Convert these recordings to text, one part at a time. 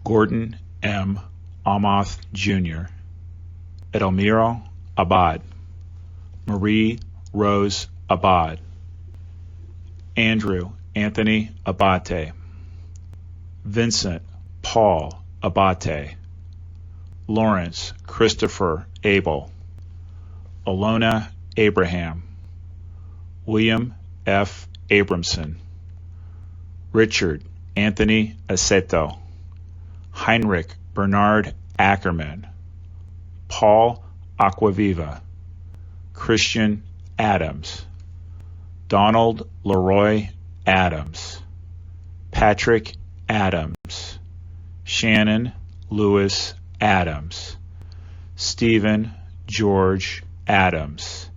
Gordon M. Amoth, Jr., Edelmiro Abad, Marie Rose Abad, Andrew Anthony Abate, Vincent Paul Abate, Lawrence Christopher Abel, Alona Abraham, William F. Abramson, Richard Anthony Aceto, Heinrich Bernard Ackerman, Paul Aquaviva, Christian Adams, Donald Leroy Adams, Patrick Adams, Shannon Lewis Adams, Stephen George Adams,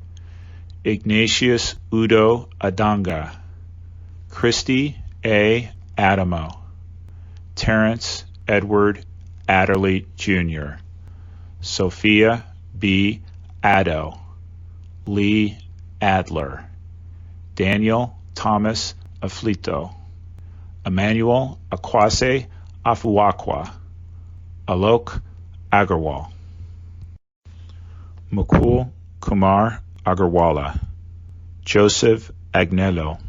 Ignatius Udo Adanga, Christy A. Adamo, Terrence Edward Adderley, Jr., Sophia B. Addo, Lee Adler, Daniel Thomas Aflito, Emmanuel Akwase Afuakwa, Alok Agarwal, Mukul Kumar Agarwala, Joseph Agnello,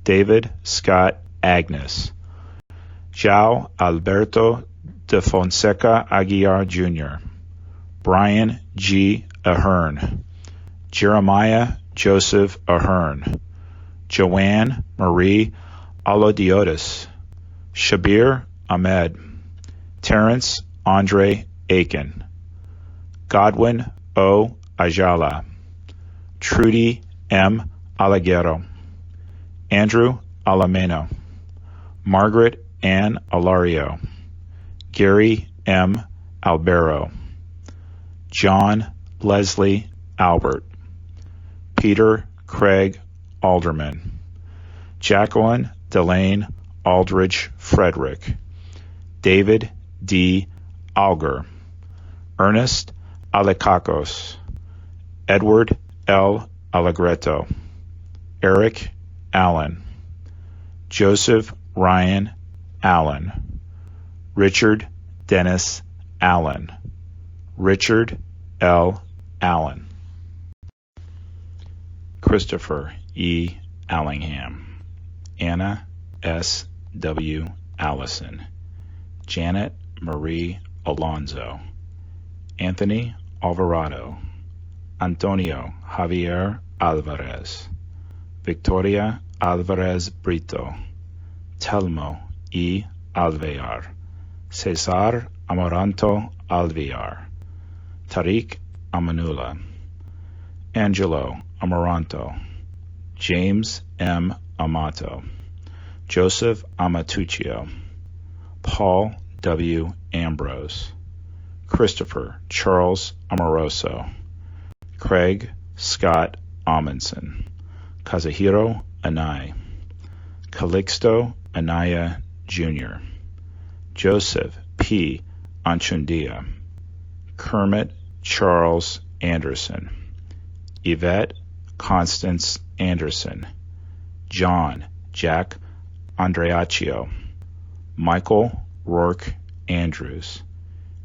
David Scott Agnes, João Alberto de Fonseca Aguiar, Jr., Brian G. Ahern, Jeremiah Joseph Ahern, Joanne Marie Alodiotis, Shabir Ahmed, Terrence Andre Aiken, Godwin O. Ajala, Trudy M. Alaguero, Andrew Alameno, Margaret Ann Alario, Gary M. Albero, John Leslie Albert, Peter Craig Alderman, Jacqueline Delane Aldridge Frederick, David D. Alger, Ernest Alecacos, Edward L. Allegretto, Eric Allen, Joseph Ryan Allen, Richard Dennis Allen, Richard L. Allen, Christopher E. Allingham, Anna S. W. Allison, Janet Marie Alonzo, Anthony Alvarado, Antonio Javier Alvarez, Victoria Alvarez Brito, Telmo E. Alvear, Cesar Amaranto Alvear, Tariq Amanula, Angelo Amaranto, James M. Amato, Joseph Amatuccio, Paul W. Ambrose, Christopher Charles Amoroso, Craig Scott Amundsen, Kazuhiro Anai, Calixto Anaya Jr., Joseph P. Anchundia, Kermit Charles Anderson, Yvette Constance Anderson, John Jack Andreaccio, Michael Rourke Andrews,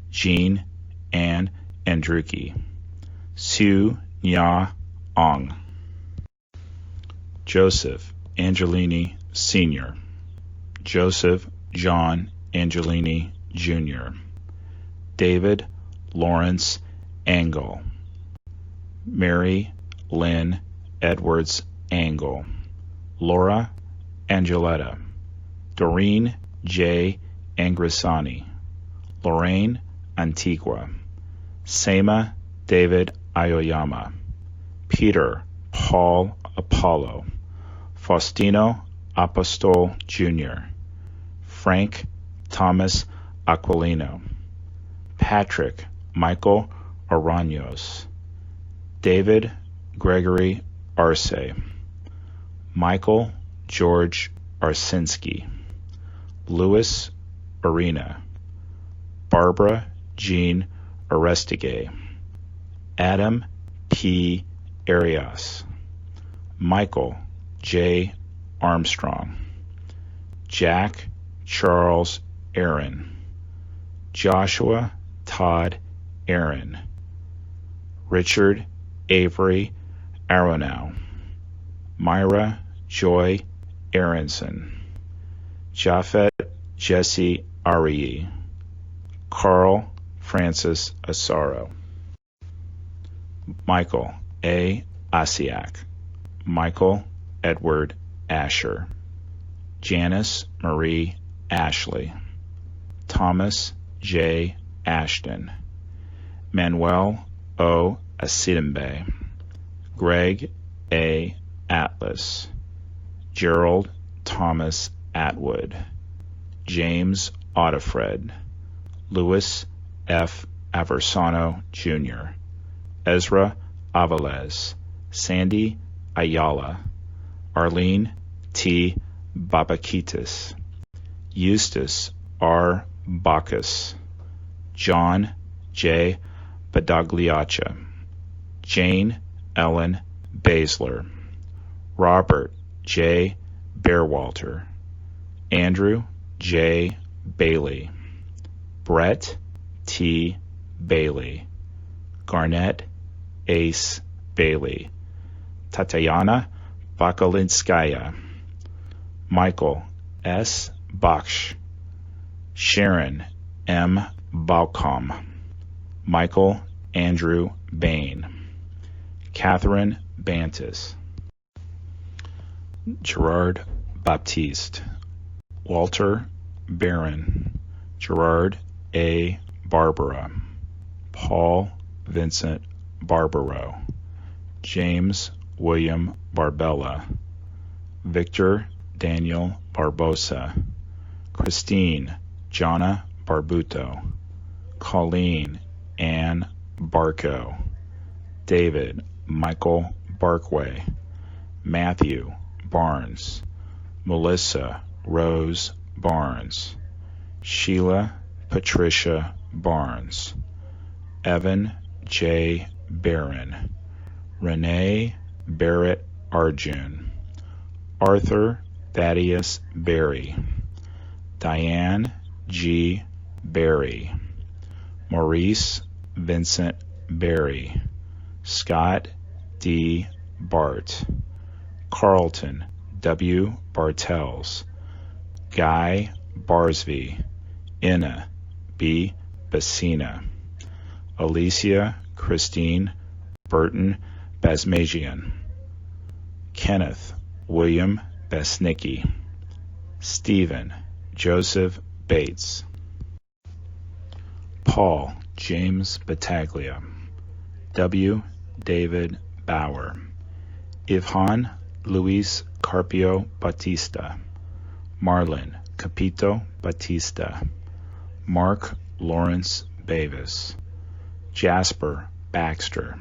Jean Ann Andrucki, Sue Nya Ong, Joseph Angelini Sr., Joseph John Angelini Jr., David Lawrence Angle, Mary Lynn Edwards Angle, Laura Angeletta, Doreen J. Angrisani, Lorraine Antigua, Sema David Aoyama, Peter Paul Apollo, Faustino Apostol Jr., Frank Thomas Aquilino, Patrick Michael Araños, David Gregory Arce, Michael George Arsinski, Louis Arena, Barbara Jean Arestigay, Adam P. Arias, Michael J. Armstrong, Jack Charles Aaron, Joshua Todd Aaron, Richard Avery Aronow, Myra Joy Aronson, Japhet Jesse Ariyi, Carl Francis Asaro, Michael A. Asiak, Michael Edward Asher, Janice Marie Ashley, Thomas J. Ashton, Manuel O. Asidembe, Greg A. Atlas, Gerald Thomas Atwood, James Audifred, Louis F. Aversano, Jr., Ezra Avalez, Sandy Ayala, Arlene T. Babakitis, Eustace R. Bacchus, John J. Badagliacha, Jane Ellen Basler, Robert J. Bearwalter, Andrew J. Bailey, Brett T. Bailey, Garnett Ace Bailey, Tatiana Bakalinskaya, Michael S. Baksh, Sharon M. Balcom, Michael Andrew Bain, Catherine Bantis, Gerard Baptiste, Walter Barron, Gerard A. Barbara, Paul Vincent Barbaro, James William Barbella, Victor Daniel Barbosa, Christine Jonna Barbuto, Colleen Ann Barco, David Michael Barkway, Matthew Barnes, Melissa Rose Barnes, Sheila Patricia Barnes, Evan J. Barron, Renee Barrett Arjun, Arthur Thaddeus Berry, Diane G. Berry, Maurice Vincent Berry, Scott D. Bart, Carlton W. Bartels, Guy Barsby, Inna B. Bassina, Alicia Christine Burton Basmagian, Kenneth William Besnicki, Stephen Joseph Bates, Paul James Battaglia, W. David Bauer, Ivhan Luis Carpio Batista, Marlon Capito Batista, Mark Lawrence Bavis, Jasper Baxter,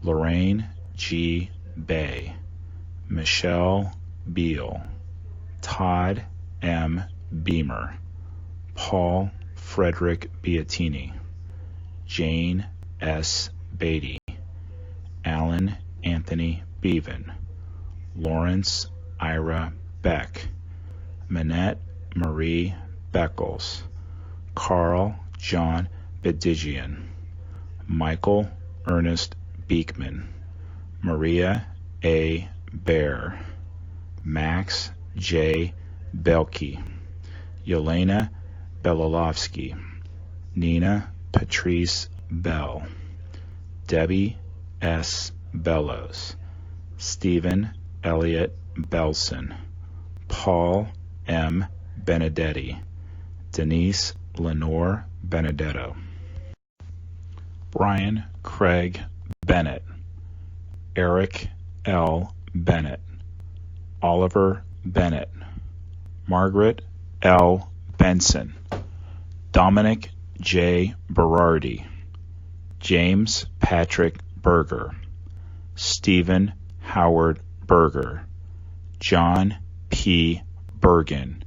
Lorraine G. Bay, Michelle Beal, Todd M. Beamer, Paul Frederick Beattini, Jane S. Beatty, Alan Anthony Bevan, Lawrence Ira Beck, Manette Marie Beckles, Carl John Bedigian, Michael Ernest Beekman, Maria A. Bear, Max J. Belke, Yelena Belalovsky, Nina Patrice Bell, Debbie S. Bellows, Stephen Elliott Belson, Paul M. Benedetti, Denise Lenore Benedetto, Brian Craig Bennett, Eric L. Bennett, Oliver Bennett, Margaret L. Benson, Dominic J. Berardi, James Patrick Berger, Stephen Howard Berger, John P. Bergen,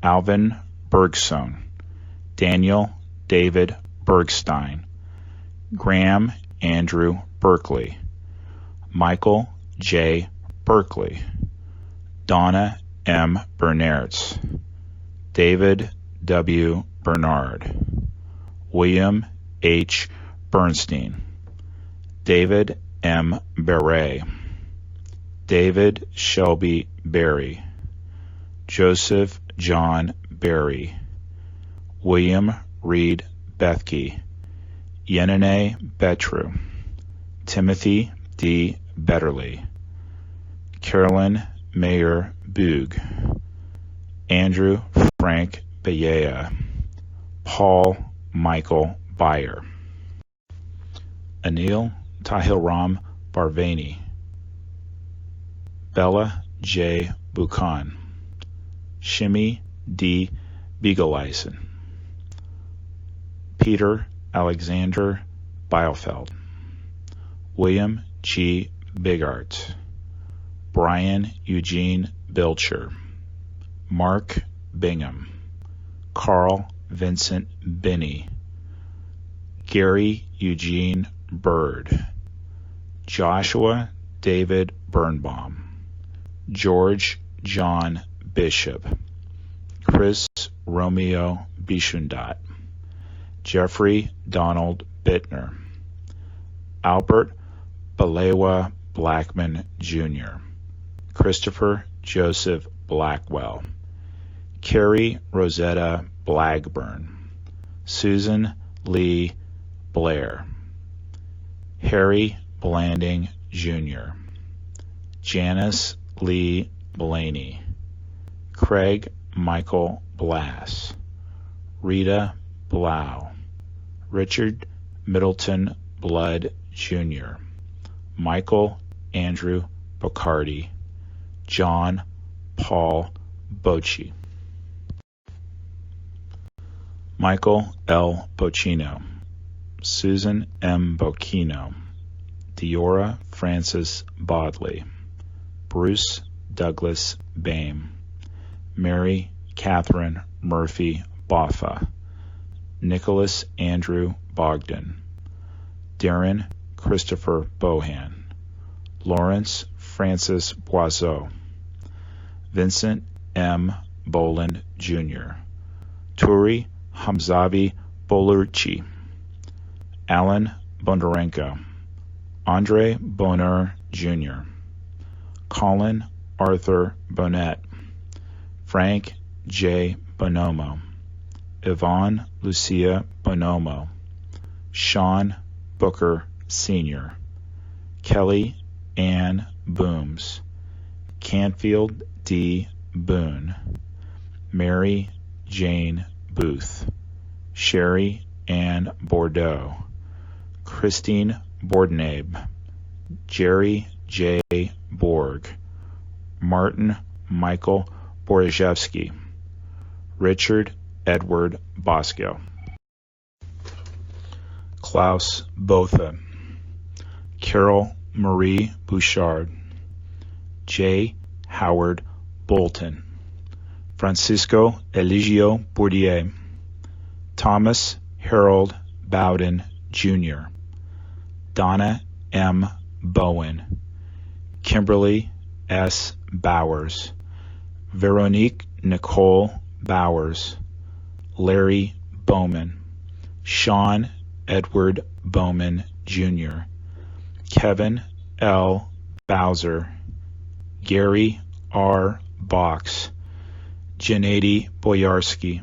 Alvin Bergson, Daniel David Bergstein, Graham Andrew Berkeley, Michael J. Berkeley, Donna M. Bernertz, David W. Bernard, William H. Bernstein, David M. Beret, David Shelby Berry, Joseph John Berry, William Reed Bethke, Yenene Betru, Timothy D. Betterly, Carolyn Mayer Boog, Andrew Frank Bellea, Paul Michael Beyer, Anil Tahilram Barvani, Bella J. Buchan, Shimi D. Beagleisen, Peter Alexander Bielfeld, William G. Bigart, Brian Eugene Bilcher, Mark Bingham, Carl Vincent Binney, Gary Eugene Bird, Joshua David Birnbaum, George John Bishop, Chris Romeo Bishundat, Jeffrey Donald Bittner, Albert Balewa Blackman Jr., Christopher Joseph Blackwell, Carrie Rosetta Blagburn, Susan Lee Blair, Harry Blanding Jr., Janice Lee Blaney, Craig Michael Blass, Rita Blau, Richard Middleton Blood Jr., Michael Andrew Bacardi, John Paul Bocci, Michael L. Bocchino, Susan M. Bocchino, Deora Frances Bodley, Bruce Douglas Bame, Mary Catherine Murphy Boffa, Nicholas Andrew Bogdan, Darren Christopher Bohan, Lawrence Francis Boiseau, Vincent M. Boland Jr., Turi Hamzavi Bolerchi, Alan Bondarenko, Andre Bonner Jr., Colin Arthur Bonnet, Frank J. Bonomo, Yvonne Lucia Bonomo, Sean Booker Sr., Kelly Ann Booms, Canfield D. Boone, Mary Jane Booth, Sherry Ann Bordeaux, Christine Bordenabe, Jerry J. Borg, Martin Michael Borjevsky, Richard Edward Bosco, Klaus Botha, Carol Marie Bouchard, J. Howard Bolton, Francisco Eligio Bourdier, Thomas Harold Bowden Jr., Donna M. Bowen, Kimberly S. Bowers, Veronique Nicole Bowers, Larry Bowman, Sean Edward Bowman Jr., Kevin L. Bowser, Gary R. Box, Gennady Boyarsky,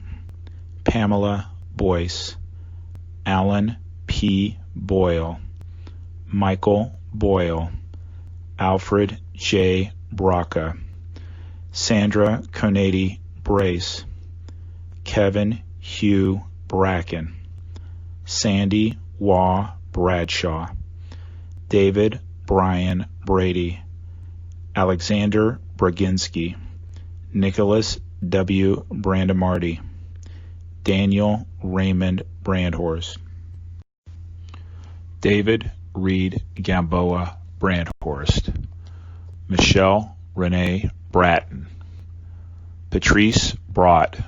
Pamela Boyce, Alan P. Boyle, Michael Boyle, Alfred J. Braca, Sandra Conady Brace, Kevin Hugh Bracken, Sandy Waugh Bradshaw, David Brian Brady, Alexander Braginski, Nicholas W. Brandemarty, Daniel Raymond Brandhorst, David Reed Gamboa Brandhorst, Michelle Renee Bratton, Patrice Brott,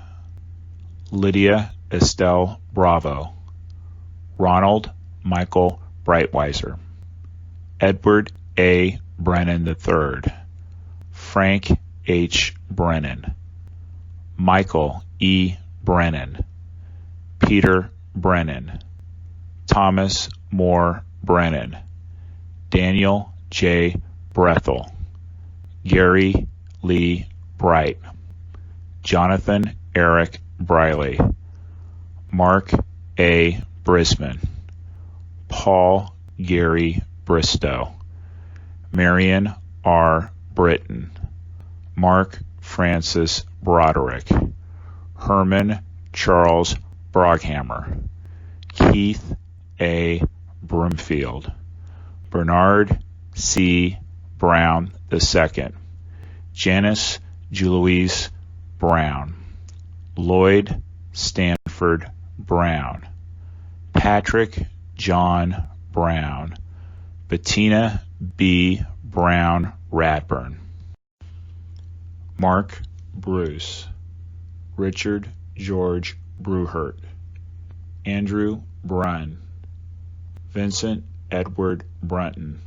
Lydia Estelle Bravo, Ronald Michael Breitweiser, Edward A. Brennan III, Frank H. Brennan, Michael E. Brennan, Peter Brennan, Thomas Moore Brennan, Daniel J. Brethel, Gary Lee Bright, Jonathan Eric Briley, Mark A. Brisman, Paul Gary Bristow, Marion R. Britton, Mark Francis Broderick, Herman Charles Broghammer, Keith A. Broomfield, Bernard C. Brown II, Janice Julouise Brown, Lloyd Stanford Brown, Patrick John Brown, Bettina B. Brown Radburn, Mark Bruce, Richard George Bruhert, Andrew Brunn, Vincent Edward Brunton,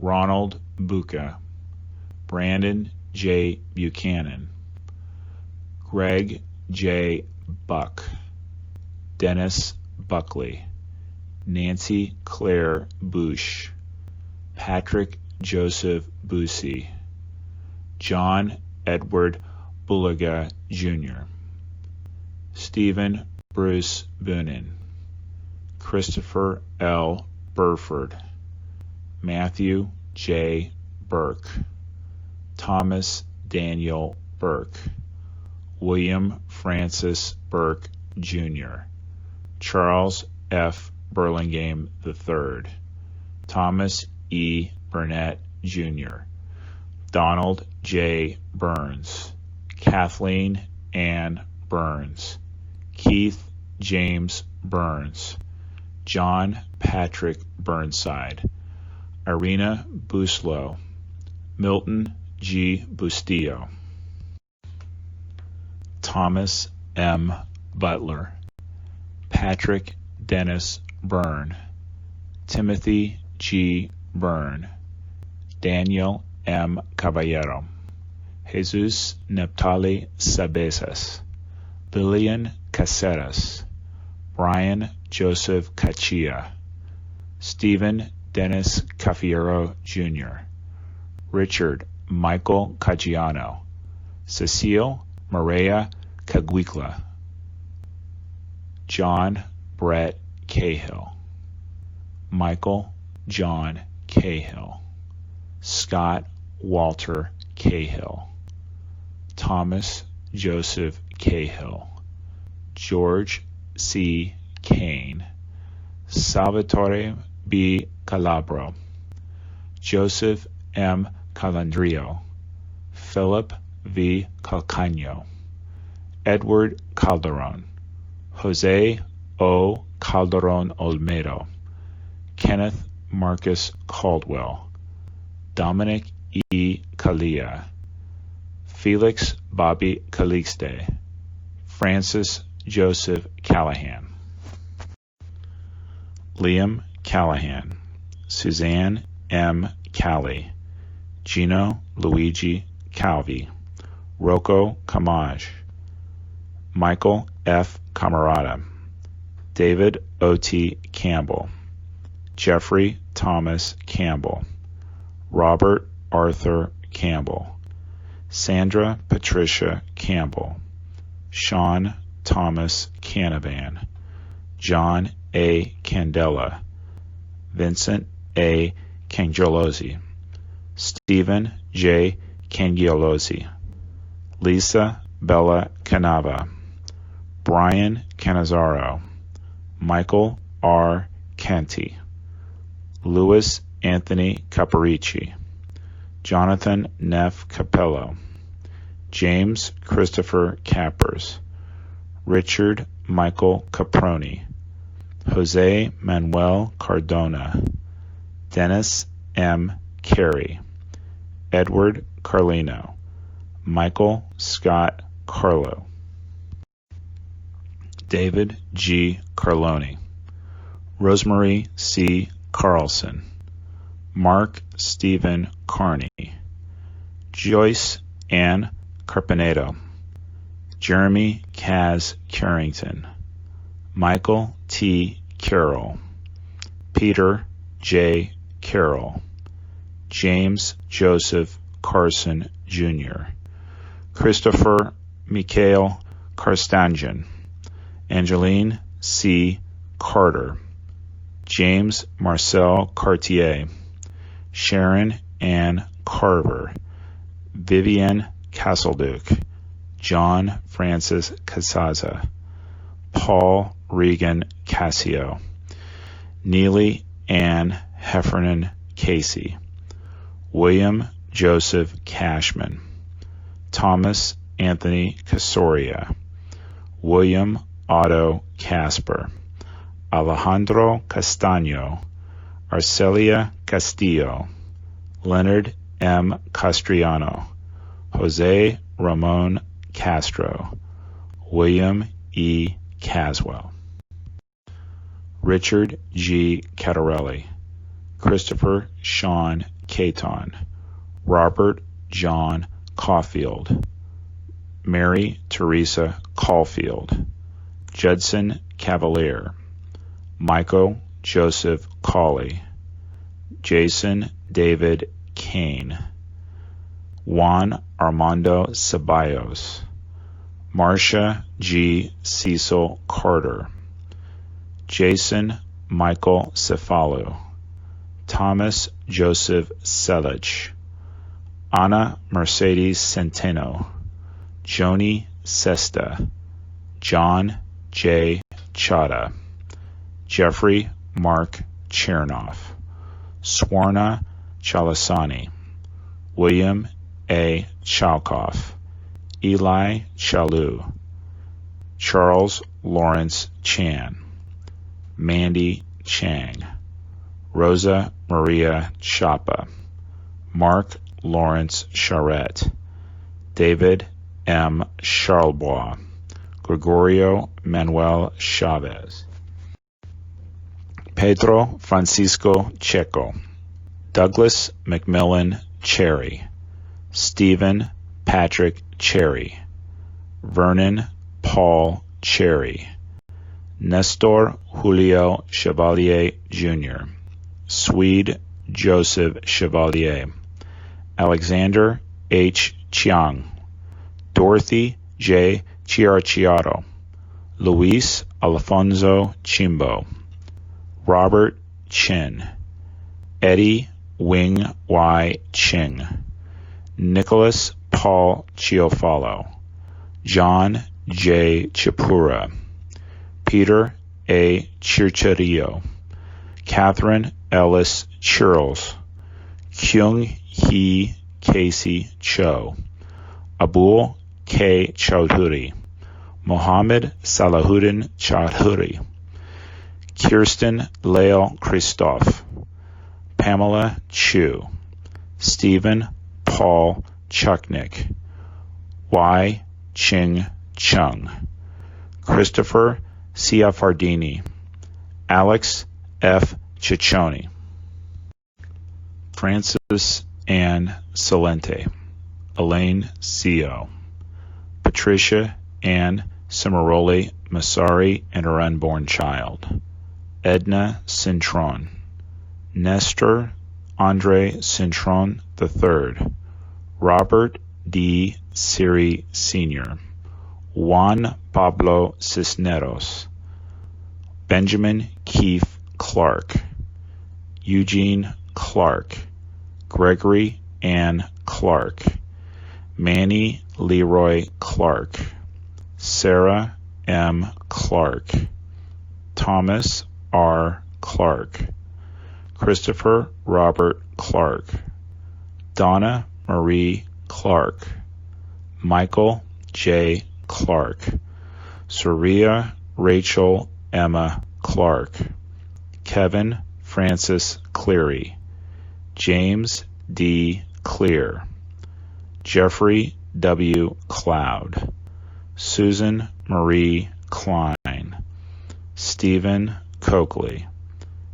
Ronald Buca, Brandon J. Buchanan, Greg J. Buck, Dennis Buckley, Nancy Claire Bush, Patrick Joseph Busey, John Edward Bulliga Jr., Stephen Bruce Boonin, Christopher L. Burford, Matthew J. Burke, Thomas Daniel Burke, William Francis Burke Jr., Charles F. Burlingame III, Thomas E. Burnett Jr., Donald J. Burns, Kathleen Ann Burns, Keith James Burns, John Patrick Burnside, Irina Buslow, Milton G. Bustillo, Thomas M. Butler, Patrick Dennis Byrne, Timothy G. Byrne, Daniel M. Caballero, Jesus Neptali Sabezas, Lillian Caceres, Brian Joseph Cachia, Stephen Dennis Cafiero Jr., Richard Michael Caggiano, Cecile Maria Caguigla, John Brett Cahill, Michael John Cahill, Scott Walter Cahill, Thomas Joseph Cahill, George C. Kane, Salvatore B. Calabro, Joseph M. Calandrio, Philip V. Calcaño, Edward Calderon, Jose O. Calderon Olmedo, Kenneth Marcus Caldwell, Dominic E. Calia, Felix Bobby Calixte, Francis Joseph Callahan, Liam Callahan, Suzanne M. Cali, Gino Luigi Calvi, Rocco Camage, Michael F. Camarada, David O.T. Campbell, Jeffrey Thomas Campbell, Robert Arthur Campbell, Sandra Patricia Campbell, Sean Thomas Canavan, John A. Candela, Vincent A. Cangiolosi, Stephen J. Cangiolosi, Lisa Bella Canava, Brian Canizaro, Michael R. Canty, Louis Anthony Caparici, Jonathan Neff Capello, James Christopher Cappers, Richard Michael Caproni, Jose Manuel Cardona, Dennis M. Carey, Edward Carlino, Michael Scott Carlo, David G. Carloni, Rosemary C. Carlson, Mark Stephen Carney, Joyce Ann Carpenedo, Jeremy Kaz Carrington, Michael T. Carroll, Peter J. Carroll, James Joseph Carson, Jr., Christopher Mikhail Karstanjan, Angeline C. Carter, James Marcel Cartier, Sharon Ann Carver, Vivian Castleduke, John Francis Casaza, Paul Regan Cassio, Neely Ann Heffernan Casey, William Joseph Cashman, Thomas Anthony Casoria, William Otto Casper, Alejandro Castaño, Arcelia Castillo, Leonard M. Castriano, Jose Ramon Castro, William E. Caswell, Richard G. Cattarelli, Christopher Sean Caton, Robert John Caulfield, Mary Teresa Caulfield, Judson Cavalier, Michael Joseph Cawley, Jason David Kane, Juan Armando Ceballos, Marcia G. Cecil Carter, Jason Michael Cefalu, Thomas Joseph Selich, Ana Mercedes Centeno, Joni Sesta, John J. Chada, Jeffrey Mark Chernoff, Swarna Chalasani, William A. Chalkoff, Eli Chalu, Charles Lawrence Chan, Mandy Chang, Rosa Maria Chapa, Mark Lawrence Charette, David M. Charlebois, Gregorio Manuel Chavez, Pedro Francisco Checo, Douglas McMillan Cherry, Stephen Patrick Cherry, Vernon Paul Cherry, Nestor Julio Chevalier Jr., Swede Joseph Chevalier, Alexander H. Chiang, Dorothy J. Chiarchiaro, Luis Alfonso Chimbo, Robert Chin, Eddie Wing Y. Ching, Nicholas Paul Chiofalo, John J. Chipura, Peter A. Chircherillo, Catherine Ellis Churls, Kyung Hee Casey Cho, Abul K. Chowdhury, Mohammed Salahuddin Chowdhury, Kirsten Lael Christoph, Pamela Chu, Stephen Paul Chuknik, Y. Ching Chung, Christopher Ciafardini, Alex F. Ciccioni, Francis Ann Salente, Elaine C.O., Patricia Ann Cimaroli Masari and her unborn child, Edna Cintron, Nestor Andre Cintron III, Robert D. Siri Sr., Juan Pablo Cisneros, Benjamin Keith Clark, Eugene Clark, Gregory Ann Clark, Manny Leroy Clark, Sarah M. Clark, Thomas R. Clark, Christopher Robert Clark, Donna Marie Clark, Michael J. Clark, Surya Rachel Emma Clark, Kevin Francis Cleary, James D. Clear, Jeffrey W. Cloud, Susan Marie Klein, Stephen Coakley,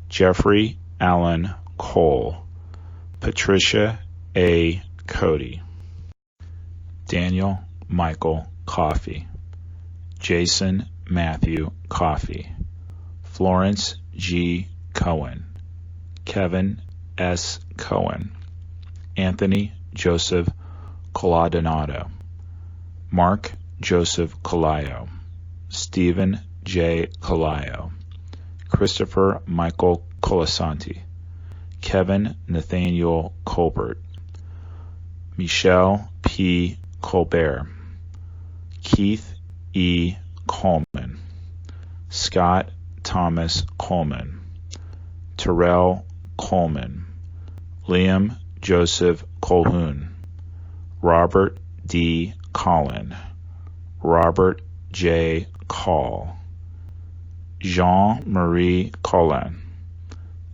Jeffrey Allen Cole, Patricia A. Cody, Daniel Michael Coffey, Jason Matthew Coffey, Florence G. Cohen, Kevin S. Cohen, Anthony Joseph Coladonado, Mark Joseph Colayo, Stephen J. Colayo, Christopher Michael Colasanti, Kevin Nathaniel Colbert, Michelle P. Colbert, Keith E. Coleman, Scott Thomas Coleman, Terrell Coleman, Liam Joseph Colhoun, Robert D. Collin, Robert J. Call, Jean-Marie Collin,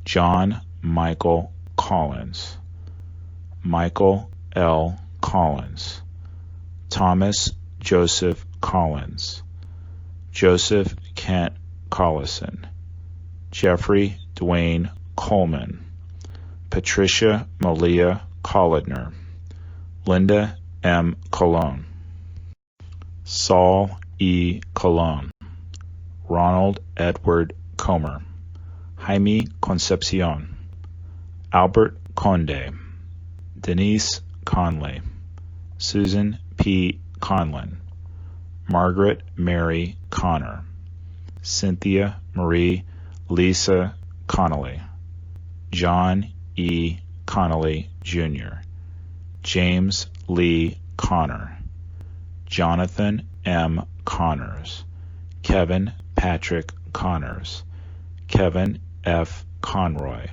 John Michael Collins, Michael L. Collins, Thomas Joseph Collins, Joseph Kent Collison, Jeffrey Dwayne Coleman, Patricia Malia Collidner, Linda M. Colon, Saul E. Colon, Ronald Edward Comer, Jaime Concepcion, Albert Conde, Denise Conley, Susan P. Conlin, Margaret Mary Connor, Cynthia Marie Lisa Connolly, John E. Connolly, Jr., James Lee Connor, Jonathan M. Connors, Kevin Patrick Connors, Kevin F. Conroy,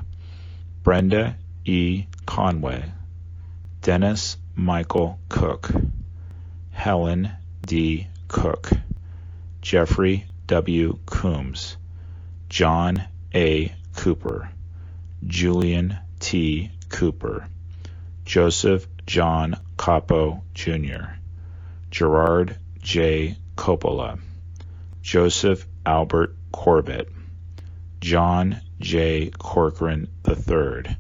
Brenda E. Conway, Dennis Michael Cook, Helen D. Cook, Jeffrey W. Coombs, John A. Cooper, Julian T. Cooper, Joseph John Capo, Jr., Gerard J. Coppola, Joseph Albert Corbett, John J. Corcoran III,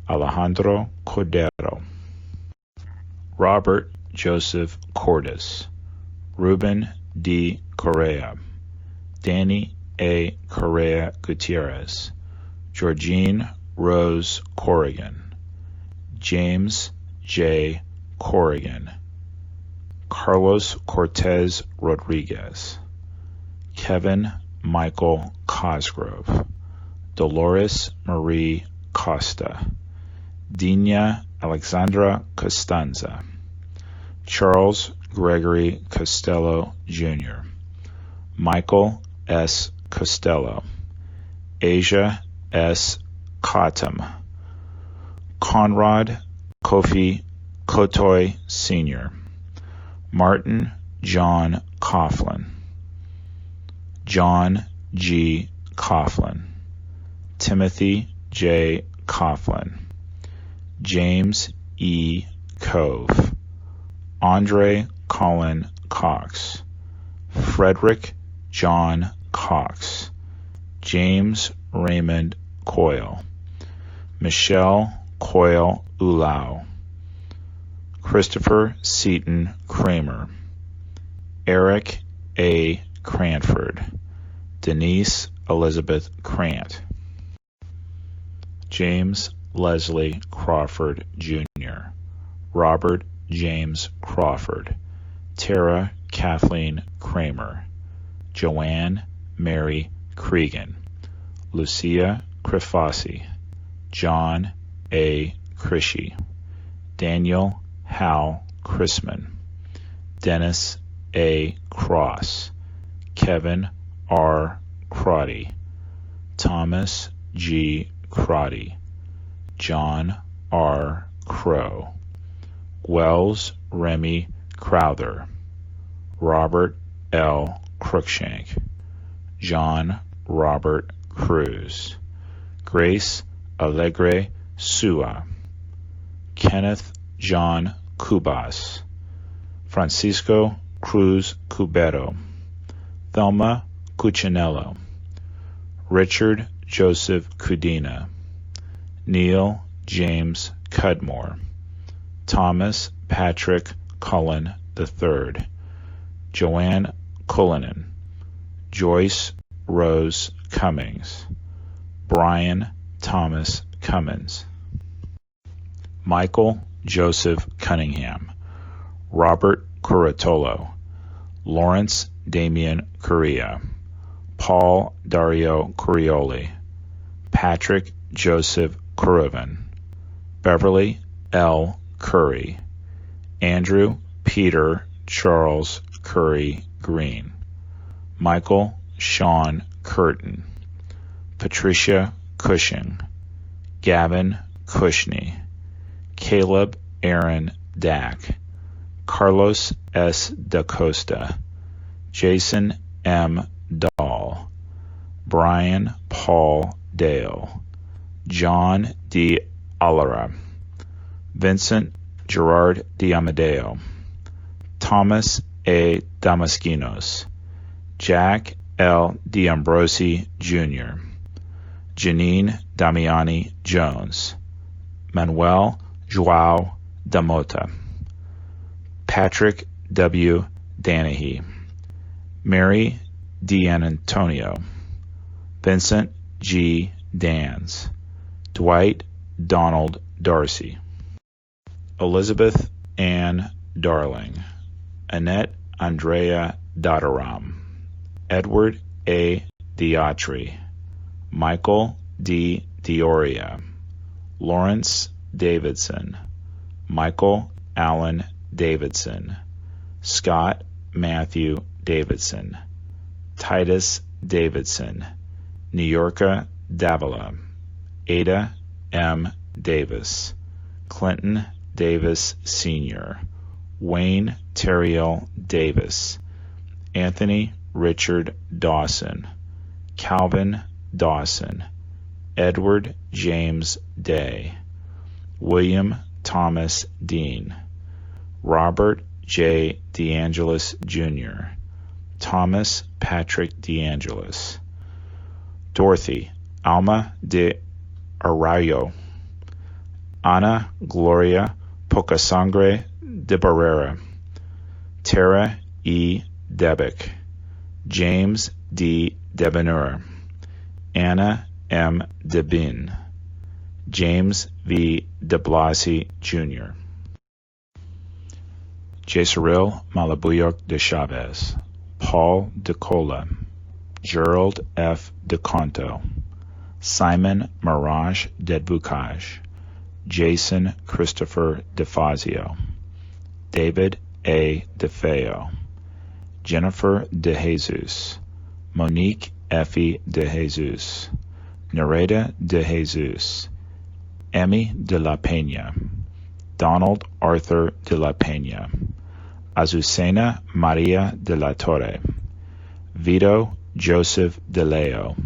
Alejandro Cordero, Robert Joseph Cordes, Ruben D. Correa, Danny A. Correa Gutierrez, Georgine Rose Corrigan, James J. Corrigan, Carlos Cortez Rodriguez, Kevin Michael Cosgrove, Dolores Marie Costa, Dina Alexandra Costanza, Charles Gregory Costello, Jr., Michael S. Costello, Asia S. Cottom, Conrad Kofi Kotoy, Sr., Martin John Coughlin, John G. Coughlin, Timothy J. Coughlin, James E. Cove, Andre Colin Cox, Frederick John Cox, James Raymond Coyle, Michelle Coyle Ulau, Christopher Seaton Kramer, Eric A. Cranford, Denise Elizabeth Krant, James Leslie Crawford, Jr., Robert James Crawford, Tara Kathleen Kramer, Joanne Mary Cregan, Lucia Crifasi, John A. Crishy, Daniel Hal Chrisman, Dennis A. Cross, Kevin R. Crotty, Thomas G. Crotty, John R. Crow, Wells Remy Crowther, Robert L. Cruikshank, John Robert Cruz, Grace Alegre Sua, Kenneth John Cubas, Francisco Cruz Cubero, Thelma Cuccinello, Richard Joseph Cudina, Neil James Cudmore, Thomas Patrick Cullen III, Joanne Cullinan, Joyce Rose Cummings, Brian Thomas Cummins, Michael Joseph Cunningham, Robert Curatolo, Lawrence Damian Correa, Paul Dario Curioli, Patrick Joseph Currivan, Beverly L. Curry, Andrew Peter Charles Curry Green, Michael Sean Curtin, Patricia Cushing, Gavin Cushney, Caleb Aaron Dack, Carlos S. Da Costa, Jason M. Dahl, Brian Paul Dale, John D. Alara, Vincent Gerard D'Amadeo, Thomas A. Damaskinos, Jack L. D'Ambrosi Jr., Janine Damiani Jones, Manuel Joao Damota, Patrick W. Danahy, Mary D'Antonio, Vincent G. Dans, Dwight Donald Darcy, Elizabeth Ann Darling, Annette Andrea Dotteram, Edward A. Diatri, Michael D. Dioria, Lawrence Davidson, Michael Allen Davidson, Scott Matthew Davidson, Titus Davidson, New Davila, Ada M. Davis, Clinton Davis Sr., Wayne Terriel Davis, Anthony Richard Dawson, Calvin Dawson, Edward James Day, William Thomas Dean, Robert J. DeAngelis Jr., Thomas Patrick DeAngelis, Dorothy Alma de Arroyo, Ana Gloria Pocasangre de Barrera, Tara E. Debick, James D. Debeneur, Anna M. Debin, James V. de Blasi Jr., Jesaril Malabuyok de Chavez, Paul de Cola, Gerald F. de Conto, Simon Mirage de Boucage, Jason Christopher DeFazio, David A. DeFeo, Jennifer De Jesus, Monique Effie De Jesus, Nereda De Jesus, Emmy De La Peña, Donald Arthur De La Peña, Azucena Maria De La Torre, Vito Joseph De Leo,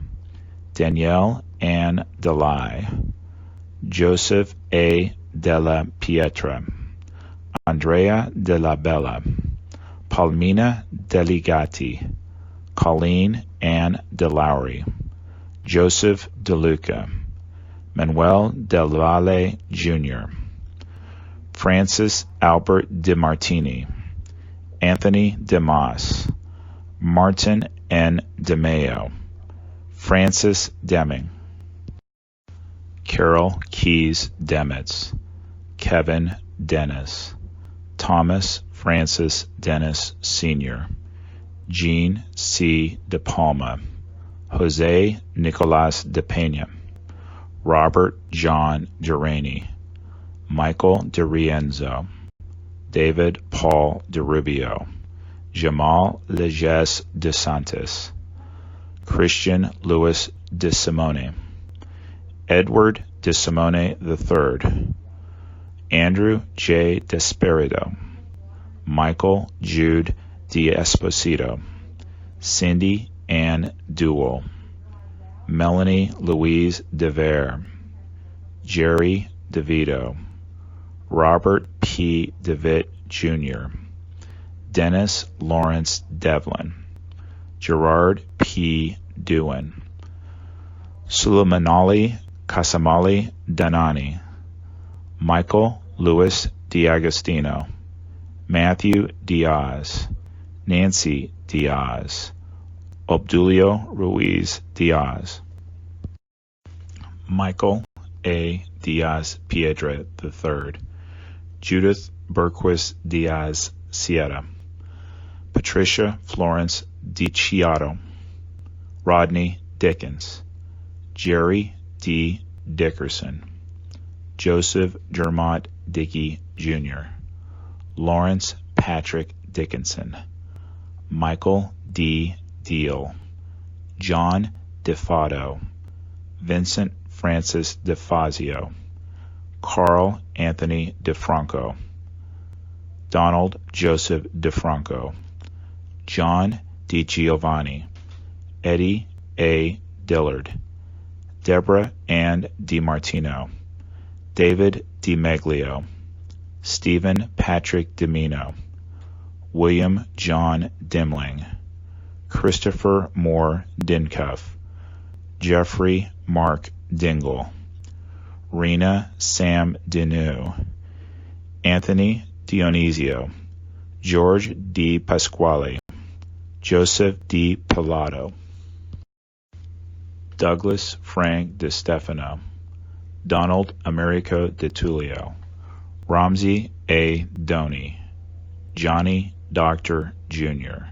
Danielle Ann Delay, Joseph A. Della Pietra, Andrea De La Bella, Palmina Deligati, Colleen Ann DeLowry, Joseph DeLuca, Manuel Del Valle Jr., Francis Albert De Martini, Anthony DeMoss, Martin N. DeMeo, Francis Deming, Carol Keys Demetz, Kevin Dennis, Thomas Francis Dennis Sr., Jean C. De Palma, Jose Nicolas De Peña, Robert John Durrani, Michael De Rienzo, David Paul De Rubio, Jamal Leges De Santos, Christian Louis De Simone, Edward De Simone III, Andrew J. Desperido, Michael Jude De Esposito, Cindy Ann Duell, Melanie Louise DeVere, Jerry DeVito, Robert P. DeVitt Jr., Dennis Lawrence Devlin, Gerard P. Dewan, Suleimanali Casamali Danani, Michael Louis D'Agostino, Matthew Diaz, Nancy Diaz, Obdulio Ruiz Diaz, Michael A. Diaz Piedra III, Judith Berquist Diaz Sierra, Patricia Florence DiCiotto, Rodney Dickens, Jerry D. Dickerson, Joseph Dermott Dickey Jr., Lawrence Patrick Dickinson, Michael D. Deal, John DeFato, Vincent Francis DeFazio, Carl Anthony DeFranco, Donald Joseph DeFranco, John DiGiovanni, Eddie A. Dillard, Deborah Ann DiMartino, David DiMeglio, Stephen Patrick Dimino, William John Dimling, Christopher Moore Dincuff, Jeffrey Mark Dingle, Rena Sam Deneau, Anthony Dionisio, George D. Pasquale, Joseph D. Pilato, Douglas Frank DeStefano, Donald Americo DeTullio, Ramsey A. Doney, Johnny Doctor Jr.,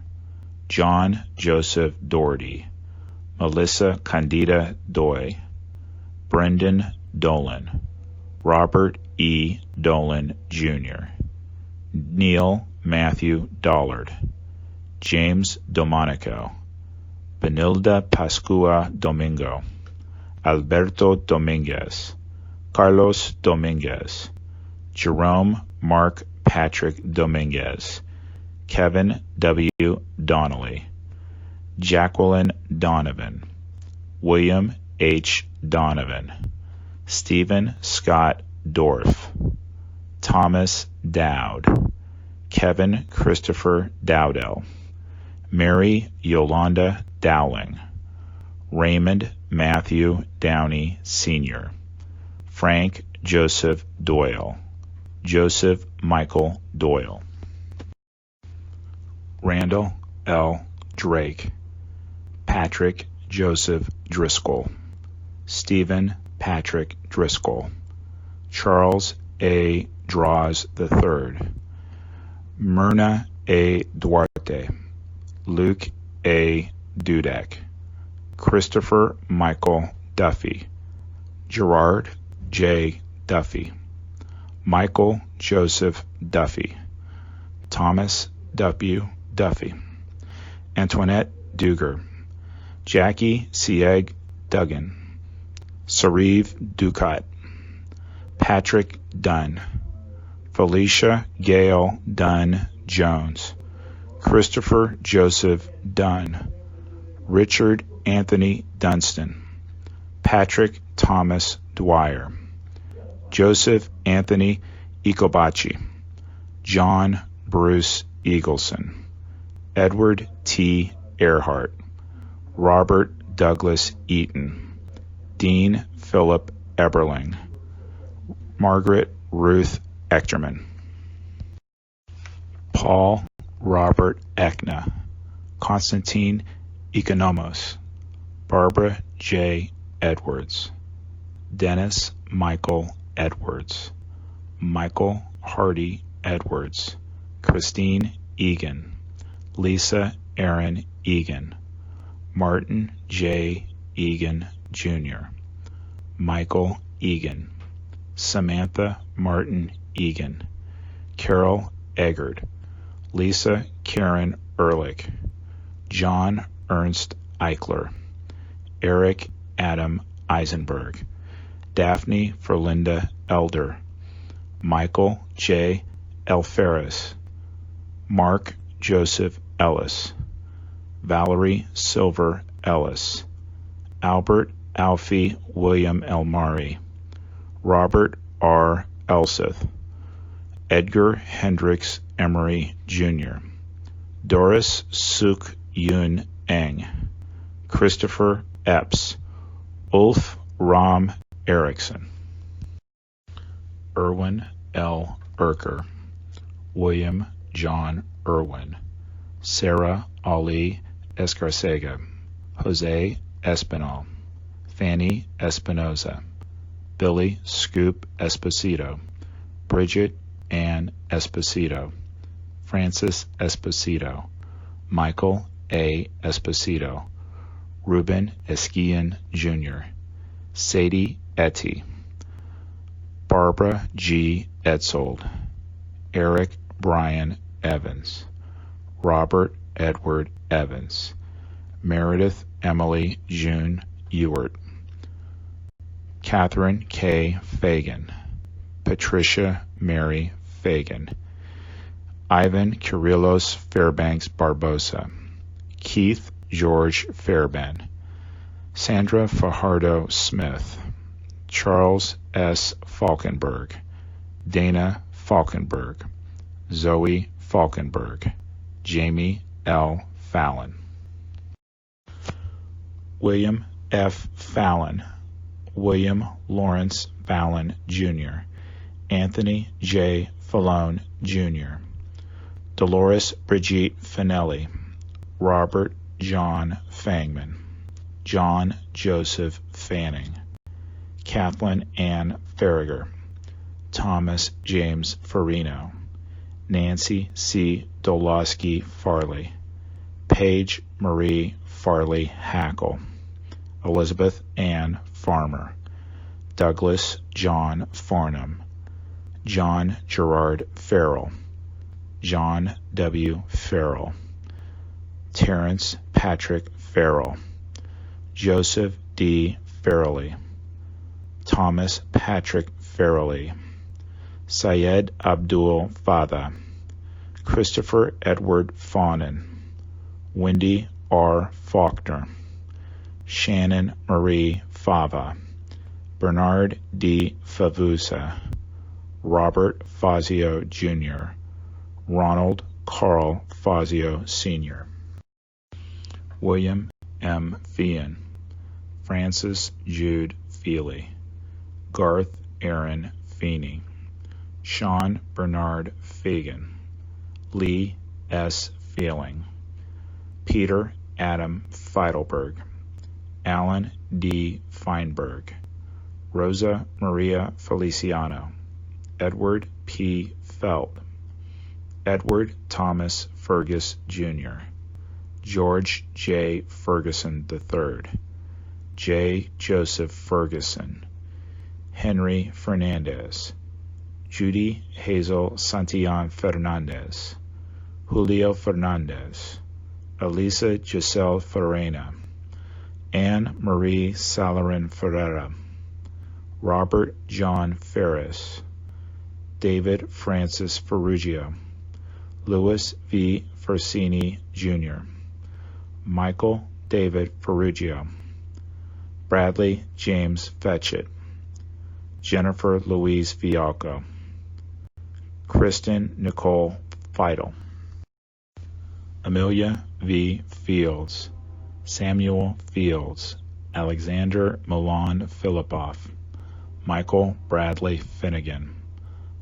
John Joseph Doherty, Melissa Candida Doy, Brendan Dolan, Robert E. Dolan Jr., Neil Matthew Dollard, James Domonico, Benilda Pascua Domingo, Alberto Dominguez, Carlos Dominguez, Jerome Mark Patrick Dominguez, Kevin W. Donnelly, Jacqueline Donovan, William H. Donovan, Stephen Scott Dorff, Thomas Dowd, Kevin Christopher Dowdell, Mary Yolanda Dowling, Raymond Matthew Downey Sr., Frank Joseph Doyle, Joseph Michael Doyle, Randall L. Drake, Patrick Joseph Driscoll, Stephen Patrick Driscoll, Charles A. Draws III, Myrna A. Duarte, Luke A. Dudek, Christopher Michael Duffy, Gerard J. Duffy, Michael Joseph Duffy, Thomas W. Duffy, Antoinette Duger, Jackie Sieg Duggan, Sariv Ducat, Patrick Dunn, Felicia Gale Dunn Jones, Christopher Joseph Dunn, Richard Anthony Dunstan, Patrick Thomas Dwyer, Joseph Anthony Ecobachi, John Bruce Eagleson, Edward T. Earhart, Robert Douglas Eaton, Dean Philip Eberling, Margaret Ruth Echterman, Paul Robert Ekna, Constantine Economos, Barbara J. Edwards, Dennis Michael Edwards, Michael Hardy Edwards, Christine Egan, Lisa Aaron Egan, Martin J. Egan Jr., Michael Egan, Samantha Martin Egan, Carol Eggert, Lisa Karen Ehrlich, John Ernst Eichler, Eric Adam Eisenberg, Daphne Ferlinda Elder, Michael J. Alferez, Mark Joseph Ellis, Valerie Silver Ellis, Albert Alfie William Elmari, Robert R. Elseth, Edgar Hendricks Emery Jr., Doris Suk Yun Eng, Christopher Epps, Ulf Ram Erickson, Irwin L. Erker, William John Irwin, Sarah Ali Escarcega, Jose Espinal, Fanny Espinoza, Billy Scoop Esposito, Bridget Ann Esposito, Francis Esposito, Michael A. Esposito, Ruben Esquian Jr., Sadie Etty, Barbara G. Etzold, Eric Brian Evans, Robert Edward Evans, Meredith Emily June Ewart, Catherine K. Fagan, Patricia Mary Fagan, Ivan Kyrillos Fairbanks Barbosa, Keith George Fairbairn, Sandra Fajardo Smith, Charles S. Falkenberg, Dana Falkenberg, Zoe Falkenberg, Jamie L. Fallon, William F. Fallon, William Lawrence Fallon, Jr., Anthony J. Fallone, Jr., Dolores Brigitte Finelli, Robert John Fangman, John Joseph Fanning, Kathleen Ann Farragher, Thomas James Farino, Nancy C. Dolosky Farley, Paige Marie Farley Hackle, Elizabeth Ann Farmer, Douglas John Farnham, John Gerard Farrell, John W. Farrell, Terrence Patrick Farrell, Joseph D. Farrelly, Thomas Patrick Farrelly, Syed Abdul Fadha, Christopher Edward Fawnin, Wendy R. Faulkner, Shannon Marie Fava, Bernard D. Favusa, Robert Fazio Jr., Ronald Carl Fazio Sr., William M. Feehan, Francis Jude Feely, Garth Aaron Feeney, Sean Bernard Fagan, Lee S. Feeling, Peter Adam Feidelberg, Alan D. Feinberg, Rosa Maria Feliciano, Edward P. Felt, Edward Thomas Fergus, Jr., George J. Ferguson III, J. Joseph Ferguson, Henry Fernandez, Judy Hazel Santillan Fernandez, Julio Fernandez, Elisa Giselle Ferreira, Anne Marie Salarin Ferreira, Robert John Ferris, David Francis Ferrugio, Louis V. Fersini, Jr., Michael David Ferrugio, Bradley James Fetchett, Jennifer Louise Fialco, Kristen Nicole Feidel, Amelia V. Fields, Samuel Fields, Alexander Milan Filipoff, Michael Bradley Finnegan,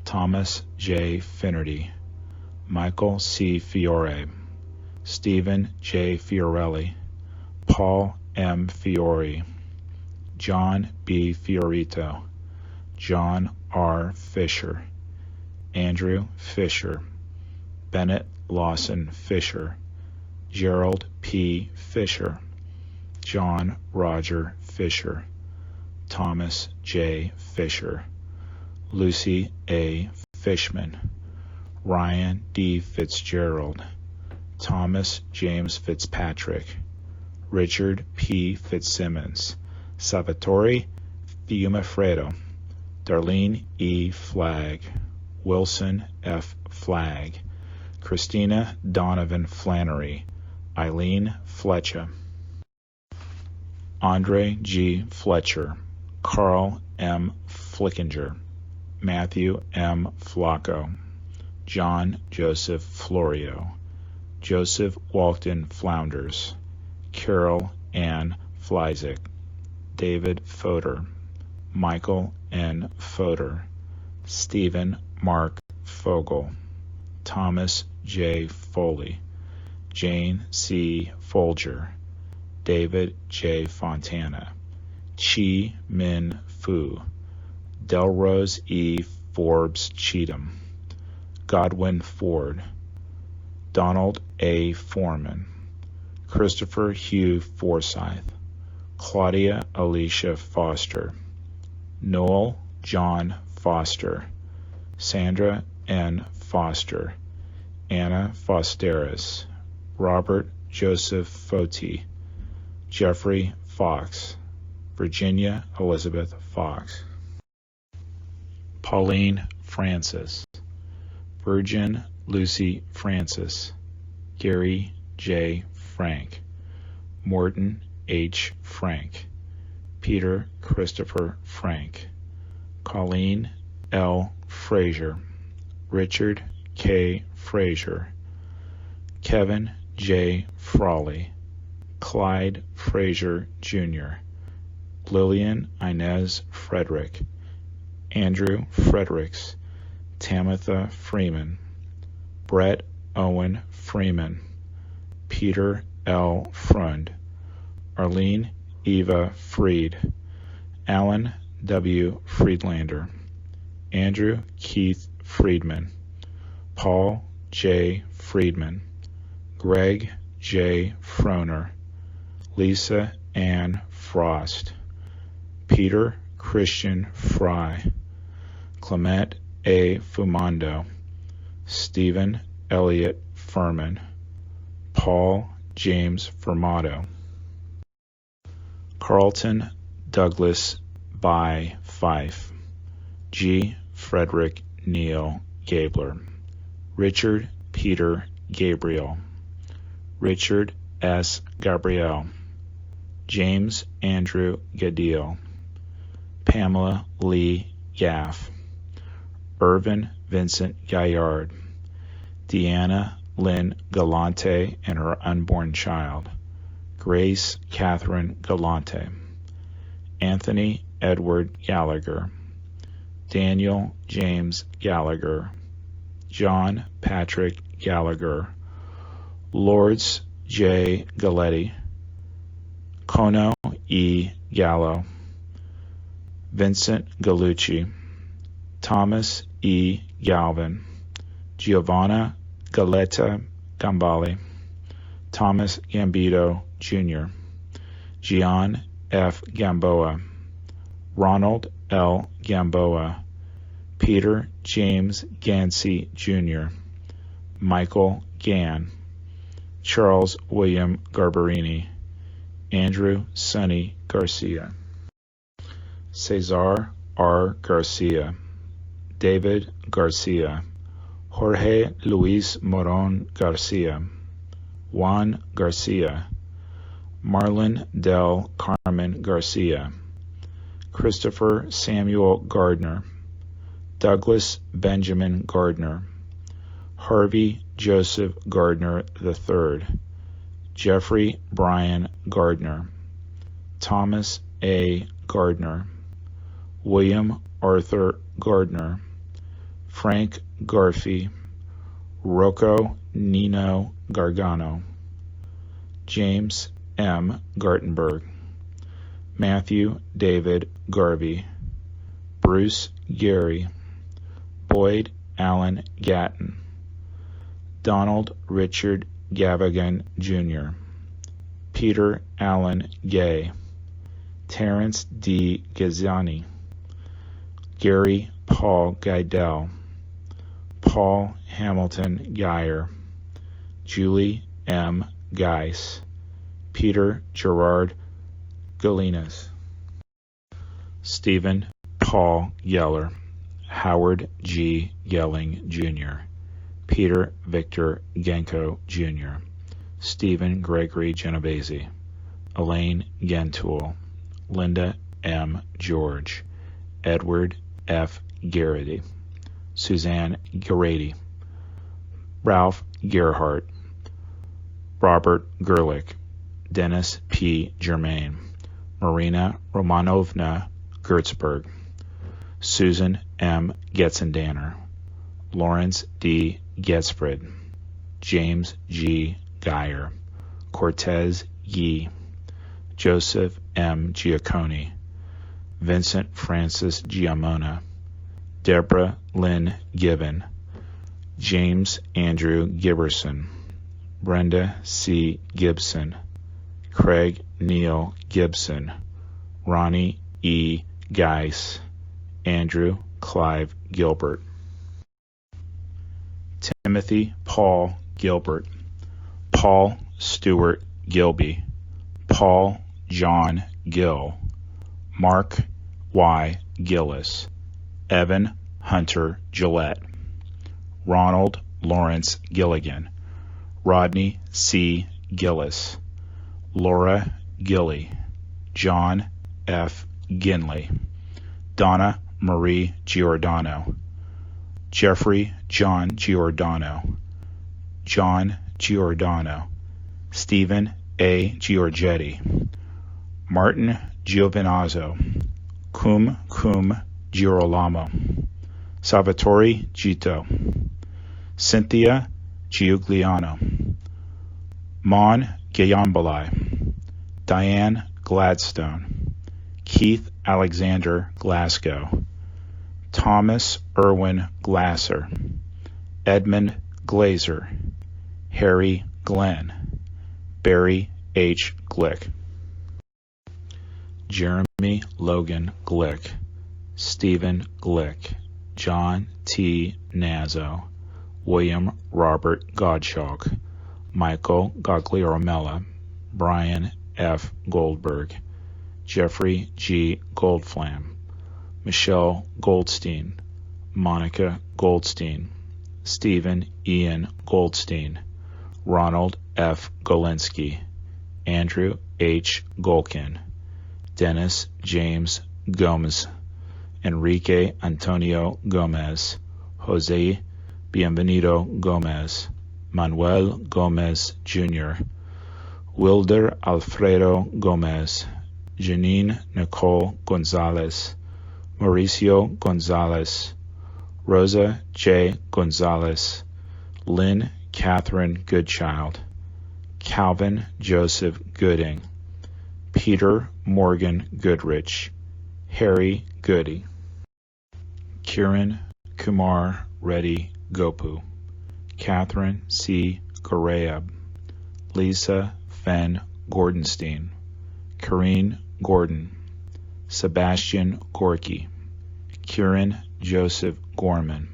Thomas J. Finnerty, Michael C. Fiore, Stephen J. Fiorelli, Paul M. Fiore, John B. Fiorito, John R. Fisher, Andrew Fisher, Bennett Lawson Fisher, Gerald P. Fisher, John Roger Fisher, Thomas J. Fisher, Lucy A. Fishman, Ryan D. Fitzgerald, Thomas James Fitzpatrick, Richard P. Fitzsimmons, Salvatore Fiumefredo, Darlene E. Flagg, Wilson F. Flagg, Christina Donovan Flannery, Eileen Fletcher, Andre G. Fletcher, Carl M. Flickinger, Matthew M. Flacco, John Joseph Florio, Joseph Walton Flounders, Carol Ann Flyzik, David Fodor, Michael N. Fodor, Stephen Mark Fogel, Thomas J. Foley, Jane C. Folger, David J. Fontana, Chi Min Fu, Delrose E. Forbes Cheatham, Godwin Ford, Donald A. Foreman, Christopher Hugh Forsyth, Claudia Alicia Foster, Noel John Foster, Sandra N. Foster, Anna Fosteris, Robert Joseph Foti, Jeffrey Fox, Virginia Elizabeth Fox, Pauline Francis, Virgin Lucy Francis, Gary J. Frank, Morton H. Frank, Peter Christopher Frank, Colleen L. Frazier, Richard K. Frazier, Kevin J. Frawley, Clyde Frazier Jr., Lillian Inez Frederick, Andrew Fredericks, Tamitha Freeman, Brett Owen Freeman, Peter L. Frund, Arlene Eva Freed, Alan W. Friedlander, Andrew Keith Friedman, Paul J. Friedman, Greg J. Froner, Lisa Ann Frost, Peter Christian Fry, Clement A. Fumando, Stephen Elliott Furman, Paul James Fermato, Carlton Douglas By Fife, G. Frederick Neal Gabler, Richard Peter Gabriel, Richard S. Gabriel, James Andrew Gadil, Pamela Lee Gaff, Irvin Vincent Gaillard, Deanna Lynn Galante and her unborn child, Grace Catherine Galante, Anthony Edward Gallagher, Daniel James Gallagher, John Patrick Gallagher, Lords J. Galletti, Kono E. Gallo, Vincent Gallucci, Thomas E. Galvin, Giovanna Galletta Gambale, Thomas Gambito Jr., Gian F. Gamboa, Ronald L. Gamboa, Peter James Gansey Jr., Michael Gann, Charles William Garbarini, Andrew Sonny Garcia, Cesar R. Garcia, David Garcia, Jorge Luis Moron Garcia, Juan Garcia, Marlon del Carmen Garcia, Christopher Samuel Gardner, Douglas Benjamin Gardner, Harvey Joseph Gardner III, Jeffrey Brian Gardner, Thomas A. Gardner, William Arthur Gardner, Frank Garfey, Rocco Nino Gargano, James M. Gartenberg, Matthew David Garvey, Bruce Gary, Boyd Allen Gatton, Donald Richard Gavigan Jr., Peter Allen Gay, Terrence D. Gazzani, Gary Paul Guidel, Paul Hamilton Geyer, Julie M. Geis, Peter Gerard Galinas, Stephen Paul Yeller, Howard G. Yelling Jr., Peter Victor Genko Jr., Stephen Gregory Genovese, Elaine Gentoul, Linda M. George, Edward F. Garrity, Suzanne Garrity, Ralph Gerhardt, Robert Gerlich, Dennis P. Germain, Marina Romanovna Gertzberg, Susan M. Getzendanner, Lawrence D. Getzfried, James G. Geyer, Cortez Yee, Joseph M. Giacconi, Vincent Francis Giamona, Deborah Lynn Gibbon, James Andrew Giberson, Brenda C. Gibson, Craig Neil Gibson, Ronnie E. Geis, Andrew Clive Gilbert. Timothy Paul Gilbert, Paul Stewart Gilby, Paul John Gill, Mark Y. Gillis, Evan Hunter Gillette, Ronald Lawrence Gilligan, Rodney C. Gillis, Laura Gilly, John F. Ginley, Donna Marie Giordano, Jeffrey John Giordano, John Giordano, Stephen A. Giorgetti, Martin Giovinazzo, Cum Girolamo, Salvatore Gito, Cynthia Giugliano, Mon Gayambalai, Diane Gladstone, Keith Alexander Glasgow, Thomas Irwin Glasser, Edmund Glazer, Harry Glenn, Barry H. Glick, Jeremy Logan Glick, Stephen Glick, John T. Nazzo, William Robert Gottschalk, Michael Gagliarmella, Brian F. Goldberg, Jeffrey G. Goldflam, Michelle Goldstein, Monica Goldstein, Stephen Ian Goldstein, Ronald F. Golinsky, Andrew H. Golkin, Dennis James Gomez, Enrique Antonio Gomez, Jose Bienvenido Gomez, Manuel Gomez Jr., Wilder Alfredo Gomez, Janine Nicole Gonzalez, Mauricio Gonzalez, Rosa J. Gonzalez, Lynn Catherine Goodchild, Calvin Joseph Gooding, Peter Morgan Goodrich, Harry Goody, Kiran Kumar Reddy Gopu, Catherine C. Gorayab, Lisa Fenn Gordonstein, Corrine Gordon, Sebastian Gorky, Kieran Joseph Gorman,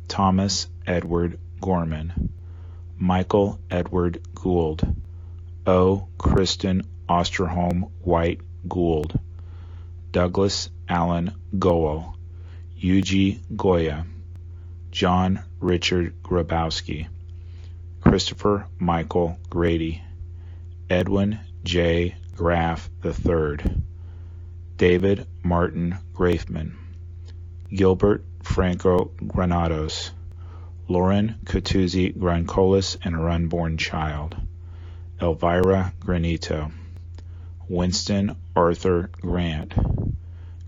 Thomas Edward Gorman, Michael Edward Gould, O. Kristen Osterholm White Gould, Douglas Allen Goel, Yuji Goya, John Richard Grabowski, Christopher Michael Grady, Edwin J. Graff III, David Martin Grafman, Gilbert Franco Granados, Lauren Catuzzi Grancolis and her unborn child, Elvira Granito, Winston Arthur Grant,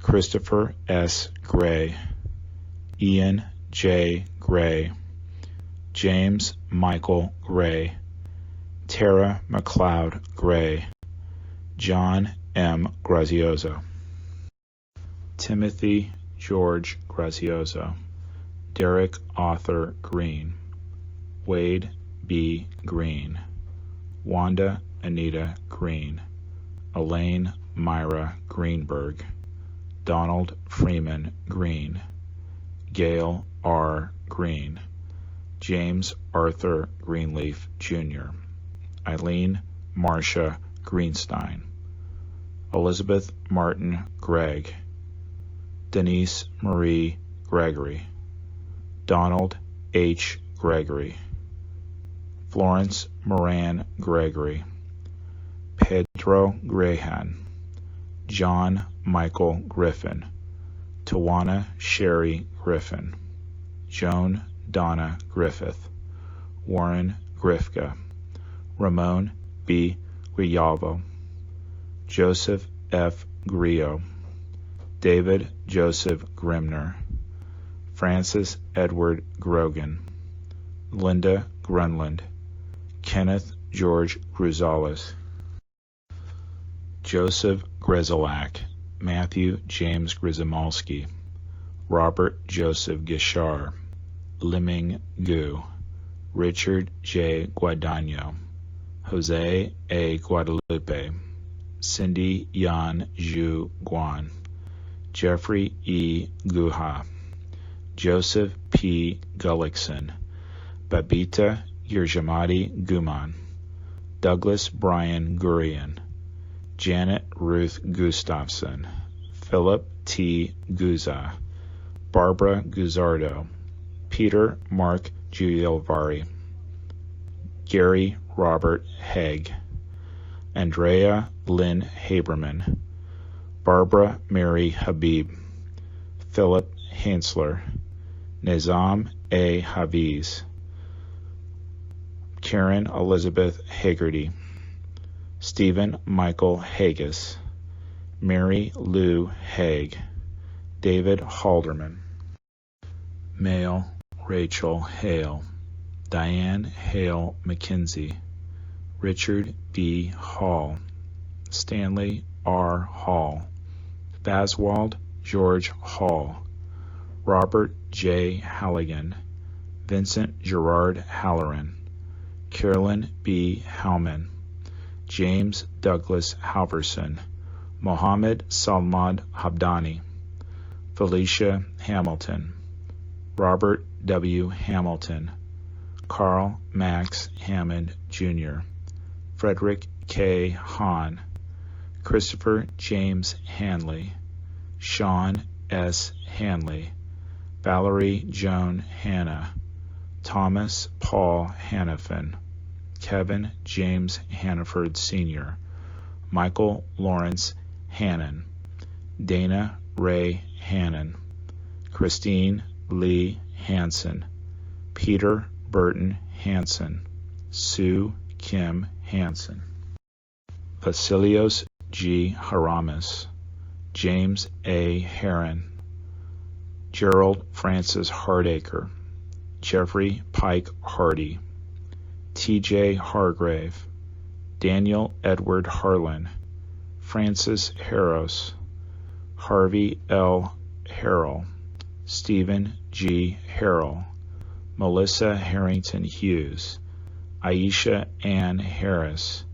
Christopher S. Gray, Ian J. Gray, James Michael Gray, Tara McLeod Gray, John M. Grazioso, Timothy George Grazioso, Derek Arthur Green, Wade B. Green, Wanda Anita Green, Elaine Myra Greenberg, Donald Freeman Green, Gail R. Green, James Arthur Greenleaf Jr., Eileen Marcia Greenstein, Elizabeth Martin Gregg, Denise Marie Gregory, Donald H. Gregory, Florence Moran Gregory, Pedro Grahan, John Michael Griffin, Tawana Sherry Griffin, Joan Donna Griffith, Warren Grifka, Ramon B. Guialvo, Joseph F. Grio, David Joseph Grimner, Francis Edward Grogan, Linda Grunland, Kenneth George Gruzales, Joseph Grzelak, Matthew James Grzymolski, Robert Joseph Gishar, Liming Gu, Richard J. Guadagno, Jose A. Guadalupe, Cindy Yan Zhu Guan, Jeffrey E. Guha, Joseph P. Gullickson, Babita Girjamati Guman, Douglas Brian Gurian, Janet Ruth Gustafson, Philip T. Guza, Barbara Guzardo, Peter Mark Giulivari, Gary Robert Haig, Andrea Lynn Haberman, Barbara Mary Habib, Philip Hansler, Nizam A. Hafiz, Karen Elizabeth Haggerty, Stephen Michael Haggis, Mary Lou Haig, David Halderman, Male Rachel Hale, Diane Hale McKenzie, Richard B. Hall, Stanley R. Hall, Baswald George Hall, Robert J. Halligan, Vincent Gerard Halloran, Carolyn B. Howman, James Douglas Halverson, Mohammed Salmad Habdani, Felicia Hamilton, Robert W. Hamilton, Carl Max Hammond, Jr., Frederick K. Hahn, Christopher James Hanley, Sean S. Hanley, Valerie Joan Hanna, Thomas Paul Hannafin, Kevin James Hannaford Sr., Michael Lawrence Hannon, Dana Ray Hannon, Christine Lee Hansen, Peter Burton Hansen, Sue Kim Hansen, Vasilios G. Haramis, James A. Heron, Gerald Francis Hardacre, Jeffrey Pike Hardy, T.J. Hargrave, Daniel Edward Harlan, Francis Harros, Harvey L. Harrell, Stephen G. Harrell, Melissa Harrington Hughes, Aisha Ann Harris,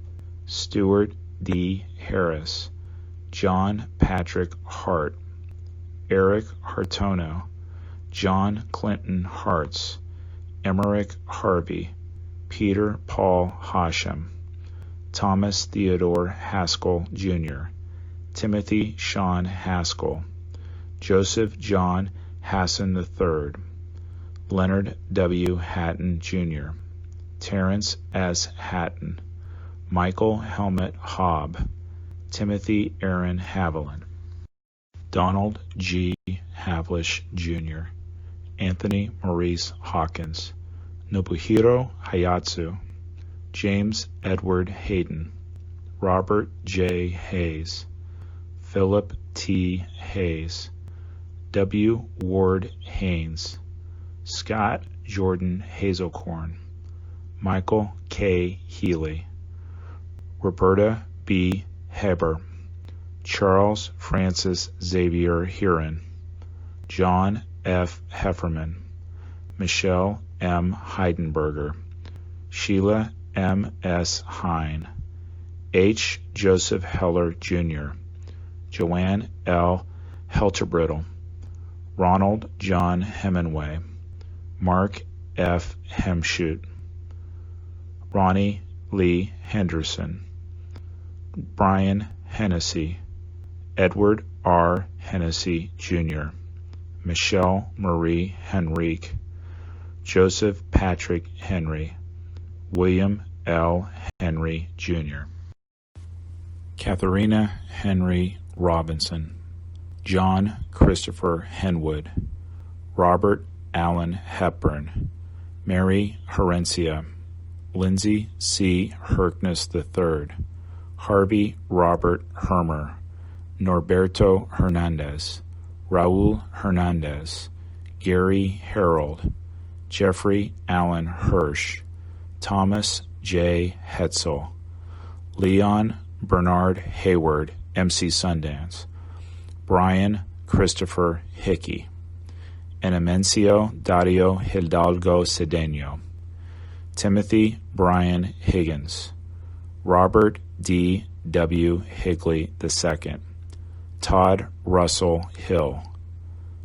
Stuart D. Harris, John Patrick Hart, Eric Hartono, John Clinton Hartz, Emmerich Harvey, Peter Paul Hashem, Thomas Theodore Haskell, Jr., Timothy Sean Haskell, Joseph John Hassan III, Leonard W. Hatton, Jr., Terrence S. Hatton, Michael Helmut Hobb, Timothy Aaron Haviland, Donald G. Havlish, Jr., Anthony Maurice Hawkins, Nobuhiro Hayatsu, James Edward Hayden, Robert J. Hayes, Philip T. Hayes, W. Ward Haynes, Scott Jordan Hazelcorn, Michael K. Healy, Roberta B. Heber, Charles Francis Xavier Heron, John F. Hefferman, Michelle M. Heidenberger, Sheila M. S. Hine, H. Joseph Heller, Jr., Joanne L. Helterbrittle, Ronald John Hemingway, Mark F. Hemschut, Ronnie Lee Henderson, Brian Hennessy, Edward R. Hennessy, Jr., Michelle Marie Henrique, Joseph Patrick Henry, William L. Henry, Jr., Katharina Henry Robinson, John Christopher Henwood, Robert Allen Hepburn, Mary Herencia, Lindsay C. Herkness III, Harvey Robert Hermer, Norberto Hernandez, Raul Hernandez, Gary Harold, Jeffrey Allen Hirsch, Thomas J. Hetzel, Leon Bernard Hayward, MC Sundance, Brian Christopher Hickey, Enemencio Dario Hidalgo Cedeno, Timothy Brian Higgins, Robert D. W. Higley II, Todd Russell Hill,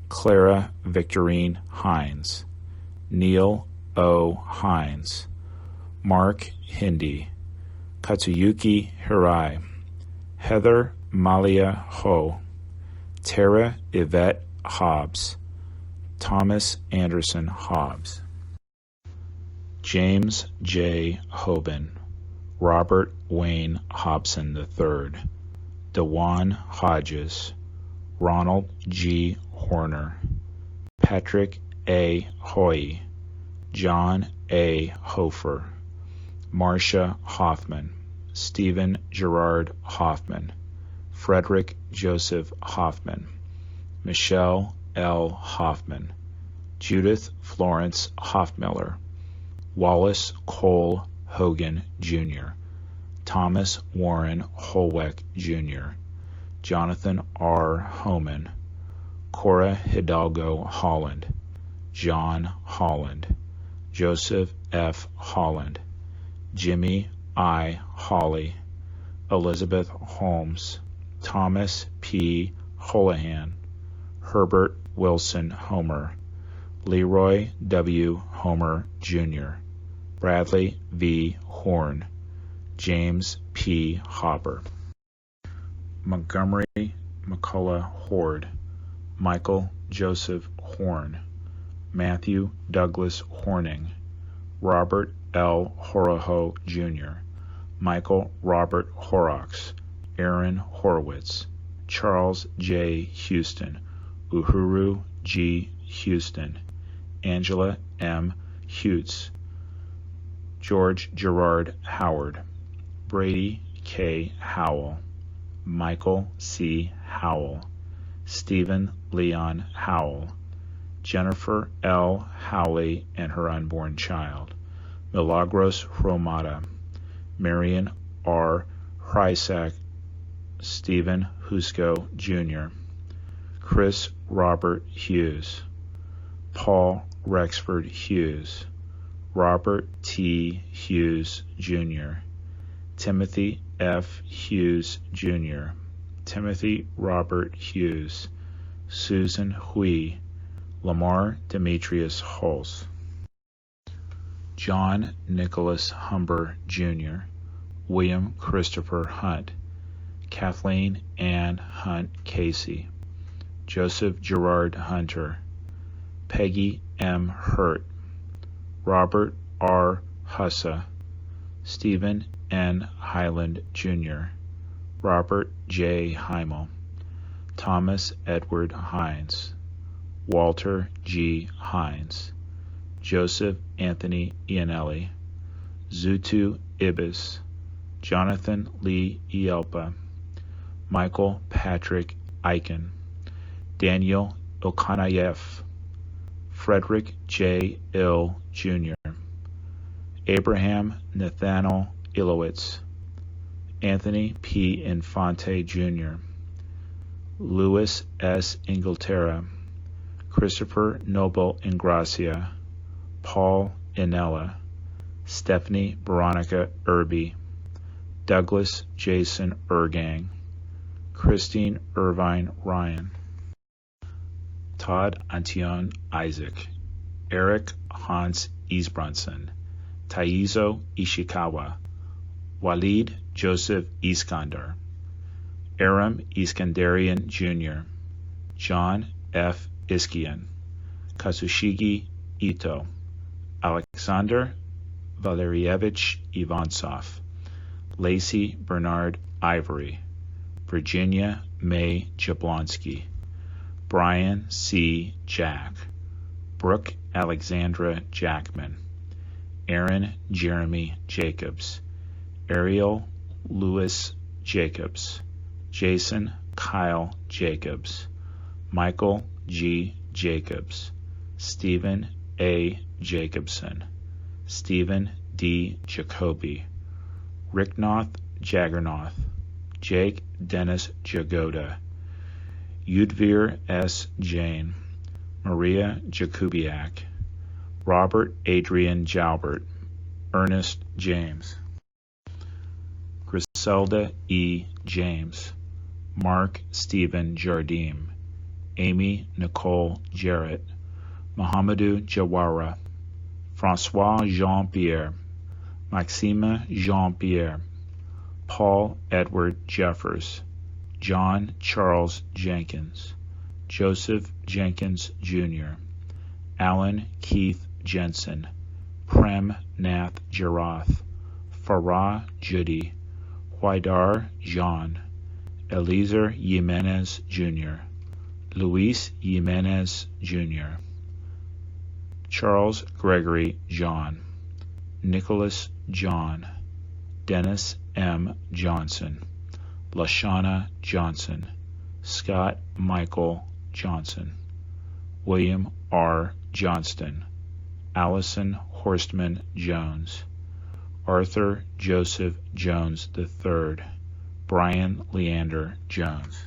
Clara Victorine Hines, Neil O. Hines, Mark Hindi, Katsuyuki Hirai, Heather Malia Ho, Tara Yvette Hobbs, Thomas Anderson Hobbs, James J. Hoban, Robert Wayne Hobson III, Dewan Hodges, Ronald G. Horner, Patrick A. Hoy, John A. Hofer, Marcia Hoffman, Stephen Gerard Hoffman, Frederick Joseph Hoffman, Michelle L. Hoffman, Judith Florence Hoffmiller, Wallace Cole Hogan, Jr., Thomas Warren Holweck, Jr., Jonathan R. Homan, Cora Hidalgo Holland, John Holland, Joseph F. Holland, Jimmy I. Hawley, Elizabeth Holmes, Thomas P. Holohan, Herbert Wilson Homer, Leroy W. Homer, Jr., Bradley V. Horn, James P. Hopper, Montgomery McCullough Hord, Michael Joseph Horn, Matthew Douglas Horning, Robert L. Horoho, Jr., Michael Robert Horrocks, Aaron Horowitz, Charles J. Houston, Uhuru G. Houston, Angela M. Hutz, George Gerard Howard, Brady K. Howell, Michael C. Howell, Stephen Leon Howell, Jennifer L. Howley and her unborn child, Milagros Romata, Marion R. Hrysak, Stephen Husko, Jr., Chris Robert Hughes, Paul Rexford Hughes, Robert T. Hughes, Jr., Timothy F. Hughes, Jr., Timothy Robert Hughes, Susan Hui, Lamar Demetrius Hulse, John Nicholas Humber, Jr., William Christopher Hunt, Kathleen Ann Hunt Casey, Joseph Gerard Hunter, Peggy M. Hurt, Robert R. Hussa, Stephen N. Highland, Jr., Robert J. Heimel, Thomas Edward Hines, Walter G. Hines, Joseph Anthony Iannelli, Zutu Ibis, Jonathan Lee Ielpa, Michael Patrick Eichen, Daniel Ilkanayev, Frederick J. Ill, Jr., Abraham Nathaniel Ilowitz, Anthony P. Infante, Jr., Louis S. Inglaterra, Christopher Noble Ingracia, Paul Inella, Stephanie Veronica Irby, Douglas Jason Ergang, Christine Irvine Ryan, Todd Antion Isaac, Eric Hans Isbrunson, Taizo Ishikawa, Walid Joseph Iskandar, Aram Iskandarian Jr., John F. Iskian, Kazushige Ito, Alexander Valerievich Ivansov, Lacey Bernard Ivory, Virginia May Jablonski, Brian C. Jack, Brooke Alexandra Jackman, Aaron Jeremy Jacobs, Ariel Lewis Jacobs, Jason Kyle Jacobs, Michael G. Jacobs, Stephen A. Jacobson, Stephen D. D. Jacoby, Ricknoth Jaggernoth, Jake Dennis Jagoda, Udvir S. Jane, Maria Jakubiak, Robert Adrian Jalbert, Ernest James, Griselda E. James, Mark Stephen Jardim, Amy Nicole Jarrett, Mohamedou Jawara, Francois Jean-Pierre, Maxime Jean-Pierre, Paul Edward Jeffers, John Charles Jenkins, Joseph Jenkins Jr., Alan Keith Jensen, Prem Nath Jarath, Farah Judy, Huaidar Jean, Eliezer Jimenez Jr., Luis Jimenez Jr., Charles Gregory John, Nicholas John, Dennis M. Johnson, Lashana Johnson, Scott Michael Johnson, William R. Johnston, Allison Horstman Jones, Arthur Joseph Jones III, Brian Leander Jones,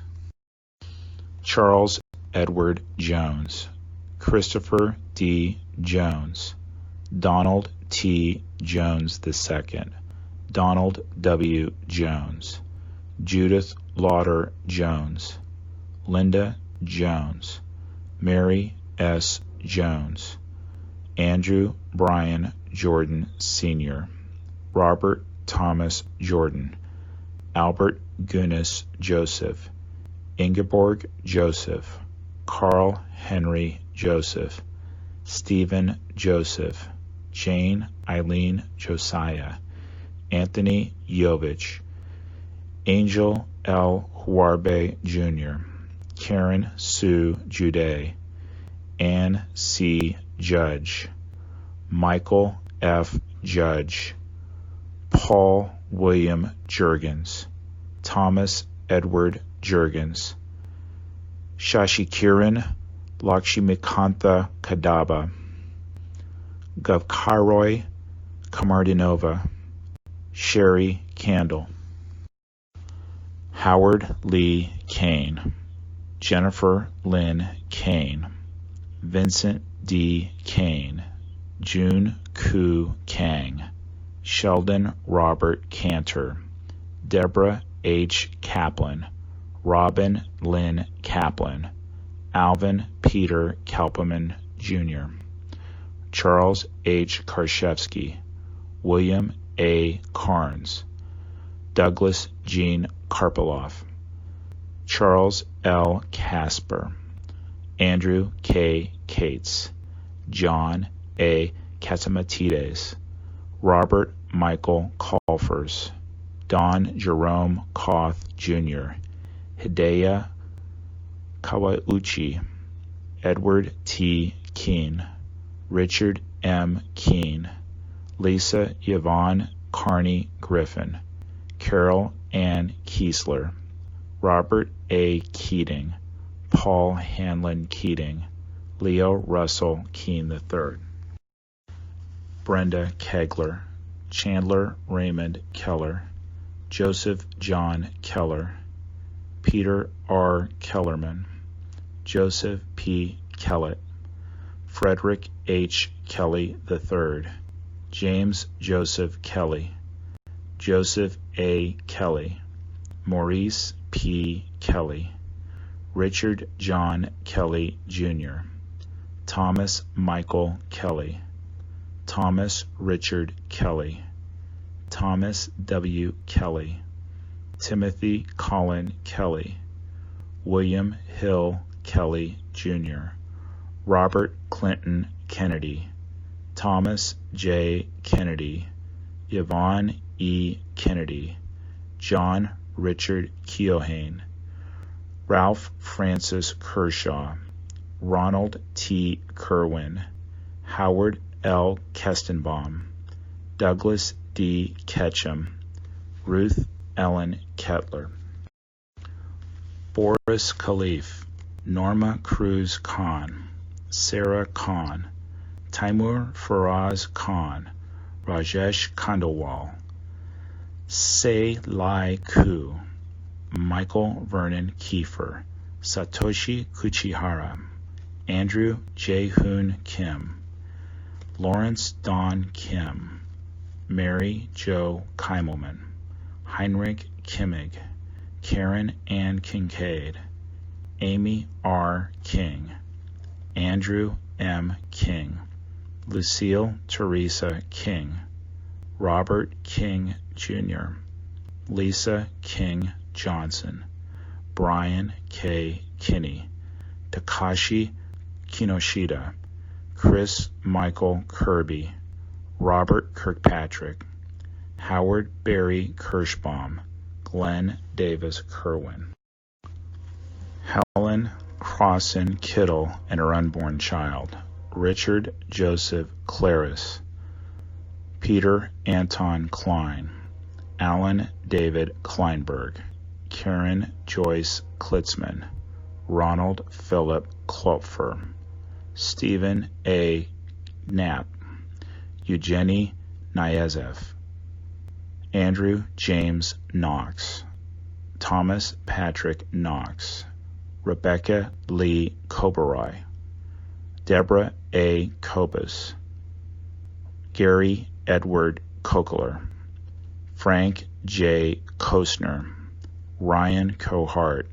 Charles Edward Jones, Christopher D. Jones, Donald T. Jones II, Donald W. Jones, Judith Lauder Jones, Linda Jones, Mary S. Jones, Andrew Brian Jordan Sr., Robert Thomas Jordan, Albert Gunas Joseph, Ingeborg Joseph, Carl Henry Joseph, Stephen Joseph, Jane Eileen Josiah, Anthony Yovich, Angel L. Huarbe Jr., Karen Sue Jude, Ann C. Judge, Michael F. Judge, Paul William Jurgens, Thomas Edward Jurgens, Shashikiran Lakshmikantha Kadaba, Gavkaroy Kamardinova, Sherry Candle, Howard Lee Kane, Jennifer Lynn Kane, Vincent D. Kane, June Koo Kang, Sheldon Robert Cantor, Deborah H. Kaplan, Robin Lynn Kaplan, Alvin Peter Kalperman Jr., Charles H. Karshevsky, William A. Carnes, Douglas Jean Karpiloff, Charles L. Casper, Andrew K. Cates, John A. Catamatides, Robert Michael Colfers, Don Jerome Koth Jr., Hideo Kawauchi, Edward T. Keene, Richard M. Keene, Lisa Yvonne Carney Griffin, Carol Ann Kiesler, Robert A. Keating, Paul Hanlon Keating, Leo Russell Keene III, Brenda Kegler, Chandler Raymond Keller, Joseph John Keller, Peter R. Kellerman, Joseph P. Kellett, Frederick H. Kelly III, James Joseph Kelly, Joseph A. Kelly, Maurice P. Kelly, Richard John Kelly Jr., Thomas Michael Kelly, Thomas Richard Kelly, Thomas W. Kelly, Timothy Colin Kelly, William Hill Kelly Jr., Robert Clinton Kennedy, Thomas J. Kennedy, Yvonne E. Kennedy, John Richard Keohane, Ralph Francis Kershaw, Ronald T. Kerwin, Howard L. Kestenbaum, Douglas D. Ketchum, Ruth Ellen Kettler, Boris Khalif, Norma Cruz Khan, Sarah Khan, Taimur Faraz Khan, Rajesh Khandelwal, Se Lai Ku, Michael Vernon Kiefer, Satoshi Kuchihara, Andrew Jae-hoon Kim, Lawrence Don Kim, Mary Jo Keimelman, Heinrich Kimmig, Karen Ann Kincaid, Amy R. King, Andrew M. King, Lucille Teresa King, Robert King Jr., Lisa King Johnson, Brian K. Kinney, Takashi Kinoshita, Chris Michael Kirby, Robert Kirkpatrick, Howard Barry Kirschbaum, Glenn Davis Kerwin, Helen Crossan Kittle and her unborn child, Richard Joseph Claris, Peter Anton Klein, Alan David Kleinberg, Karen Joyce Klitzman, Ronald Philip Klopfer, Stephen A. Knapp, Eugenie Nyezev, Andrew James Knox, Thomas Patrick Knox, Rebecca Lee Koberai, Deborah A. Kobus, Gary Edward Kokeler, Frank J. Kostner, Ryan Cohart,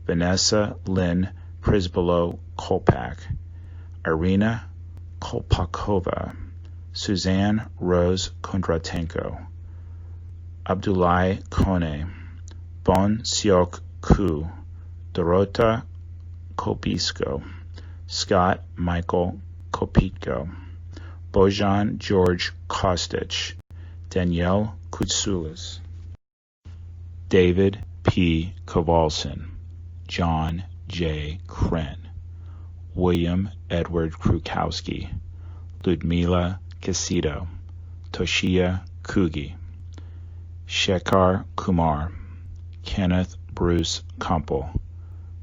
Vanessa Lynn Prisbilo Kolpak, Irina Kolpakova, Suzanne Rose Kondratenko, Abdulai Kone, Bon Seok Koo, Dorota Kobisko, Scott Michael Kopitko, Bojan George Kostic, Danielle Koutsoulis, David P. Kowalson, John J. Kren, William Edward Krukowski, Ludmila Casito, Toshia Kugi, Shekhar Kumar, Kenneth Bruce Kumpel,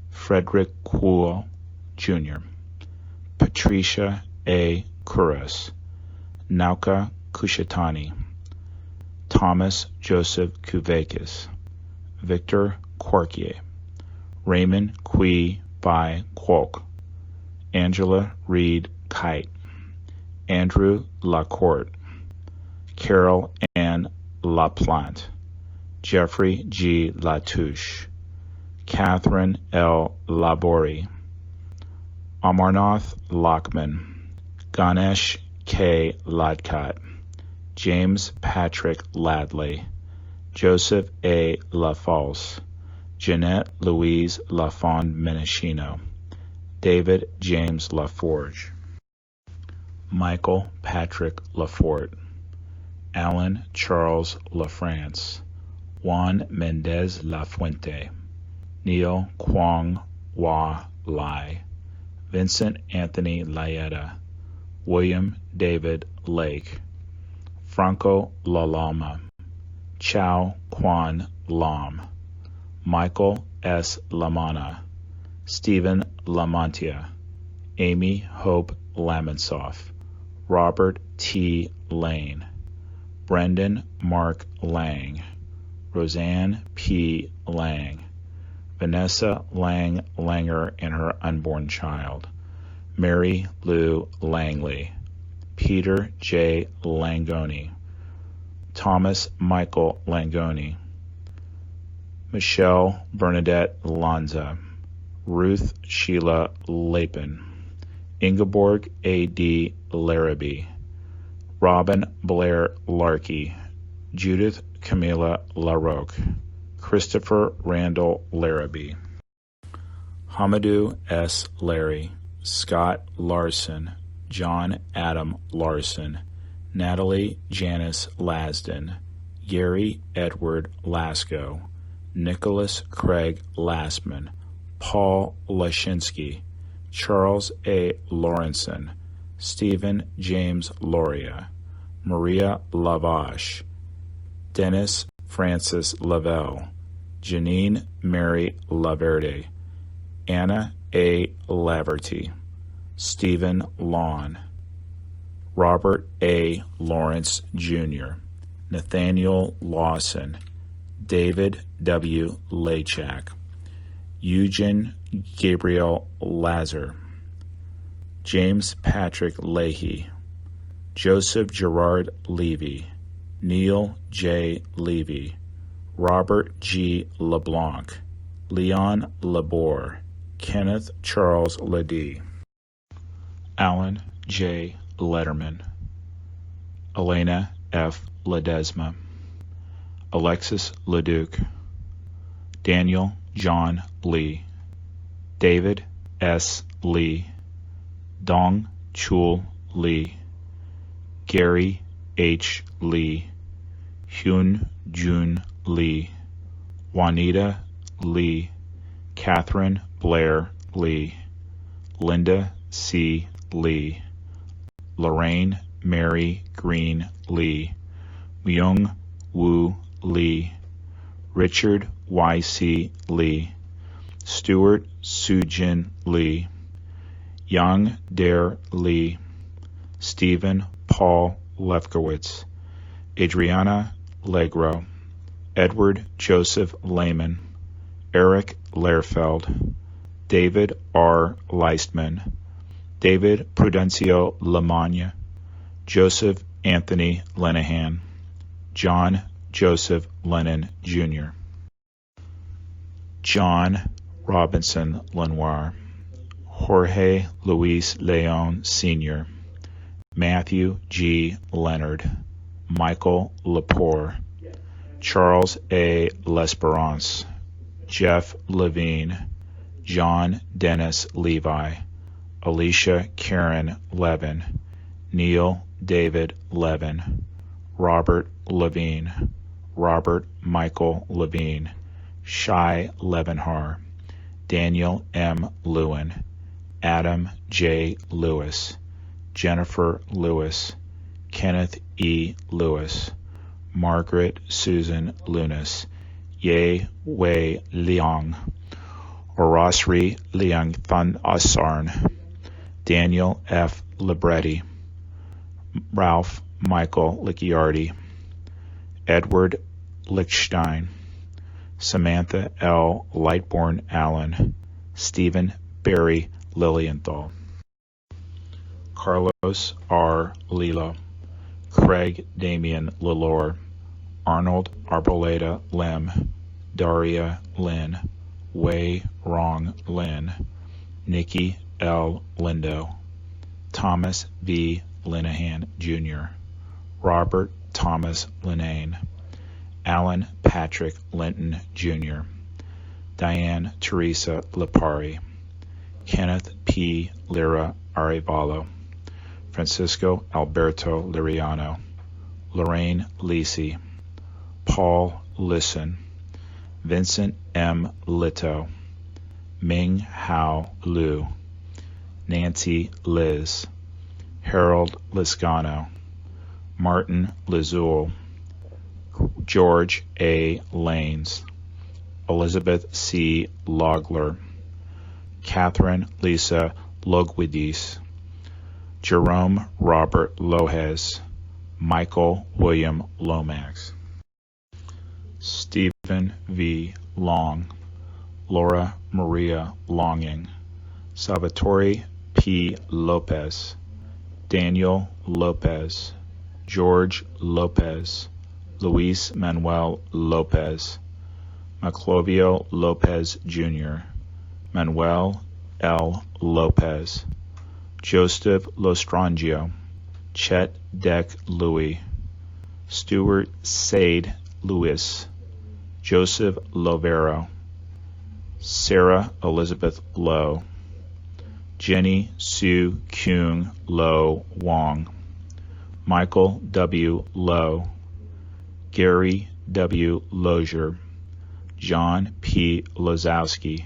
Frederick Kuhl Jr., Patricia A. Kuras, Nauka Kushatani, Thomas Joseph Kuvakis, Victor Quarkier, Raymond Kui Bai Kwok, Angela Reed Kite, Andrew Lacourte, Carol Ann LaPlante, Jeffrey G. Latouche, Catherine L. Labori, Amarnath Lockman, Ganesh K. Ladkat, James Patrick Ladley, Joseph A. LaFalce, Jeanette Louise Lafond Menachino, David James LaForge, Michael Patrick Lafort, Alan Charles LaFrance, Juan Mendez Lafuente, Neil Kwong Wa Lai, Vincent Anthony Laeta, William David Lake, Franco Lalama, Chow Quan Lam, Michael S. Lamana, Stephen Lamontia, Amy Hope Lamonsoff, Robert T. Lane, Brendan Mark Lang, Roseanne P. Lang, Vanessa Lang Langer and her unborn child, Mary Lou Langley, Peter J. Langoni, Thomas Michael Langoni, Michelle Bernadette Lanza, Ruth Sheila Lapin, Ingeborg A.D. Larrabee, Robin Blair Larkey, Judith Camilla LaRoque, Christopher Randall Larrabee, Hamadou S. Larry, Scott Larson, John Adam Larson, Natalie Janice Lasden, Gary Edward Lasko, Nicholas Craig Lastman, Paul Lashinsky, Charles A. Lawrenson, Stephen James Loria, Maria Lavache, Dennis Francis Lavelle, Janine Mary Laverde, Anna A. Laverty, Stephen Lawn, Robert A. Lawrence, Jr., Nathaniel Lawson, David W. Lachak, Eugen Gabriel Lazar, James Patrick Leahy, Joseph Gerard Levy, Neil J. Levy, Robert G. LeBlanc, Leon Laborde, Kenneth Charles Ledee, Alan J. Letterman, Elena F. Ledesma, Alexis Leduc, Daniel John Lee, David S. Lee, Dong Chul Lee, Gary H. Lee, Hyun Jun Lee, Juanita Lee, Catherine Blair Lee, Linda C. Lee, Lorraine Mary Green Lee, Myung Woo Lee, Richard Y. C. Lee, Stuart Sujin Lee, Yang Dare Lee, Stephen Paul Lefkowitz, Adriana Legro, Edward Joseph Lehman, Eric Lehrfeld, David R. Leistman, David Prudencio Lamagne, Joseph Anthony Lenahan, John Joseph Lennon, Jr., John Robinson Lenoir, Jorge Luis Leon, Sr., Matthew G. Leonard, Michael Lepore, Charles A. L'Esperance, Jeff Levine, John Dennis Levi, Alicia Karen Levin, Neil David Levin, Robert Levine, Robert Michael Levine, Shai Levenhar, Daniel M. Lewin, Adam J. Lewis, Jennifer Lewis, Kenneth E. Lewis, Margaret Susan Lunas, Ye Wei Liang, Orasri Liang Thun Asarn, Daniel F. Libretti, Ralph Michael Licciardi, Edward Lichtstein, Samantha L. Lightborn Allen, Stephen Barry Lilienthal, Carlos R. Lilo, Craig Damian Lalore, Arnold Arboleda Lim, Daria Lynn, Wei Rong Lin, Nikki L. Lindo, Thomas V. Linehan, Jr., Robert Thomas Linane, Alan Patrick Linton, Jr., Diane Teresa Lipari, Kenneth P. Lira Arevalo, Francisco Alberto Liriano, Lorraine Lisi, Paul Lisson, Vincent M. Lito, Ming Hao Liu, Nancy Liz, Harold Liscano, Martin Lizoul, George A. Lanes, Elizabeth C. Logler, Catherine Lisa Logwidis, Jerome Robert Lohez, Michael William Lomax, Stephen V. Long, Laura Maria Longing, Salvatore P. Lopez, Daniel Lopez, George Lopez, Luis Manuel Lopez, Maclovio Lopez Jr., Manuel L. Lopez, Joseph Lostrangio, Chet Deck Louis, Stuart Sade Lewis, Joseph Lovero, Sarah Elizabeth Lowe, Jenny Sue Kyung Lo Wong, Michael W. Lowe, Gary W. Lozier, John P. Lozowski,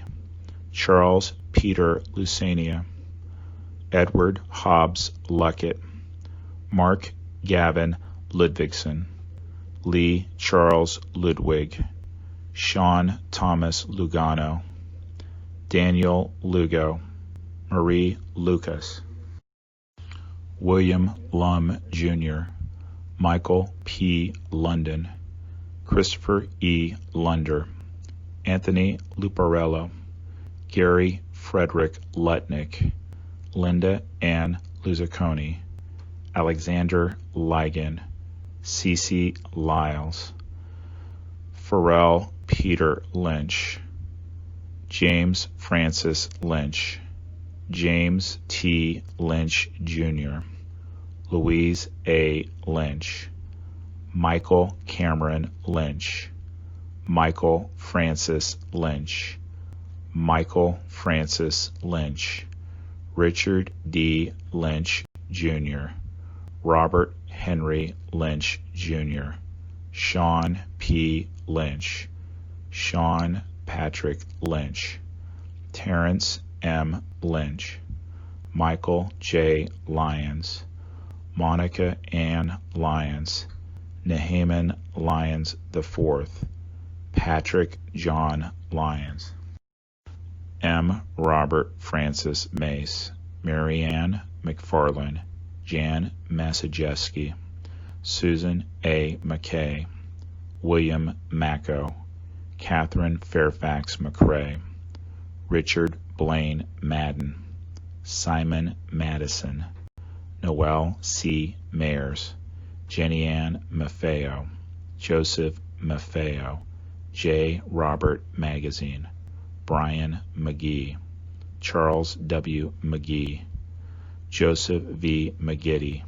Charles Peter Lucania, Edward Hobbs Luckett, Mark Gavin Ludvigson, Lee Charles Ludwig, Sean Thomas Lugano, Daniel Lugo, Marie Lucas, William Lum, Jr., Michael P. London, Christopher E. Lunder, Anthony Luparello, Gary Frederick Lutnick, Linda Ann Luzaconi, Alexander Ligon, Cece Lyles, Pharrell Peter Lynch, James Francis Lynch, James T. Lynch, Jr., Louise A. Lynch, Michael Cameron Lynch, Michael Francis Lynch, Michael Francis Lynch, Richard D. Lynch, Jr., Robert Henry Lynch, Jr., Sean P. Lynch, Sean Patrick Lynch, Terrence M. Lynch, Michael J. Lyons, Monica Ann Lyons, Nahaman Lyons IV, Patrick John Lyons, M. Robert Francis Mace, Marianne McFarland, Jan Massajeski, Susan A. McKay, William Macco, Catherine Fairfax McCrae, Richard Blaine Madden, Simon Madison, Noel C. Mayers, Jenny Ann Maffeo, Joseph Maffeo, J. Robert Magazine, Brian McGee, Charles W. McGee, Joseph V. McGiddy,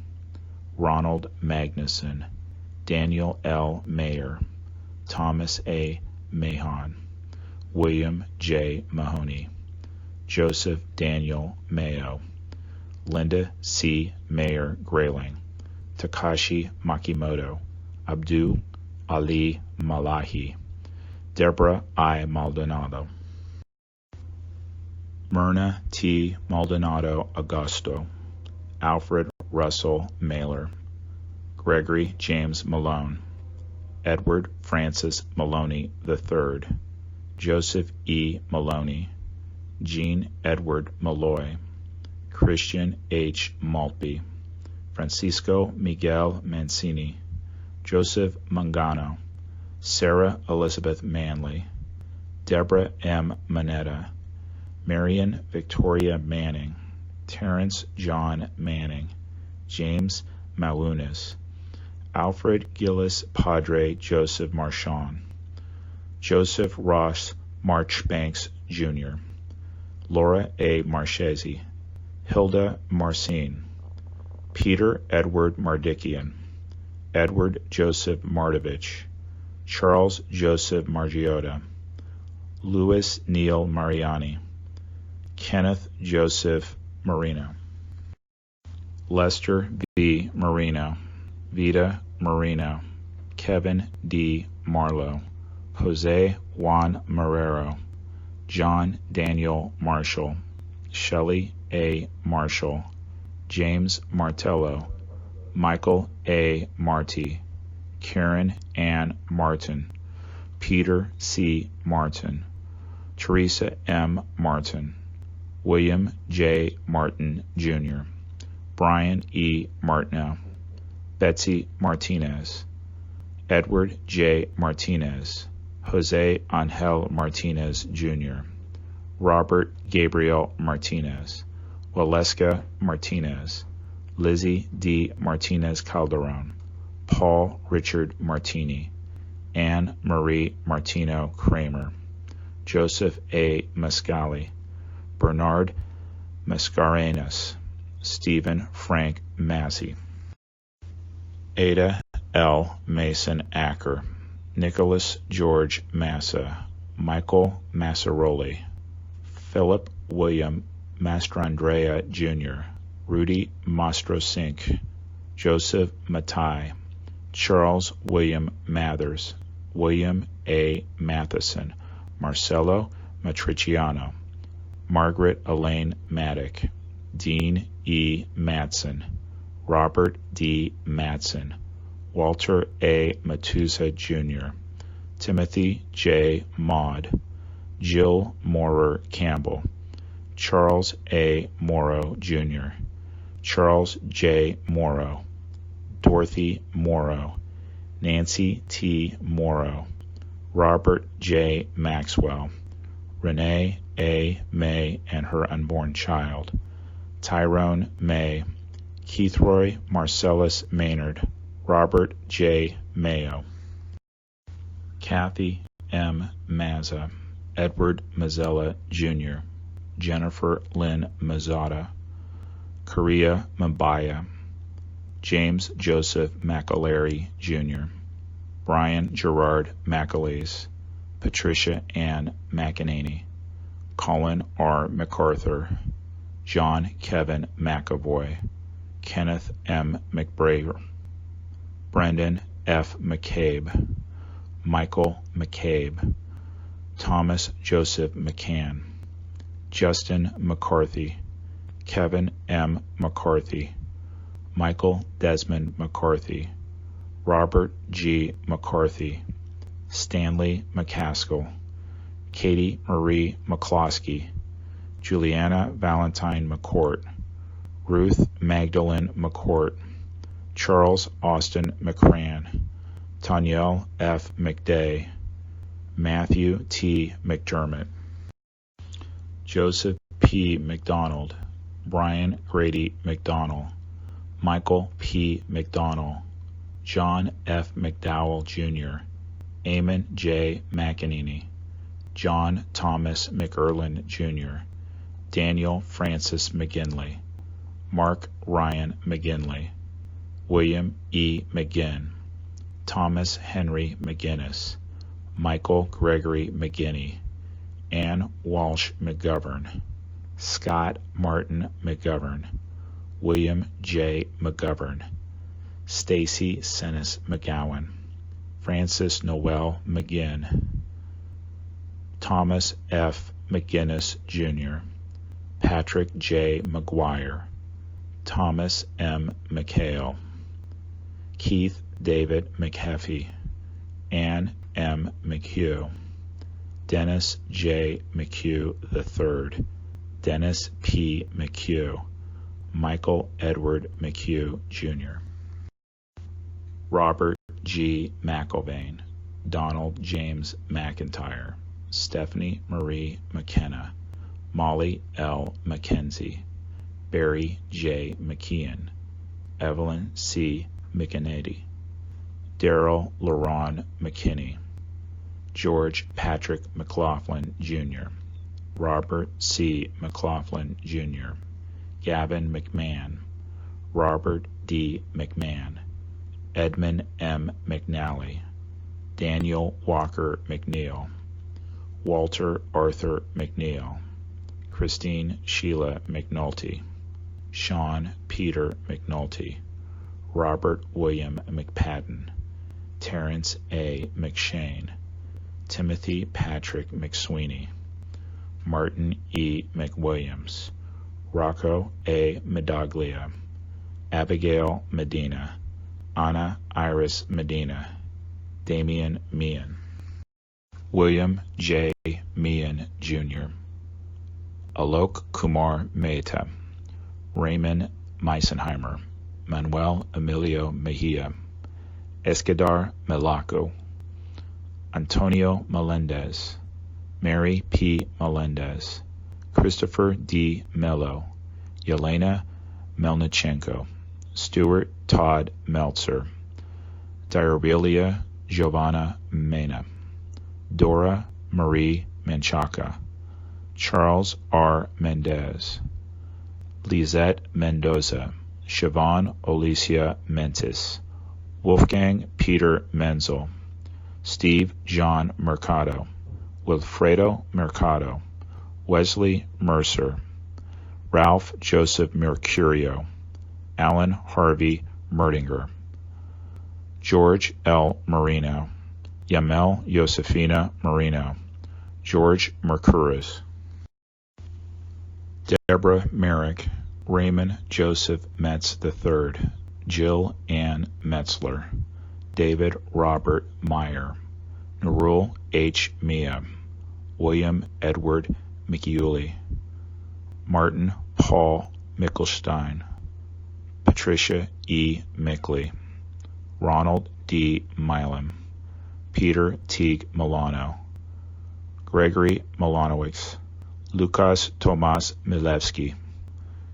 Ronald Magnuson, Daniel L. Mayer, Thomas A. Mahon, William J. Mahoney, Joseph Daniel Mayo, Linda C. Mayer Grayling, Takashi Makimoto, Abdul Ali Malahi, Deborah I. Maldonado, Myrna T. Maldonado Augusto, Alfred Russell Mailer, Gregory James Malone, Edward Francis Maloney III, Joseph E. Maloney, Jean Edward Malloy, Christian H. Maltby, Francisco Miguel Mancini, Joseph Mangano, Sarah Elizabeth Manley, Deborah M. Manetta, Marion Victoria Manning, Terrence John Manning, James Maunis, Alfred Gillis Padre Joseph Marchand, Joseph Ross Marchbanks Jr., Laura A. Marchese, Hilda Marcin, Peter Edward Mardikian, Edward Joseph Mardovich, Charles Joseph Margiotta, Louis Neil Mariani, Kenneth Joseph Marino, Lester V. Marino, Vita Marino, Kevin D. Marlowe, Jose Juan Marrero, John Daniel Marshall, Shelley A. Marshall, James Martello, Michael A. Marty, Karen Ann Martin, Peter C. Martin, Teresa M. Martin, William J. Martin, Jr., Brian E. Martineau, Betsy Martinez, Edward J. Martinez, Jose Angel Martinez, Jr., Robert Gabriel Martinez, Waleska Martinez, Lizzie D. Martinez Calderon, Paul Richard Martini, Anne Marie Martino Kramer, Joseph A. Mascali, Bernard Mascarenas, Stephen Frank Massey, Ada L. Mason Acker, Nicholas George Massa, Michael Massaroli, Philip William Mastrandrea Jr., Rudy Mastrosink, Joseph Matai, Charles William Mathers, William A. Matheson, Marcelo Matriciano, Margaret Elaine Maddock, Dean E. Matson, Robert D. Matson, Walter A. Matusa Jr., Timothy J. Maud, Jill Moorer Campbell, Charles A. Morrow Jr., Charles J. Morrow, Dorothy Morrow, Nancy T. Morrow, Robert J. Maxwell, Renee A. May and her unborn child, Tyrone May, Keithroy Marcellus Maynard, Robert J. Mayo, Kathy M. Mazza, Edward Mazzella, Jr., Jennifer Lynn Mazzotta, Korea Mabaya, James Joseph McAlery, Jr., Brian Gerard McAleese, Patricia Ann McEnany, Colin R. MacArthur, John Kevin McAvoy, Kenneth M. McBrayer, Brendan F. McCabe, Michael McCabe, Thomas Joseph McCann, Justin McCarthy, Kevin M. McCarthy, Michael Desmond McCarthy, Robert G. McCarthy, Stanley McCaskill, Katie Marie McCloskey, Juliana Valentine McCourt, Ruth Magdalene McCourt, Charles Austin McCran, Tanielle F. McDay, Matthew T. McDermott, Joseph P. McDonald, Brian Grady McDonnell, Michael P. McDonnell, John F. McDowell, Jr., Eamon J. McEnany, John Thomas McErlin, Jr., Daniel Francis McGinley, Mark Ryan McGinley, William E. McGinn, Thomas Henry McGinnis, Michael Gregory McGinney, Ann Walsh McGovern, Scott Martin McGovern, William J. McGovern, Stacy Sennis McGowan, Francis Noel McGinn, Thomas F. McGinnis, Jr., Patrick J. McGuire, Thomas M. McHale, Keith David McHeffy, Ann M. McHugh, Dennis J. McHugh III, Dennis P. McHugh, Michael Edward McHugh, Jr., Robert G. McIlvaine, Donald James McIntyre, Stephanie Marie McKenna, Molly L. McKenzie, Barry J. McKeon, Evelyn C. McAnady, Daryl LaRon McKinney, George Patrick McLaughlin, Jr., Robert C. McLaughlin, Jr., Gavin McMahon, Robert D. McMahon, Edmund M. McNally, Daniel Walker McNeil, Walter Arthur McNeil, Christine Sheila McNulty, Sean Peter McNulty, Robert William McPadden, Terrence A. McShane, Timothy Patrick McSweeney, Martin E. McWilliams, Rocco A. Medaglia, Abigail Medina, Anna Iris Medina, Damian Meehan, William J. Meehan, Jr., Alok Kumar Mehta, Raymond Meisenheimer, Manuel Emilio Mejia, Escadar Melaco, Antonio Melendez, Mary P. Melendez, Christopher D. Mello, Yelena Melnichenko, Stuart Todd Meltzer, Diabelia Giovanna Mena, Dora Marie Menchaca, Charles R. Mendez, Lizette Mendoza, Siobhan Alicia Mentis, Wolfgang Peter Menzel, Steve John Mercado, Wilfredo Mercado, Wesley Mercer, Ralph Joseph Mercurio, Alan Harvey Merdinger, George L. Marino, Yamel Josefina Marino, George Mercurus, Deborah Merrick, Raymond Joseph Metz III, Jill Ann Metzler, David Robert Meyer, Nurul H. Mia, William Edward McEwley, Martin Paul Mickelstein, Patricia E. Mickley, Ronald D. Milam, Peter Teague Milano, Gregory Milanowicz, Lukas Tomas Milewski,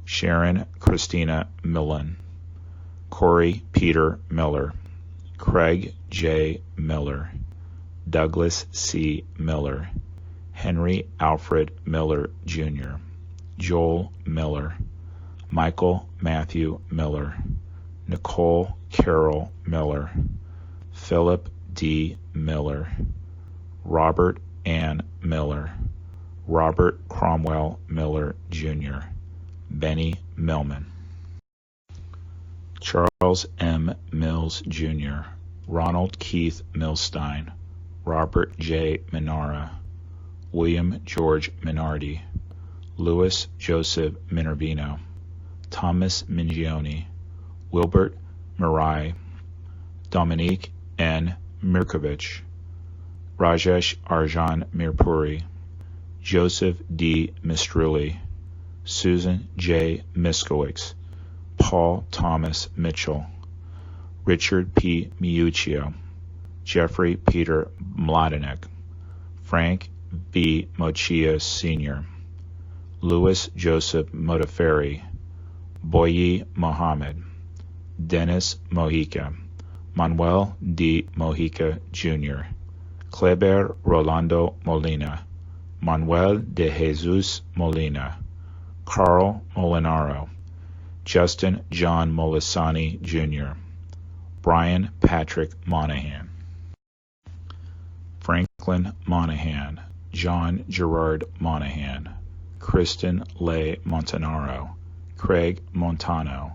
Sharon Christina Millen, Corey Peter Miller, Craig J. Miller, Douglas C. Miller, Henry Alfred Miller, Jr., Joel Miller, Michael Matthew Miller, Nicole Carol Miller, Philip D. Miller, Robert Ann Miller, Robert Cromwell Miller, Jr., Benny Millman, Charles M. Mills, Jr., Ronald Keith Milstein, Robert J. Minara, William George Minardi, Louis Joseph Minervino, Thomas Mingione, Wilbert Murai, Dominique N. Mirkovich, Rajesh Arjan Mirpuri, Joseph D. Mistrulli, Susan J. Miskowicz, Paul Thomas Mitchell, Richard P. Miuccio, Jeffrey Peter Mladinek, Frank V. Mochia Sr., Louis Joseph Modafferi, Boyi Mohammed, Dennis Mojica, Manuel D. Mojica Jr., Kleber Rolando Molina, Manuel de Jesus Molina, Carl Molinaro, Justin John Molisani Jr., Brian Patrick Monahan, Franklin Monahan, John Gerard Monahan, Kristen Leigh Montanaro, Craig Montano,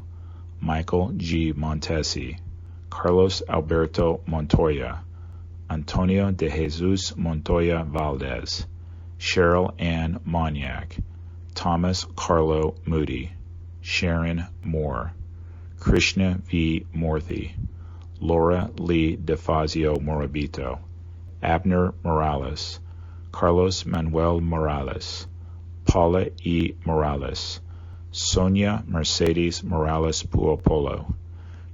Michael G. Montesi, Carlos Alberto Montoya, Antonio de Jesus Montoya Valdez, Cheryl Ann Moniak, Thomas Carlo Moody, Sharon Moore, Krishna V. Morthy, Laura Lee DeFazio Morabito, Abner Morales, Carlos Manuel Morales, Paula E. Morales, Sonia Mercedes Morales Puopolo,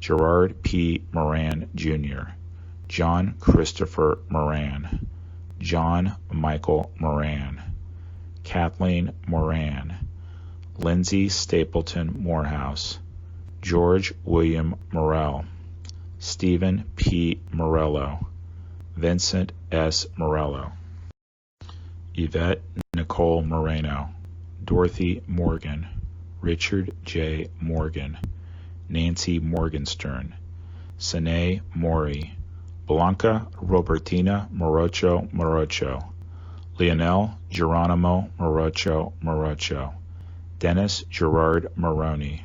Gerard P. Moran Jr., John Christopher Moran, John Michael Moran, Kathleen Moran, Lindsay Stapleton Morehouse, George William Morell, Stephen P. Morello, Vincent S. Morello, Yvette Nicole Moreno, Dorothy Morgan, Richard J. Morgan, Nancy Morgenstern, Sine Mori, Blanca Robertina Morocho, Leonel Geronimo Morocho, Dennis Gerard Moroni,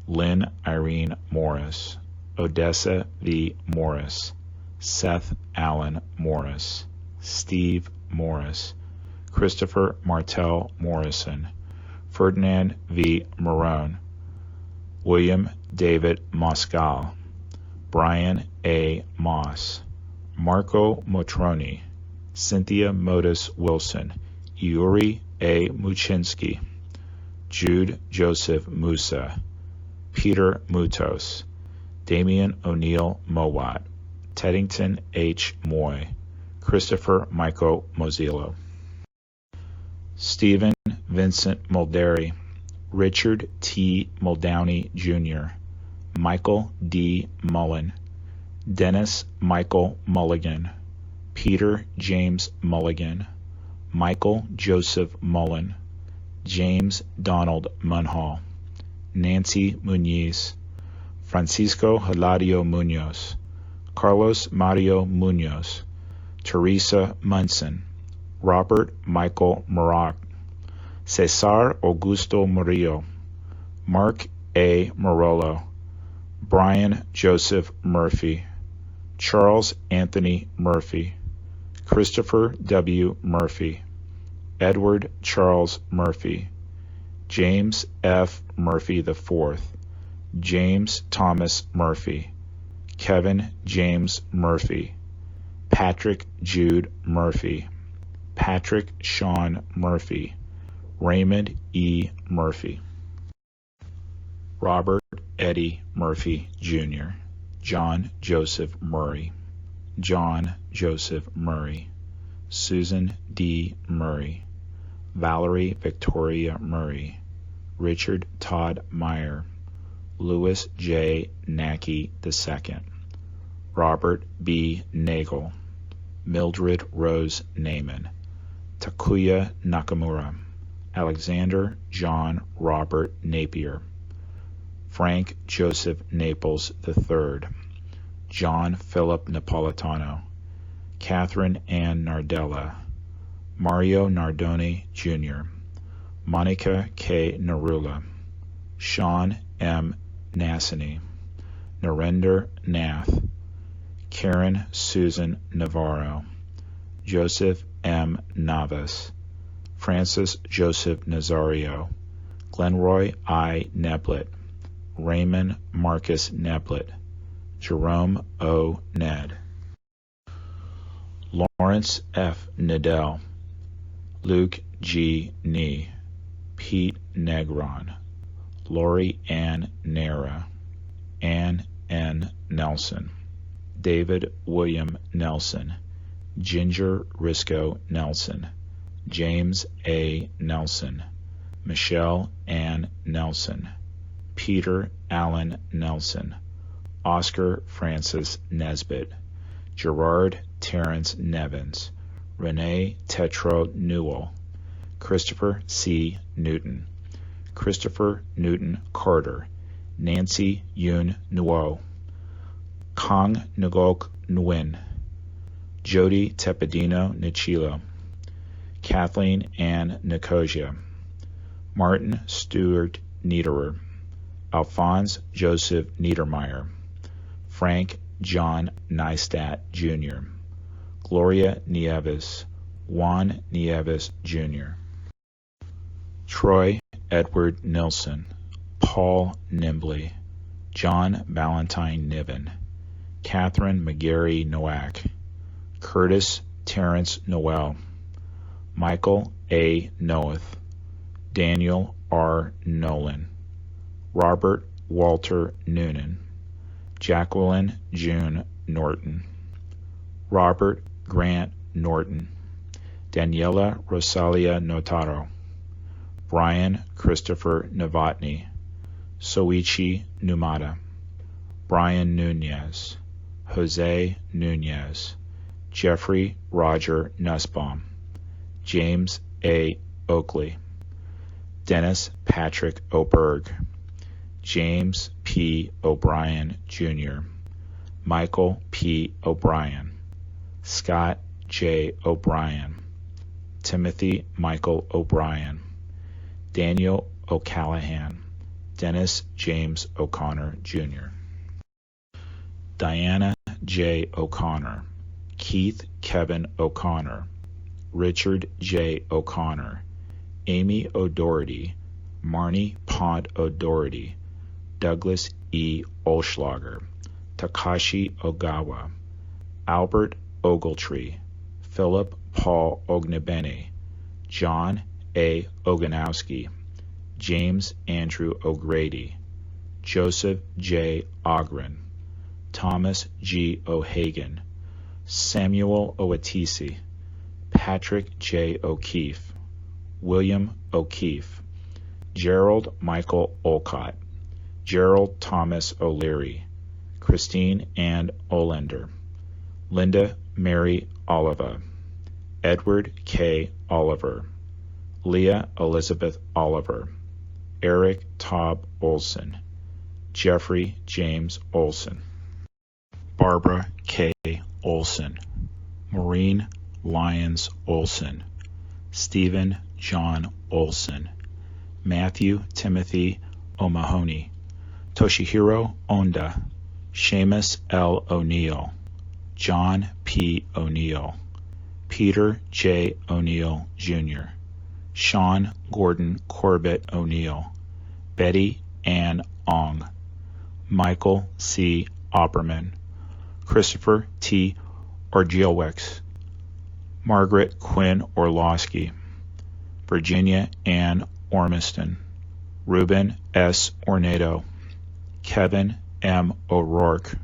Lynn Irene Morris, Odessa V. Morris, Seth Allen Morris, Steve Morris, Christopher Martell Morrison, Ferdinand V. Marone, William David Moscal, Brian A. Moss, Marco Motroni, Cynthia Modis Wilson, Yuri A. Muchinsky, Jude Joseph Musa, Peter Mutos, Damian O'Neill Mowat, Teddington H. Moy, Christopher Michael Mozillo, Stephen Vincent Mulderi, Richard T. Muldowney Jr., Michael D. Mullen, Dennis Michael Mulligan, Peter James Mulligan, Michael Joseph Mullen, James Donald Munhall, Nancy Muniz, Francisco Hilario Munoz, Carlos Mario Munoz, Teresa Munson, Robert Michael Murak, Cesar Augusto Murillo, Mark A. Morello, Brian Joseph Murphy, Charles Anthony Murphy, Christopher W. Murphy, Edward Charles Murphy, James F. Murphy IV, James Thomas Murphy, Kevin James Murphy, Patrick Jude Murphy, Patrick Sean Murphy, Raymond E. Murphy. Robert Eddie Murphy, Jr., John Joseph Murray, John Joseph Murray, Susan D. Murray, Valerie Victoria Murray, Richard Todd Meyer, Louis J. Nackey II, Robert B. Nagel, Mildred Rose Naiman, Takuya Nakamura, Alexander John Robert Napier, Frank Joseph Naples III, John Philip Napolitano, Catherine Ann Nardella, Mario Nardoni Jr., Monica K. Narula, Sean M. Nassany, Narendra Nath, Karen Susan Navarro, Joseph M. Navas, Francis Joseph Nazario, Glenroy I. Neblett, Raymond Marcus Neblett, Jerome O. Ned, Lawrence F. Nadell, Luke G. Nee, Pete Negron, Lori Ann Nara, Ann N. Nelson, David William Nelson, Ginger Risco Nelson, James A. Nelson, Michelle Ann Nelson, Peter Allen Nelson, Oscar Francis Nesbitt, Gerard Terrence Nevins, Renee Tetro Newell, Christopher C. Newton, Christopher Newton Carter, Nancy Yun Nuo, Kong Ngok Nguyen, Jody Tepedino Nichilo, Kathleen Ann Nicosia, Martin Stewart Niederer, Alphonse Joseph Niedermeyer, Frank John Neistat Jr., Gloria Nieves, Juan Nieves Jr., Troy Edward Nilsson, Paul Nimbley, John Valentine Niven, Catherine McGarry Nowak, Curtis Terrence Noel, Michael A. Noeth, Daniel R. Nolan, Robert Walter Noonan, Jacqueline June Norton, Robert Grant Norton, Daniela Rosalia Notaro, Brian Christopher Novotny, Soichi Numata, Brian Nunez, Jose Nunez, Jeffrey Roger Nussbaum, James A. Oakley, Dennis Patrick Oberg, James P. O'Brien, Jr., Michael P. O'Brien, Scott J. O'Brien, Timothy Michael O'Brien, Daniel O'Callahan, Dennis James O'Connor, Jr., Diana J. O'Connor, Keith Kevin O'Connor, Richard J. O'Connor, Amy O'Doherty, Marnie Pont O'Doherty, Douglas E. Olschlager, Takashi Ogawa, Albert Ogletree, Philip Paul Ognebene, John A. Oganowski, James Andrew O'Grady, Joseph J. Ogren, Thomas G. O'Hagan, Samuel Owatisi, Patrick J. O'Keefe, William O'Keefe, Gerald Michael Olcott, Gerald Thomas O'Leary, Christine Ann Olender, Linda Mary Oliva, Edward K. Oliver, Leah Elizabeth Oliver, Eric Taub Olson, Jeffrey James Olson, Barbara K. Olson, Maureen Lyons Olson, Stephen John Olson, Matthew Timothy O'Mahony, Toshihiro Onda, Seamus L. O'Neill, John P. O'Neill, Peter J. O'Neill, Jr., Sean Gordon Corbett O'Neill, Betty Ann Ong, Michael C. Opperman, Christopher T. Orgielwex, Margaret Quinn Orlowski, Virginia Ann Ormiston, Ruben S. Ornado, Kevin M. O'Rourke,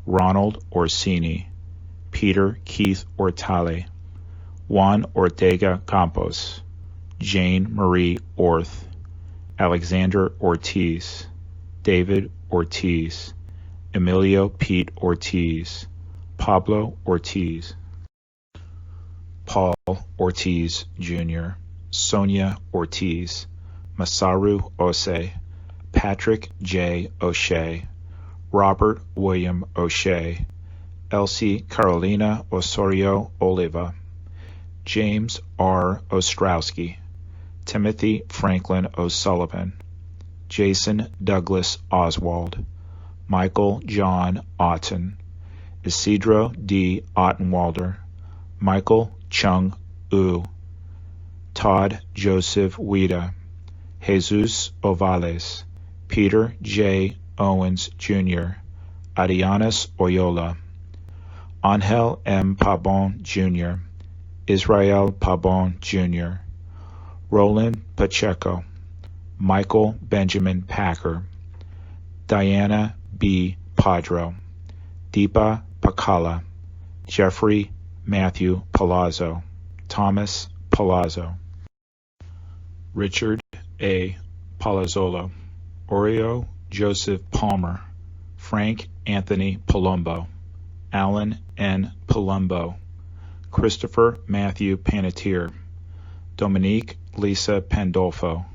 Ronald Orsini, Peter Keith Ortale, Juan Ortega Campos, Jane Marie Orth, Alexander Ortiz, David Ortiz, Emilio Pete Ortiz, Pablo Ortiz, Paul Ortiz Jr., Sonia Ortiz, Masaru Ose, Patrick J. O'Shea, Robert William O'Shea, Elsie Carolina Osorio Oliva, James R. Ostrowski, Timothy Franklin O'Sullivan, Jason Douglas Oswald, Michael John Otten, Isidro D. Ottenwalder, Michael Chung U, Todd Joseph Wida, Jesus Ovales, Peter J. Owens Jr., Arianas Oyola, Angel M. Pabon Jr., Israel Pabon Jr., Roland Pacheco, Michael Benjamin Packer, Diana B. Padro, Deepa Pakala, Jeffrey Matthew Palazzo, Thomas Palazzo, Richard A. Palazzolo, Oreo Joseph Palmer, Frank Anthony Palumbo, Alan N. Palumbo, Christopher Matthew Panettiere, Dominique Lisa Pandolfo,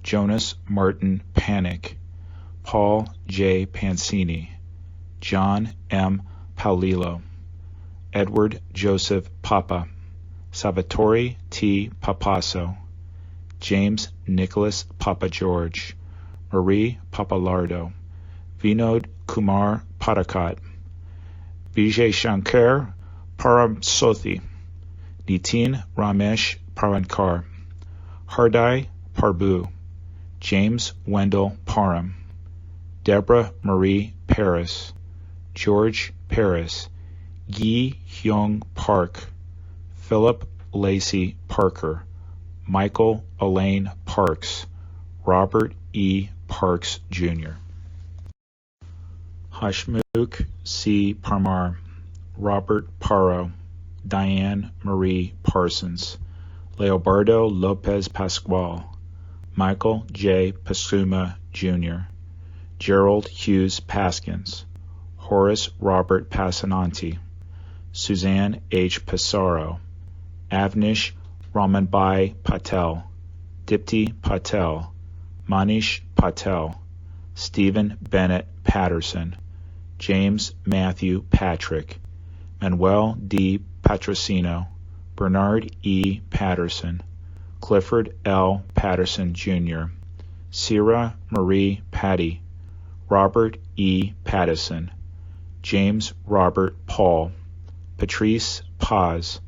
Jonas Martin Panic, Paul J. Pansini, John M. Paulillo, Edward Joseph Papa, Salvatore T. Papasso, James Nicholas Papageorge, Marie Papalardo, Vinod Kumar Padakat, Vijay Shankar Paramsothi, Nitin Ramesh Parankar, Hardai Parbu, James Wendell Parham, Deborah Marie Paris, George Paris, Gi Hyung Park, Philip Lacey Parker, Michael Elaine Parks, Robert E. Parks, Jr., Hashmukh C. Parmar, Robert Paro, Diane Marie Parsons, Leobardo Lopez Pascual, Michael J. Pasuma, Jr., Gerald Hughes Paskins, Horace Robert Passananti, Suzanne H. Pissarro, Avnish Ramanbai Patel, Dipti Patel, Manish Patel, Stephen Bennett Patterson, James Matthew Patrick, Manuel D. Patrocino, Bernard E. Patterson, Clifford L. Patterson, Jr., Sierra Marie Patty, Robert E. Pattison, James Robert Paul, Patrice Paz,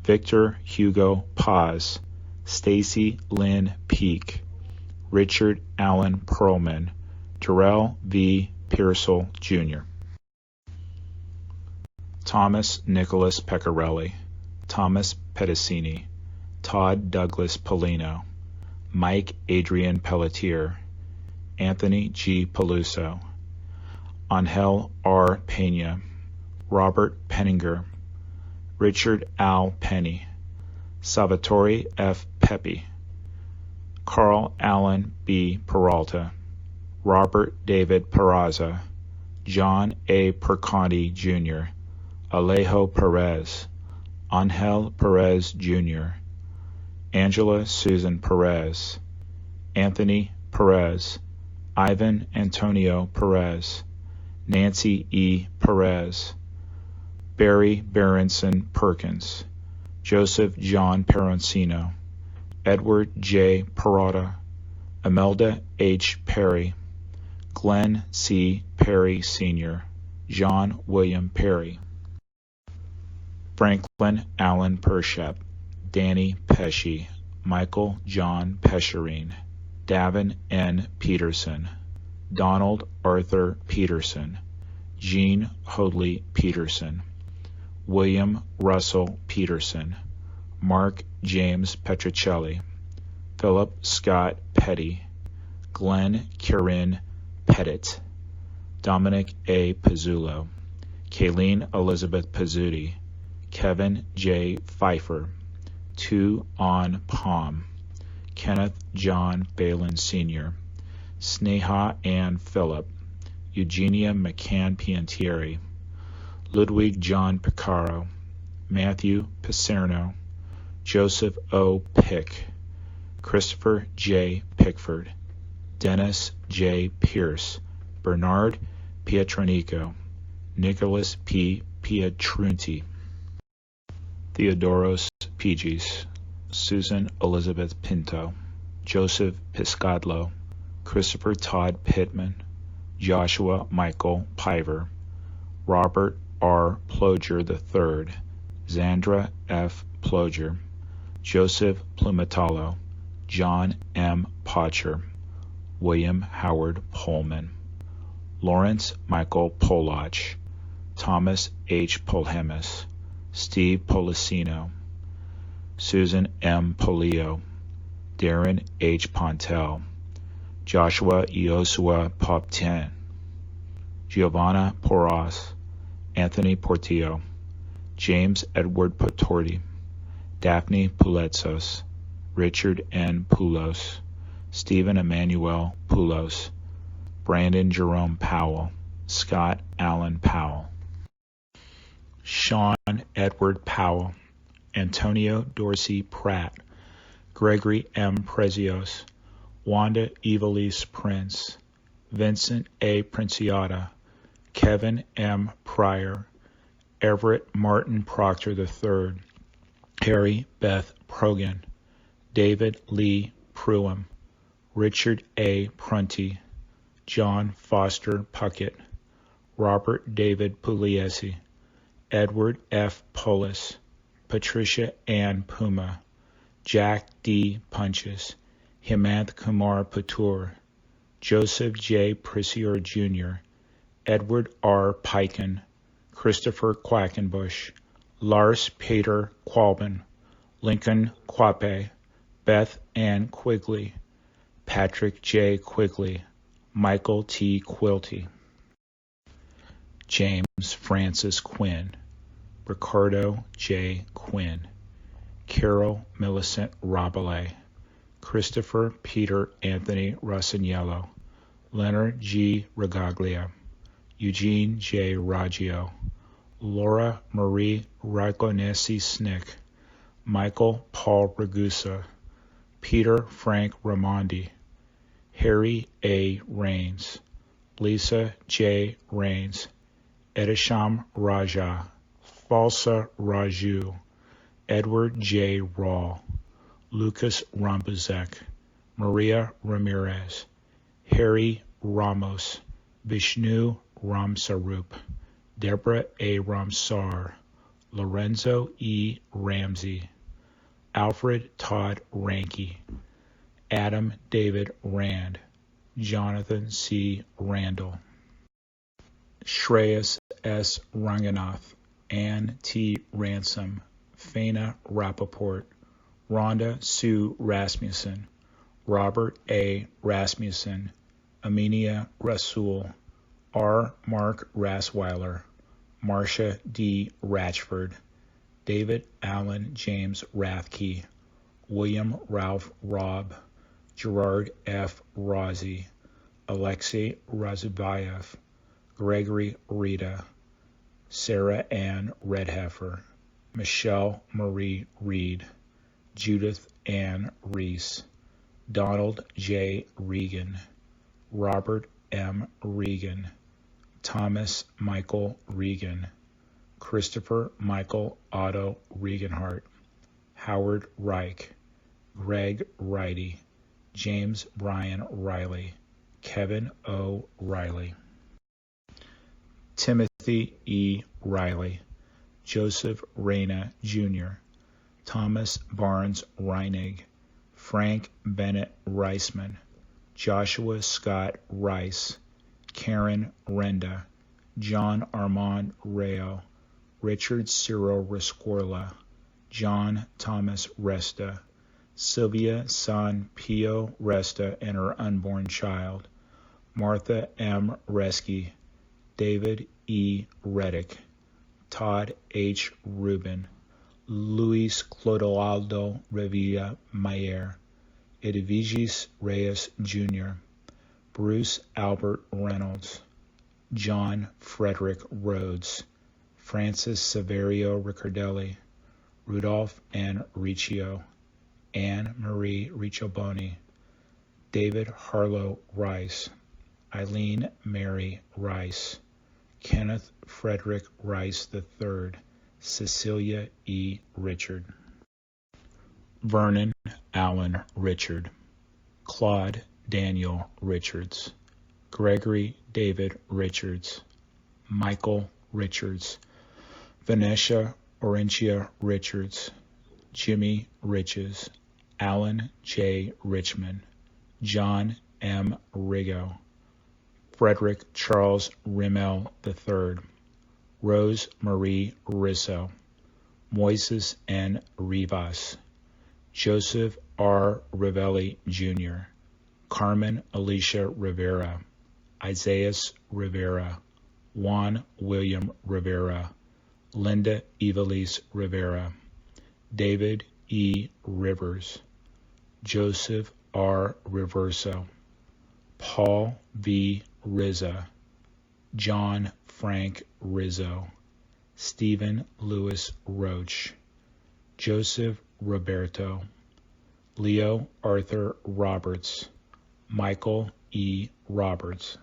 Victor Hugo Paz, Stacy Lynn Peake, Richard Allen Perlman, Terrell V. Pearsall, Jr., Thomas Nicholas Pecorelli, Thomas Pedicini, Todd Douglas Polino, Mike Adrian Pelletier, Anthony G. Peluso, Angel R. Pena, Robert Penninger, Richard Al Penny, Salvatore F. Pepe, Carl Allen B. Peralta, Robert David Peraza, John A. Perconti, Jr., Alejo Perez, Angel Perez, Jr., Angela Susan Perez, Anthony Perez, Ivan Antonio Perez, Nancy E. Perez, Barry Berenson Perkins, Joseph John Peroncino, Edward J. Perrotta, Imelda H. Perry, Glenn C. Perry Sr., John William Perry, Franklin Allen Pershep, Danny Pesci, Michael John Pescherine, Davin N. Peterson, Donald Arthur Peterson, Jean Hoadley Peterson, William Russell Peterson, Mark James Petricelli, Philip Scott Petty, Glenn Kieran Pettit, Dominic A. Pizzulo, Kayleen Elizabeth Pizzuti, Kevin J. Pfeiffer, Tu On Palm, Kenneth John Balin Sr., Sneha Ann Phillip, Eugenia McCann Piantieri, Ludwig John Picaro, Matthew Picerno, Joseph O. Pick, Christopher J. Pickford, Dennis J. Pierce, Bernard Pietronico, Nicholas P. Pietrunti, Theodoros Pigis, Susan Elizabeth Pinto, Joseph Piscadlo, Christopher Todd Pittman, Joshua Michael Piver, Robert R. Ploger III, Zandra F. Ploger, Joseph Plumatalo, John M. Potcher, William Howard Pullman, Lawrence Michael Polach, Thomas H. Polhemus, Steve Policino, Susan M. Polio, Darren H. Pontel, Joshua Iosua Popten, Giovanna Porras, Anthony Portillo, James Edward Patorti, Daphne Puletsos, Richard N. Poulos, Stephen Emmanuel Poulos, Brandon Jerome Powell, Scott Allen Powell, Sean Edward Powell, Antonio Dorsey Pratt, Gregory M. Prezios, Wanda Evelise Prince, Vincent A. Princiata, Kevin M. Pryor, Everett Martin Proctor III, Harry Beth Progan, David Lee Pruitt, Richard A. Prunty, John Foster Puckett, Robert David Pugliese, Edward F. Polis, Patricia Ann Puma, Jack D. Punches, Hemanth Kumar Patur, Joseph J. Prissier Jr., Edward R. Piken, Christopher Quackenbush, Lars Peter Qualben, Lincoln Quape, Beth Ann Quigley, Patrick J. Quigley, Michael T. Quilty, James Francis Quinn, Ricardo J. Quinn, Carol Millicent Rabelais, Christopher Peter Anthony Rossignello, Leonard G. Regaglia, Eugene J. Raggio, Laura Marie Ragonesi Snick, Michael Paul Ragusa, Peter Frank Ramondi, Harry A. Rains, Lisa J. Rains, Edisham Raja, Falsa Raju, Edward J. Rawl, Lucas Rambuzek, Maria Ramirez, Harry Ramos, Vishnu Ramsarup, Deborah A. Ramsar, Lorenzo E. Ramsey, Alfred Todd Ranke, Adam David Rand, Jonathan C. Randall, Shreyas S. Ranganath, Ann T. Ransom, Faina Rappaport, Rhonda Sue Rasmussen, Robert A. Rasmussen, Aminia Rasul, R. Mark Rasweiler, Marcia D. Ratchford, David Allen James Rathke, William Ralph Robb, Gerard F. Rossi, Alexei Razubayev, Gregory Rita, Sarah Ann Redheffer, Michelle Marie Reed, Judith Ann Reese, Donald J. Regan, Robert M. Regan, Thomas Michael Regan, Christopher Michael Otto Regenhart, Howard Reich, Greg Ridey, James Brian Riley, Kevin O. Riley, Timothy E. Riley, Joseph Reyna Jr., Thomas Barnes Reinig, Frank Bennett Reisman, Joshua Scott Rice, Karen Renda, John Armand Rayo, Richard Cyril Rescorla, John Thomas Resta, Sylvia San Pio Resta and her unborn child, Martha M. Reski, David E. Reddick, Todd H. Rubin, Luis Clodoaldo Revilla Mayer, Edvigis Reyes Jr., Bruce Albert Reynolds, John Frederick Rhodes, Francis Severio Riccardelli, Rudolph N. Riccio, Anne Marie Riccioboni, David Harlow Rice, Eileen Mary Rice, Kenneth Frederick Rice III, Cecilia E. Richard, Vernon Allen Richard, Claude Daniel Richards, Gregory David Richards, Michael Richards, Vanessa Orentia Richards, Jimmy Riches, Alan J. Richmond, John M. Rigo, Frederick Charles Rimmel III, Rose Marie Risso, Moises N. Rivas, Joseph R. Rivelli Jr., Carmen Alicia Rivera, Isaias Rivera, Juan William Rivera, Linda Evelise Rivera, David E. Rivers, Joseph R. Reverso, Paul V. Rizza, John Frank Rizzo, Stephen Louis Roach, Joseph Roberto, Leo Arthur Roberts, Michael E. Roberts,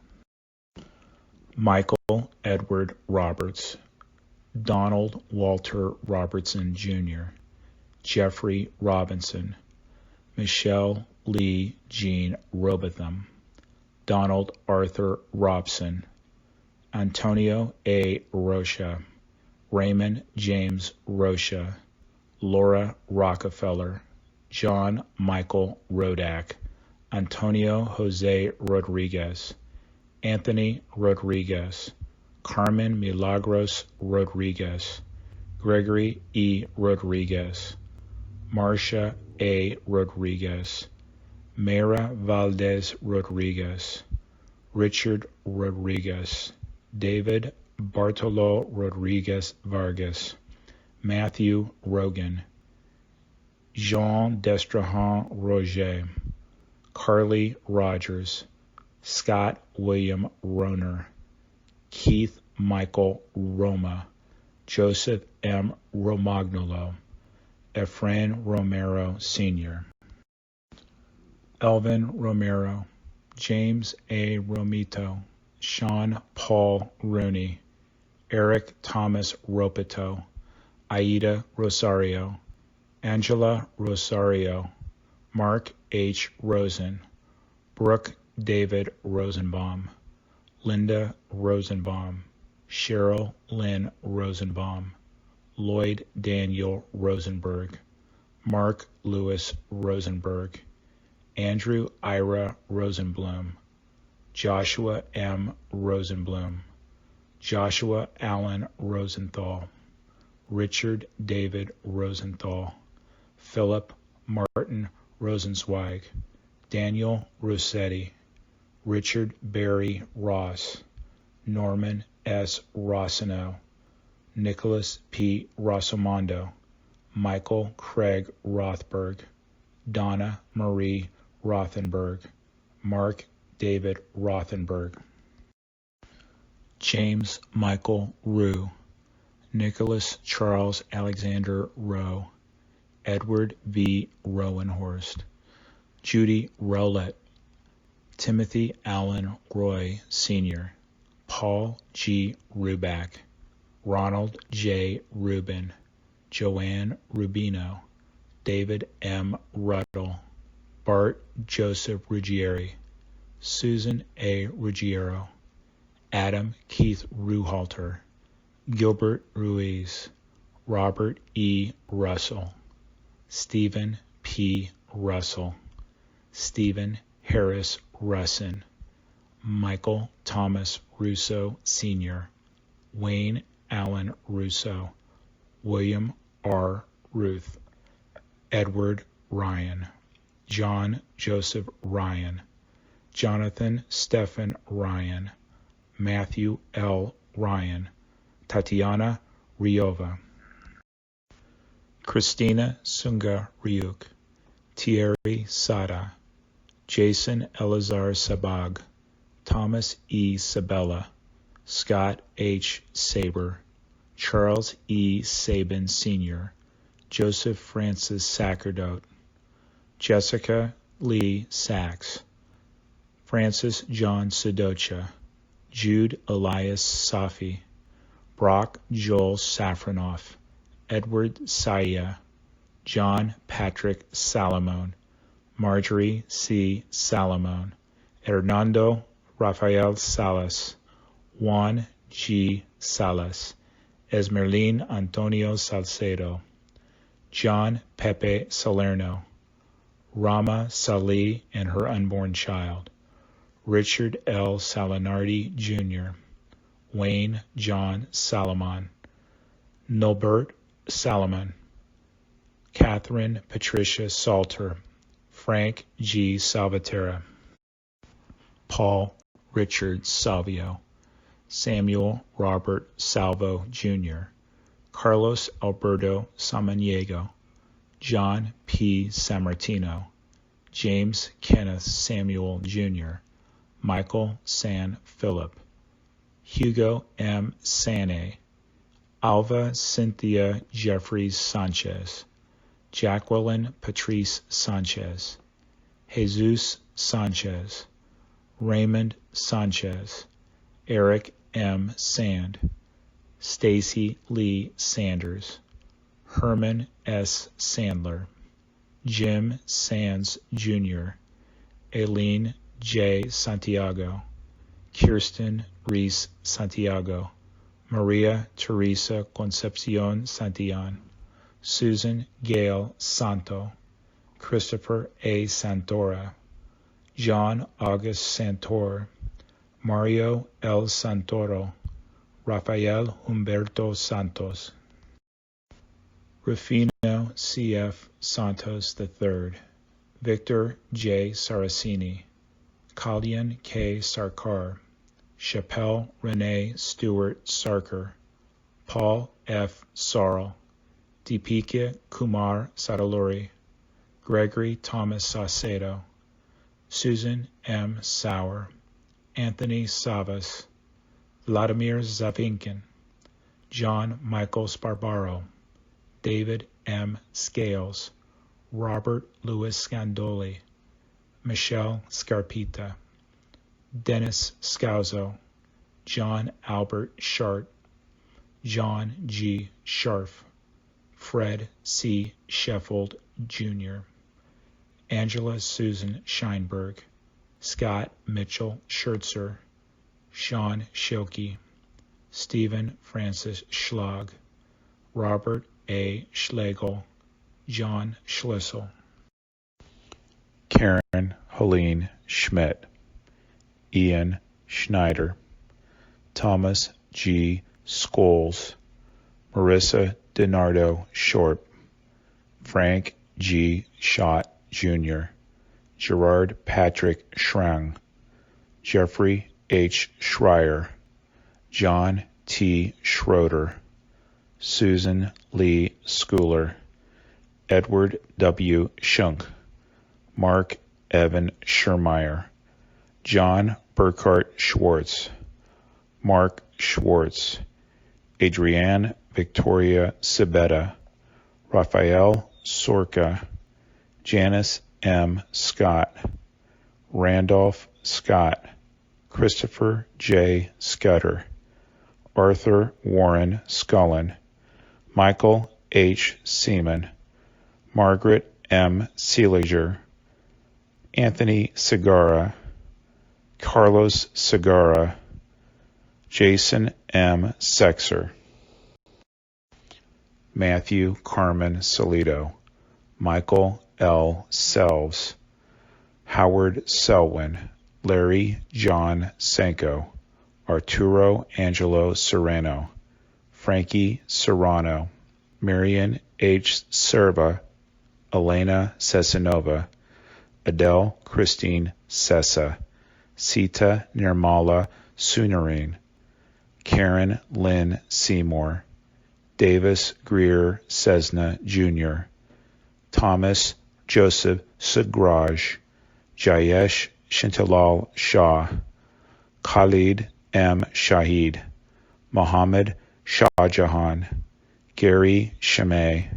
Michael Edward Roberts, Donald Walter Robertson Jr., Jeffrey Robinson, Michelle Lee Jean Robotham, Donald Arthur Robson, Antonio A. Rocha, Raymond James Rocha, Laura Rockefeller, John Michael Rodak, Antonio Jose Rodriguez, Anthony Rodriguez, Carmen Milagros Rodriguez, Gregory E. Rodriguez, Marcia A. Rodriguez, Mayra Valdez Rodriguez, Richard Rodriguez, David Bartolo Rodriguez Vargas, Matthew Rogan, Jean Destrahan Roger, Carly Rogers, Scott William Roner, Keith Michael Roma, Joseph M. Romagnolo, Efrain Romero Sr., Elvin Romero, James A. Romito, Sean Paul Rooney, Eric Thomas Ropito, Aida Rosario, Angela Rosario, Mark H. Rosen, Brooke David Rosenbaum, Linda Rosenbaum, Cheryl Lynn Rosenbaum, Lloyd Daniel Rosenberg, Mark Lewis Rosenberg, Andrew Ira Rosenblum, Joshua M. Rosenblum, Joshua Allen Rosenthal, Richard David Rosenthal, Philip Martin Rosenzweig, Daniel Rossetti, Richard Barry Ross, Norman S. Rossino, Nicholas P. Rossomondo, Michael Craig Rothberg, Donna Marie Rothenberg, Mark David Rothenberg, James Michael Rue, Nicholas Charles Alexander Rowe, Edward V. Rowenhorst, Judy Rowlett, Timothy Allen Roy Sr., Paul G. Ruback, Ronald J. Rubin, Joanne Rubino, David M. Ruddle, Bart Joseph Ruggieri, Susan A. Ruggiero, Adam Keith Ruhalter, Gilbert Ruiz, Robert E. Russell, Stephen P. Russell, Stephen Harris Russin, Michael Thomas Russo Sr., Wayne Allen Russo, William R. Ruth, Edward Ryan, John Joseph Ryan, Jonathan Stephen Ryan, Matthew L. Ryan, Tatiana Ryova, Christina Sunga Ryuk, Thierry Sada, Jason Elazar Sabag, Thomas E. Sabella, Scott H. Saber, Charles E. Sabin Sr., Joseph Francis Sacerdote, Jessica Lee Sachs, Francis John Sedocha, Jude Elias Safi, Brock Joel Safronoff, Edward Saya, John Patrick Salamone, Marjorie C. Salamone, Hernando Rafael Salas, Juan G. Salas, Esmerlin Antonio Salcedo, John Pepe Salerno, Rama Salih and her unborn child, Richard L. Salinardi, Jr., Wayne John Salomon, Nobert Salomon, Catherine Patricia Salter, Frank G. Salvatierra, Paul Richard Salvio, Samuel Robert Salvo, Jr., Carlos Alberto Samaniego, John P. Sammartino, James Kenneth Samuel, Jr., Michael San Philip, Hugo M. Sane, Alva Cynthia Jeffries Sanchez, Jacqueline Patrice Sanchez, Jesus Sanchez, Raymond Sanchez, Eric M. Sand, Stacy Lee Sanders, Herman S. Sandler, Jim Sands, Jr., Aileen J. Santiago, Kirsten Reese Santiago, Maria Teresa Concepcion Santillan, Susan Gail Santo, Christopher A. Santora, John August Santor, Mario L. Santoro, Rafael Humberto Santos, Rufino C.F. Santos III, Victor J. Saraceni, Kalyan K. Sarkar, Chappelle Renee Stewart Sarkar, Paul F. Sarl, Deepika Kumar Sadaluri, Gregory Thomas Saucedo, Susan M. Sauer, Anthony Savas, Vladimir Zavinkin, John Michael Sparbaro, David M. Scales, Robert Louis Scandoli, Michelle Scarpita, Dennis Scauzo, John Albert Shart, John G. Scharf, Fred C. Sheffield, Jr., Angela Susan Scheinberg, Scott Mitchell Schertzer, Sean Schilke, Stephen Francis Schlag, Robert A. Schlegel, John Schlissel, Karen Helene Schmidt, Ian Schneider, Thomas G. Scholes, Marissa DiNardo Short, Frank G. Schott, Jr., Gerard Patrick Schrang, Jeffrey H. Schreier, John T. Schroeder, Susan Lee Schooler, Edward W. Schunk, Mark Evan Schermeyer, John Burkhart Schwartz, Mark Schwartz, Adrienne Victoria Sibetta, Raphael Sorka, Janice M. Scott, Randolph Scott, Christopher J. Scudder, Arthur Warren Scullin, Michael H. Seaman, Margaret M. Seeliger, Anthony Segarra, Carlos Segarra, Jason M. Sexer, Matthew Carmen Salido, Michael L. Selves, Howard Selwyn, Larry John Senko, Arturo Angelo Serrano, Frankie Serrano, Marion H. Serva, Elena Sesenova, Adele Christine Sessa, Sita Nirmala Sunarine, Karen Lynn Seymour, Davis Greer Cessna Jr., Thomas Joseph Sugraj, Jayesh Shintalal Shah, Khalid M. Shahid, Mohammed Shahjahan, Gary Shamay,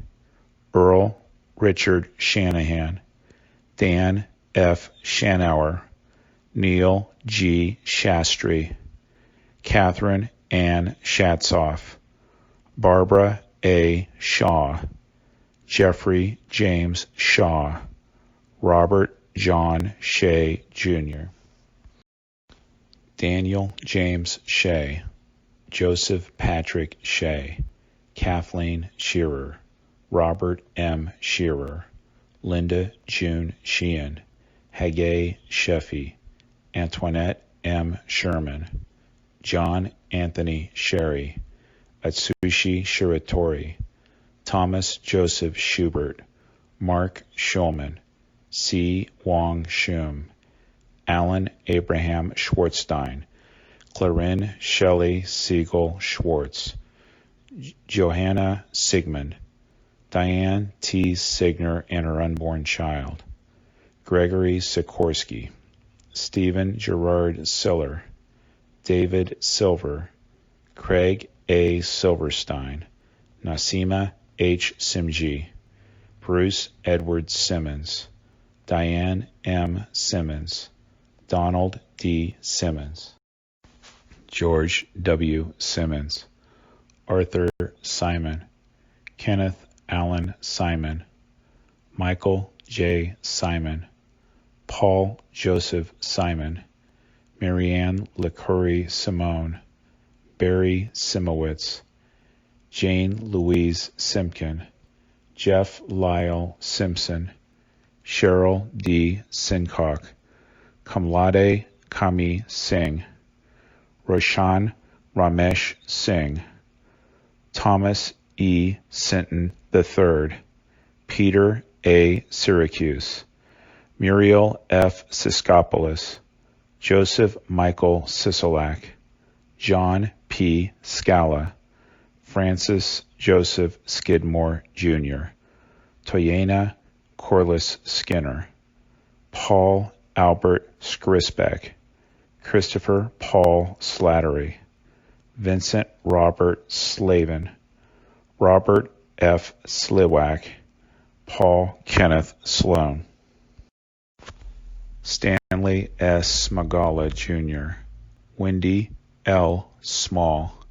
Earl Richard Shanahan, Dan F. Shanauer, Neil G. Shastri, Catherine Ann Shatzoff, Barbara A. Shaw, Jeffrey James Shaw, Robert John Shea, Jr., Daniel James Shea, Joseph Patrick Shea, Kathleen Shearer, Robert M. Shearer, Linda June Sheehan, Haggai Sheffy, Antoinette M. Sherman, John Anthony Sherry, Atsushi Shiratori, Thomas Joseph Schubert, Mark Schulman, C. Wong Shum, Alan Abraham Schwartzstein, Clarin Shelley Siegel Schwartz, Johanna Sigmund, Diane T. Signer and her unborn child, Gregory Sikorsky, Stephen Gerard Siller, David Silver, Craig A. Silverstein, Nasima H. Simji, Bruce Edward Simmons, Diane M. Simmons, Donald D. Simmons, George W. Simmons, Arthur Simon, Kenneth Allen Simon, Michael J. Simon, Paul Joseph Simon, Marianne LeCurry Simone, Barry Simowitz, Jane Louise Simpkin, Jeff Lyle Simpson, Cheryl D. Sincock, Kamlade Kami Singh, Roshan Ramesh Singh, Thomas E. Sinton III, Peter A. Syracuse, Muriel F. Siskopoulos, Joseph Michael Sisolak, John P. Scala, Francis Joseph Skidmore, Jr., Toyena Corliss Skinner, Paul Albert Skrisbeck, Christopher Paul Slattery, Vincent Robert Slavin, Robert F. Sliwak, Paul Kenneth Sloan, Stanley S. Smagala, Jr., Wendy L. Small,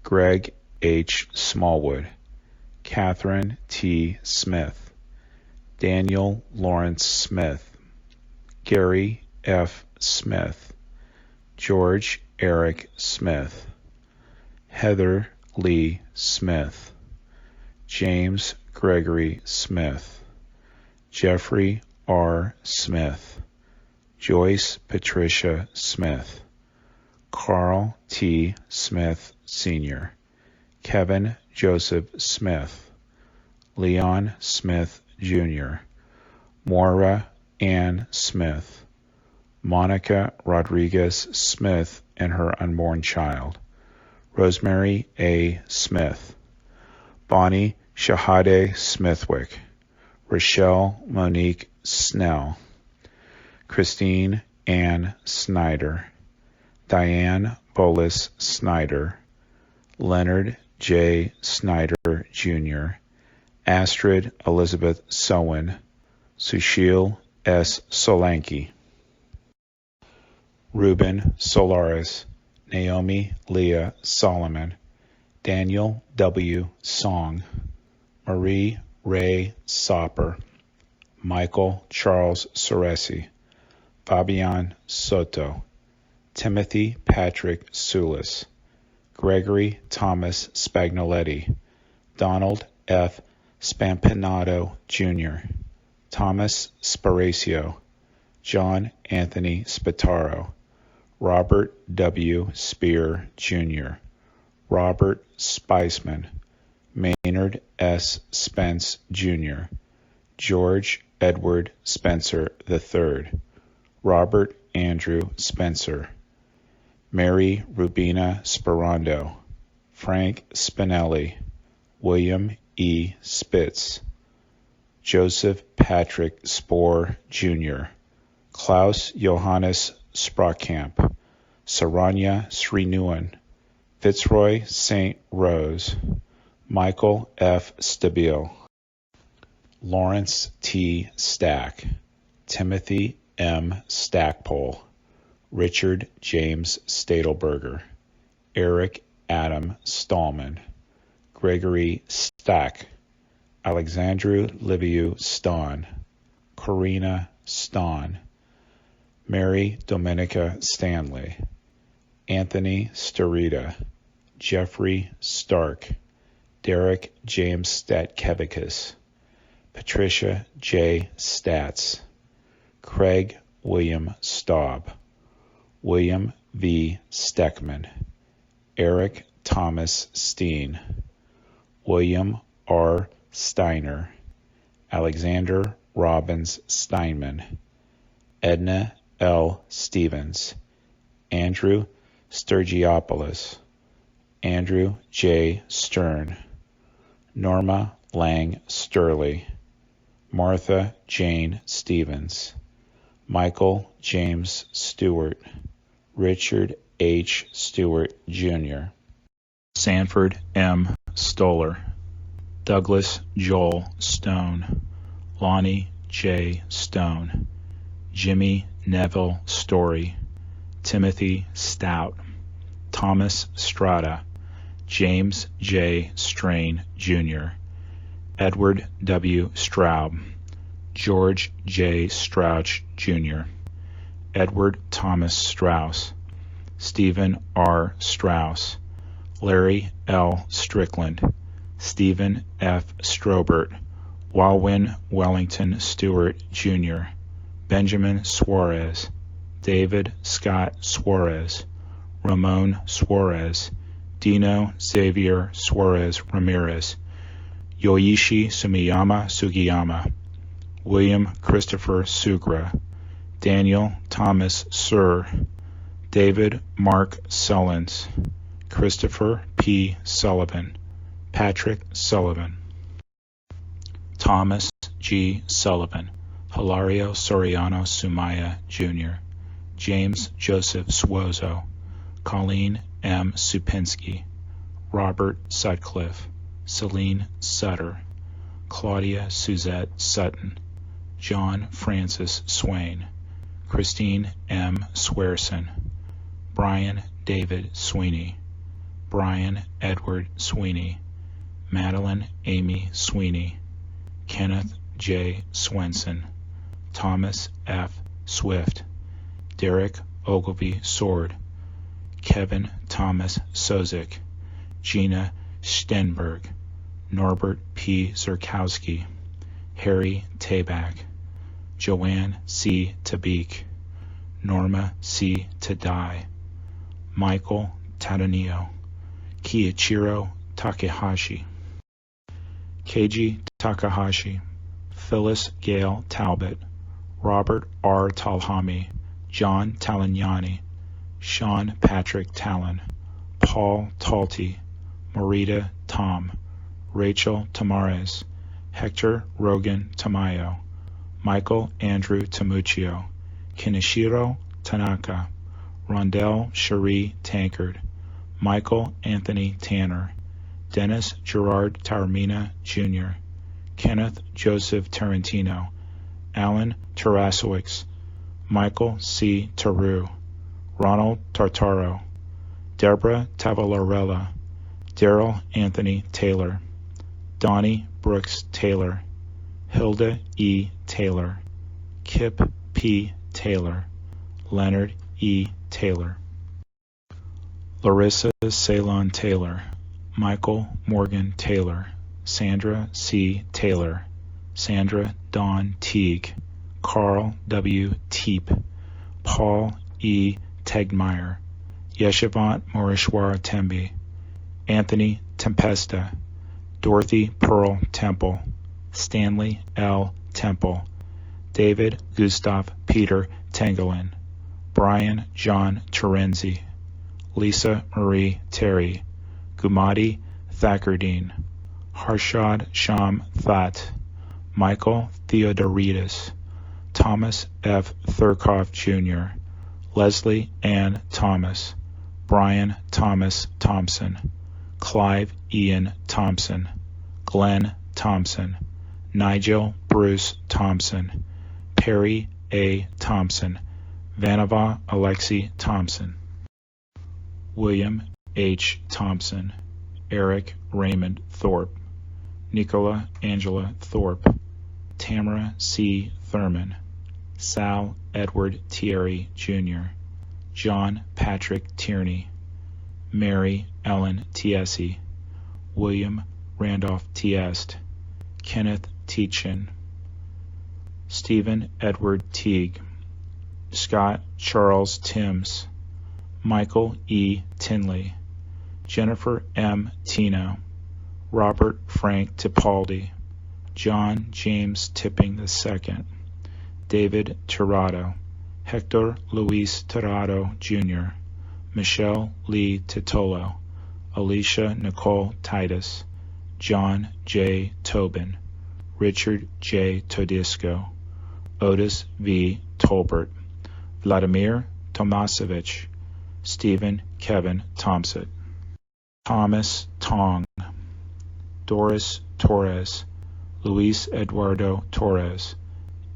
Greg H. Smallwood, Catherine T. Smith, Daniel Lawrence Smith, Gary F. Smith, George Eric Smith, Heather Lee Smith, James Gregory Smith, Jeffrey R. Smith, Joyce Patricia Smith, Carl T. Smith Sr., Kevin Joseph Smith, Leon Smith Jr., Maura Ann Smith, Monica Rodriguez Smith and her unborn child, Rosemary A. Smith, Bonnie Shahade Smithwick, Rochelle Monique Snell, Christine Ann Snyder, Diane Bolus Snyder, Leonard J. Snyder, Jr., Astrid Elizabeth Sowen, Sushil S. Solanki, Ruben Solaris, Naomi Leah Solomon, Daniel W. Song, Marie Ray Sopper, Michael Charles Soresi, Fabian Soto, Timothy Patrick Sulis, Gregory Thomas Spagnoletti, Donald F. Spampinato, Jr., Thomas Sparacio, John Anthony Spataro, Robert W. Spear, Jr., Robert Spiceman, Maynard S. Spence, Jr., George Edward Spencer III, Robert Andrew Spencer, Mary Rubina Sperando, Frank Spinelli, William E. Spitz, Joseph Patrick Spohr, Jr., Klaus Johannes Sprockamp, Saranya Srinuan, Fitzroy St. Rose, Michael F. Stabile, Lawrence T. Stack, Timothy M. Stackpole, Richard James Stadelberger, Eric Adam Stallman, Gregory Stack, Alexandru Liviu Ston, Corina Ston, Mary Dominica Stanley, Anthony Starita, Jeffrey Stark, Derek James Statkevicius, Patricia J. Statz, Craig William Staub, William V. Steckman, Eric Thomas Steen, William R. Steiner, Alexander Robbins Steinman, Edna L. Stevens, Andrew Sturgiopoulos, Andrew J. Stern, Norma Lang Sturley, Martha Jane Stevens, Michael James Stewart, Richard H. Stewart, Jr., Sanford M. Stoller, Douglas Joel Stone, Lonnie J. Stone, Jimmy Neville Story, Timothy Stout, Thomas Strata, James J. Strain, Jr., Edward W. Straub, George J. Strouch, Jr., Edward Thomas Strauss, Stephen R. Strauss, Larry L. Strickland, Stephen F. Strobert, Walwyn Wellington Stewart, Jr., Benjamin Suarez, David Scott Suarez, Ramon Suarez, Dino Xavier Suarez Ramirez, Yoichi Sugiyama, William Christopher Sugra, Daniel Thomas Sir, David Mark Sullins, Christopher P. Sullivan, Patrick Sullivan, Thomas G. Sullivan, Hilario Soriano Sumaya, Jr., James Joseph Suozo, Colleen M. Supinski, Robert Sutcliffe, Celine Sutter, Claudia Suzette Sutton, John Francis Swain, Christine M. Swearson, Brian David Sweeney, Brian Edward Sweeney, Madeline Amy Sweeney, Kenneth J. Swenson, Thomas F. Swift, Derek Ogilvy Sword, Kevin Thomas Sozik, Gina Stenberg, Norbert P. Zurkowski, Harry Tabak, Joanne C. Tabik, Norma C. Tadai, Michael Tadanio, Kiichiro Takahashi, Keiji Takahashi, Phyllis Gale Talbot, Robert R. Talhami, John Talignani, Sean Patrick Talon, Paul Talty, Morita Tom, Rachel Tamares, Hector Rogan Tamayo, Michael Andrew Tamuccio, Kenichiro Tanaka, Rondell Cherie Tankard, Michael Anthony Tanner, Dennis Gerard Taormina, Jr., Kenneth Joseph Tarantino, Alan Tarasowicz, Michael C. Taru, Ronald Tartaro, Deborah Tavalarella, Daryl Anthony Taylor, Donnie Brooks Taylor, Hilda E. Taylor, Kip P. Taylor, Leonard E. Taylor, Larissa Ceylon Taylor, Michael Morgan Taylor, Sandra C. Taylor, Sandra Dawn Teague, Carl W. Teep, Paul E. Tegmeyer, Yeshivant Morishwar Tembi, Anthony Tempesta, Dorothy Pearl Temple, Stanley L. Temple, David Gustav Peter Tangelin, Brian John Terenzi, Lisa Marie Terry, Gumadi Thackerdine, Harshad Sham That, Michael Theodoridis, Thomas F. Thurkoff Jr., Leslie Ann Thomas, Brian Thomas Thompson, Clive Ian Thompson, Glenn Thompson, Nigel Bruce Thompson, Perry A. Thompson, Vanava Alexi Thompson, William H. Thompson, Eric Raymond Thorpe, Nicola Angela Thorpe, Tamara C. Thurman, Sal Edward Thierry Jr., John Patrick Tierney, Mary Ellen Tiesi, William Randolph Tiest, Kenneth Teachin, Stephen Edward Teague, Scott Charles Timms, Michael E. Tinley, Jennifer M. Tino, Robert Frank Tipaldi, John James Tipping II, David Tirado, Hector Luis Tirado Jr., Michelle Lee Titolo, Alicia Nicole Titus, John J. Tobin, Richard J. Todisco, Otis V. Tolbert, Vladimir Tomasevich, Stephen Kevin Thompson, Thomas Tong, Doris Torres, Luis Eduardo Torres,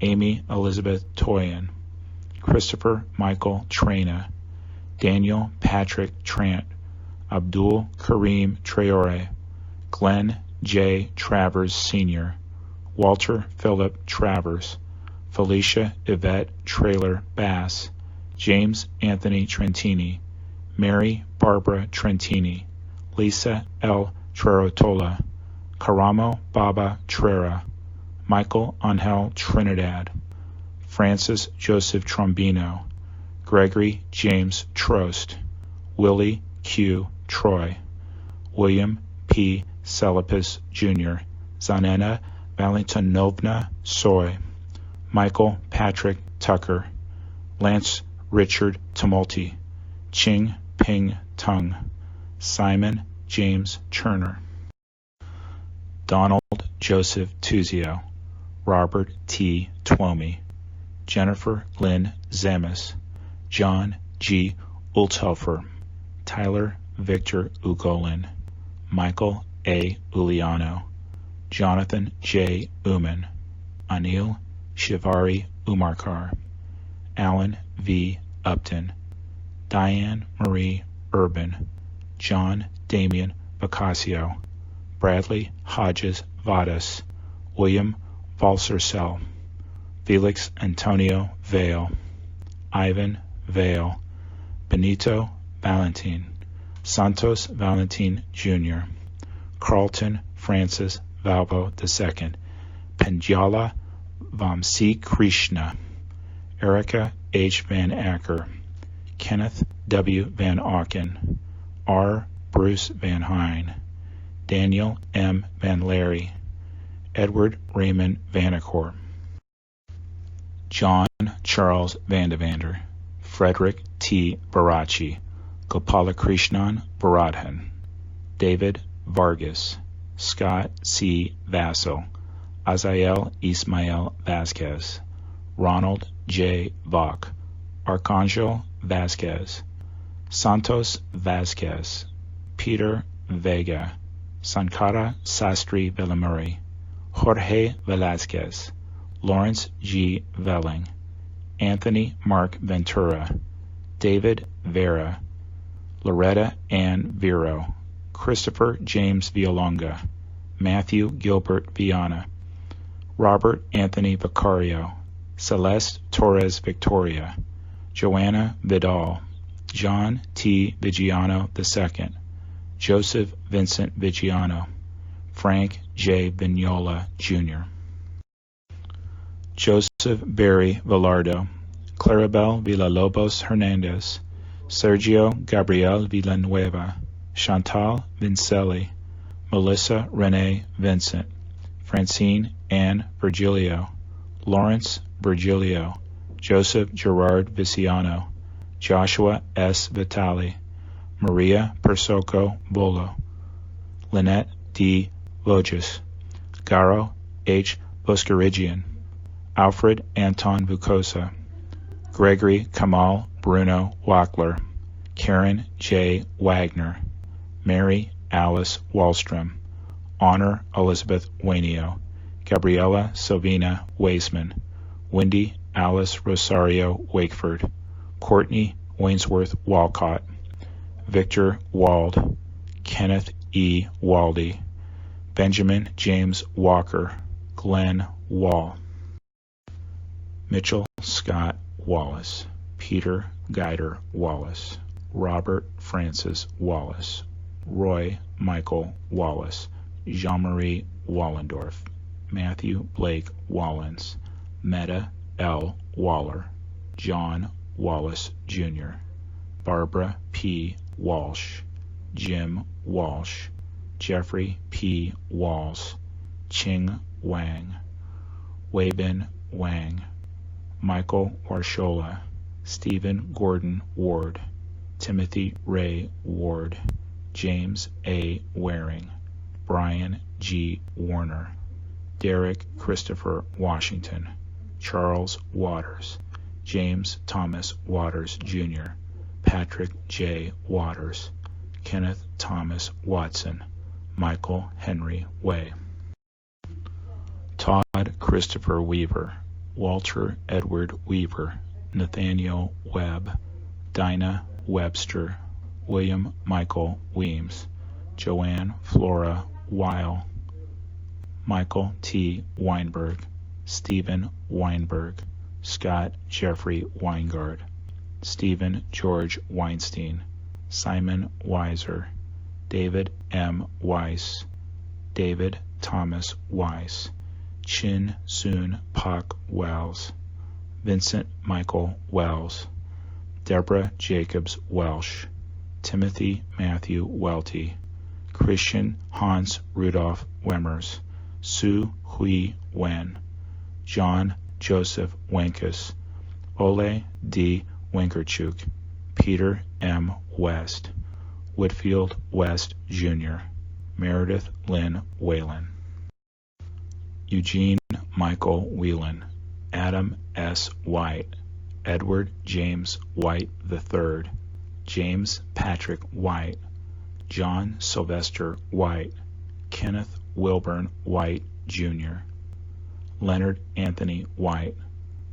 Amy Elizabeth Toyin, Christopher Michael Trena, Daniel Patrick Trant, Abdul Karim Traore, Glenn J. Travers Sr., Walter Philip Travers, Felicia Yvette Traylor Bass, James Anthony Trentini, Mary Barbara Trentini, Lisa L. Trerotola, Karamo Baba Trera, Michael Angel Trinidad, Francis Joseph Trombino, Gregory James Trost, Willie Q. Troy, William P. Celipis Jr., Zanena Valentinovna Soy, Michael Patrick Tucker, Lance Richard Tumulty, Ching Ping Tung, Simon James Turner, Donald Joseph Tuzio, Robert T. Twomey, Jennifer Lynn Zemis, John G. Ulthofer, Tyler Victor Ugolin, Michael A. Uliano, Jonathan J. Uman, Anil Shivari Umarkar, Alan V. Upton, Diane Marie Urban, John Damian Bacasio, Bradley Hodges Vadas, William Valsercel, Felix Antonio Vale, Ivan Vale, Benito Valentin, Santos Valentin Jr., Carlton Francis Valvo II, Penjala Vamsi Krishna, Erica H. Van Acker, Kenneth W. Van Auken, R. Bruce Van Hine, Daniel M. Van Larry, Edward Raymond Vanacore, John Charles Vandavander, Frederick T. Barachi, Gopalakrishnan Varadhan, David Vargas, Scott C. Vassell, Azael Ismael Vasquez, Ronald J. Vach, Arcangel Vasquez, Santos Vasquez, Peter Vega, Sankara Sastry Villamuri, Jorge Velasquez, Lawrence G. Velling, Anthony Mark Ventura, David Vera, Loretta Ann Vero, Christopher James Violonga, Matthew Gilbert Viana, Robert Anthony Vicario, Celeste Torres Victoria, Joanna Vidal, John T. Vigiano II, Joseph Vincent Vigiano, Frank J. Vignola, Jr., Joseph Barry Velardo, Claribel Villalobos Hernandez, Sergio Gabriel Villanueva, Chantal Vincelli, Melissa Renee Vincent, Francine Ann Virgilio, Lawrence Virgilio, Joseph Gerard Viciano, Joshua S. Vitali, Maria Persoco Bolo, Lynette D. Voges, Garo H. Boskerigian, Alfred Anton Vukosa, Gregory Kamal Bruno Wackler, Karen J. Wagner, Mary Alice Wallstrom, Honor Elizabeth Wainio, Gabriella Sylvina Waisman, Wendy Alice Rosario Wakeford, Courtney Wainsworth Walcott, Victor Wald, Kenneth E. Waldy, Benjamin James Walker, Glenn Wall, Mitchell Scott Wallace, Peter Guider Wallace, Robert Francis Wallace, Roy Michael Wallace, Jean-Marie Wallendorf, Matthew Blake Wallens, Meta L. Waller, John Wallace Jr., Barbara P. Walsh, Jim Walsh, Jeffrey P. Walls, Ching Wang, Weibin Wang, Michael Warshola, Stephen Gordon Ward, Timothy Ray Ward, James A. Waring, Brian G. Warner, Derek Christopher Washington, Charles Waters, James Thomas Waters Jr., Patrick J. Waters, Kenneth Thomas Watson, Michael Henry Way, Todd Christopher Weaver, Walter Edward Weaver, Nathaniel Webb, Dinah Webster, William Michael Weems, Joanne Flora Weil, Michael T. Weinberg, Stephen Weinberg, Scott Jeffrey Weingard, Stephen George Weinstein, Simon Weiser, David M. Weiss, David Thomas Weiss, Chin Soon Pak Wells, Vincent Michael Wells, Deborah Jacobs Welsh, Timothy Matthew Welty, Christian Hans Rudolph Wemmers, Sue Hui Wen, John Joseph Wenkus, Ole D. Winkerchuk, Peter M. West, Whitfield West Jr., Meredith Lynn Whalen, Eugene Michael Whelan, Adam S. White, Edward James White III, James Patrick White, John Sylvester White, Kenneth Wilburn White Jr., Leonard Anthony White,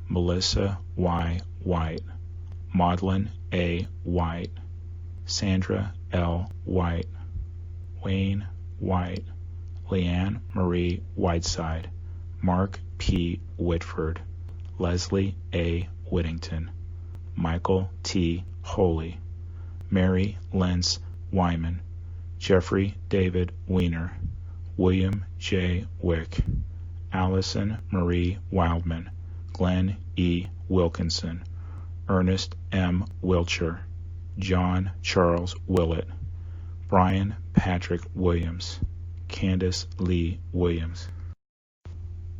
Melissa Y. White, Maudlin A. White, Sandra L. White, Wayne White, Leanne Marie Whiteside, Mark P. Whitford, Leslie A. Whittington, Michael T. Holy, Mary Lentz Wyman, Jeffrey David Weiner, William J. Wick, Allison Marie Wildman, Glenn E. Wilkinson, Ernest M. Wiltshire, John Charles Willett, Brian Patrick Williams, Candace Lee Williams,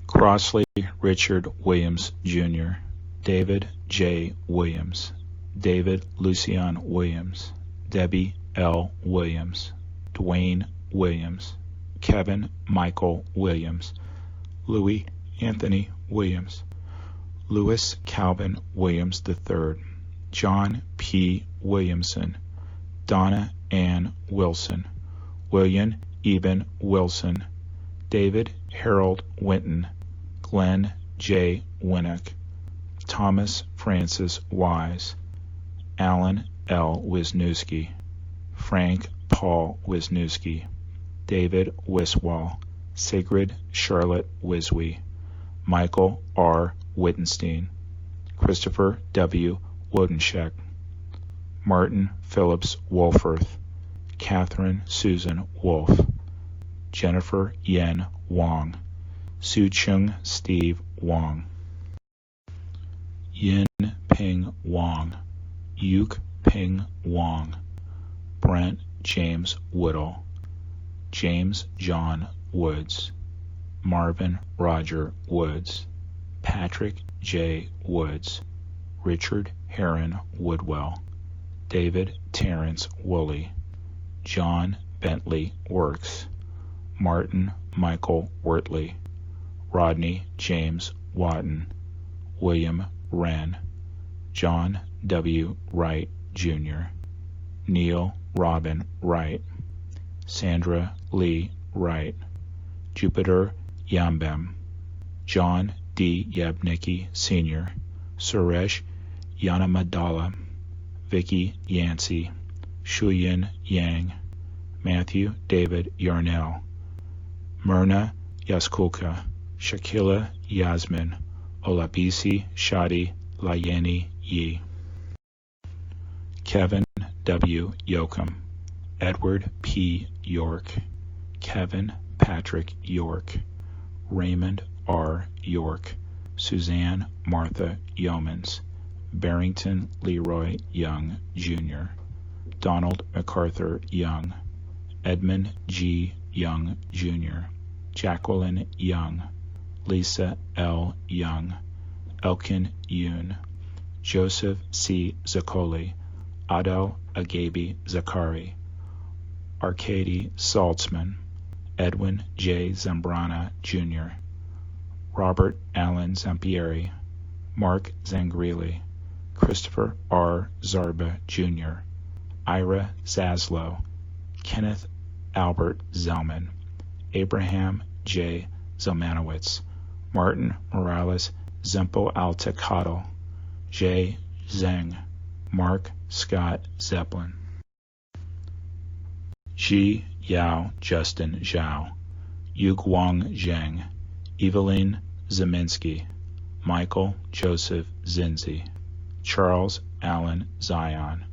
Crossley Richard Williams Jr., David J. Williams, David Lucian Williams, Debbie L. Williams, Dwayne Williams, Kevin Michael Williams, Louis Anthony Williams, Louis Calvin Williams III, John P. Williamson, Donna Ann Wilson, William Eben Wilson, David Harold Winton, Glenn J. Winnock, Thomas Francis Wise, Alan L. Wisniewski, Frank Paul Wisniewski, David Wiswall, Sigrid Charlotte Wiswy, Michael R. Wittenstein, Christopher W. Wodenscheck, Martin Phillips Wolforth, Catherine Susan Wolfe, Jennifer Yen Wong, Su-Chung Steve Wong, Yin Ping Wong, Yuk Ping Wong, Brent James Woodall, James John Woods, Marvin Roger Woods, Patrick J. Woods, Richard Heron Woodwell, David Terrence Woolley, John Bentley Works, Martin Michael Wortley, Rodney James Watton, William Wren, John W. Wright, Jr., Neil Robin Wright, Sandra Lee Wright, Jupiter Yambem, John D. Yabnicki, Sr., Suresh Yanamadala, Vicky Yancey, Shuyin Yang, Matthew David Yarnell, Myrna Yaskulka, Shakila Yasmin, Olabisi Shadi Layeni Yi, Kevin W. Yoakum, Edward P. York, Kevin Patrick York, Raymond R. York, Suzanne Martha Yeomans, Barrington Leroy Young, Jr., Donald MacArthur Young, Edmund G. Young, Jr., Jacqueline Young, Lisa L. Young, Elkin Yoon, Joseph C. Zaccoli, Adel Agabi Zakari, Arkady Saltzman, Edwin J. Zambrana, Jr., Robert Allen Zampieri, Mark Zangrilli, Christopher R. Zarba, Jr., Ira Zaslow, Kenneth Albert Zellman, Abraham J. Zelmanowitz, Martin Morales Zempo Altecatl, J. Zeng, Mark Scott Zeppelin, Ji Yao Justin Zhao, Yuguang Zheng, Evelyn Zeminski, Michael Joseph Zinzi, Charles Allen Zion,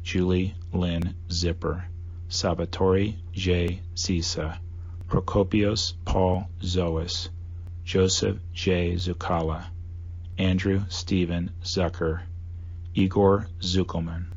Julie Lynn Zipper, Salvatore J. Zisa, Prokopios Paul Zois, Joseph J. Zucala, Andrew Stephen Zucker, Igor Zuckelman.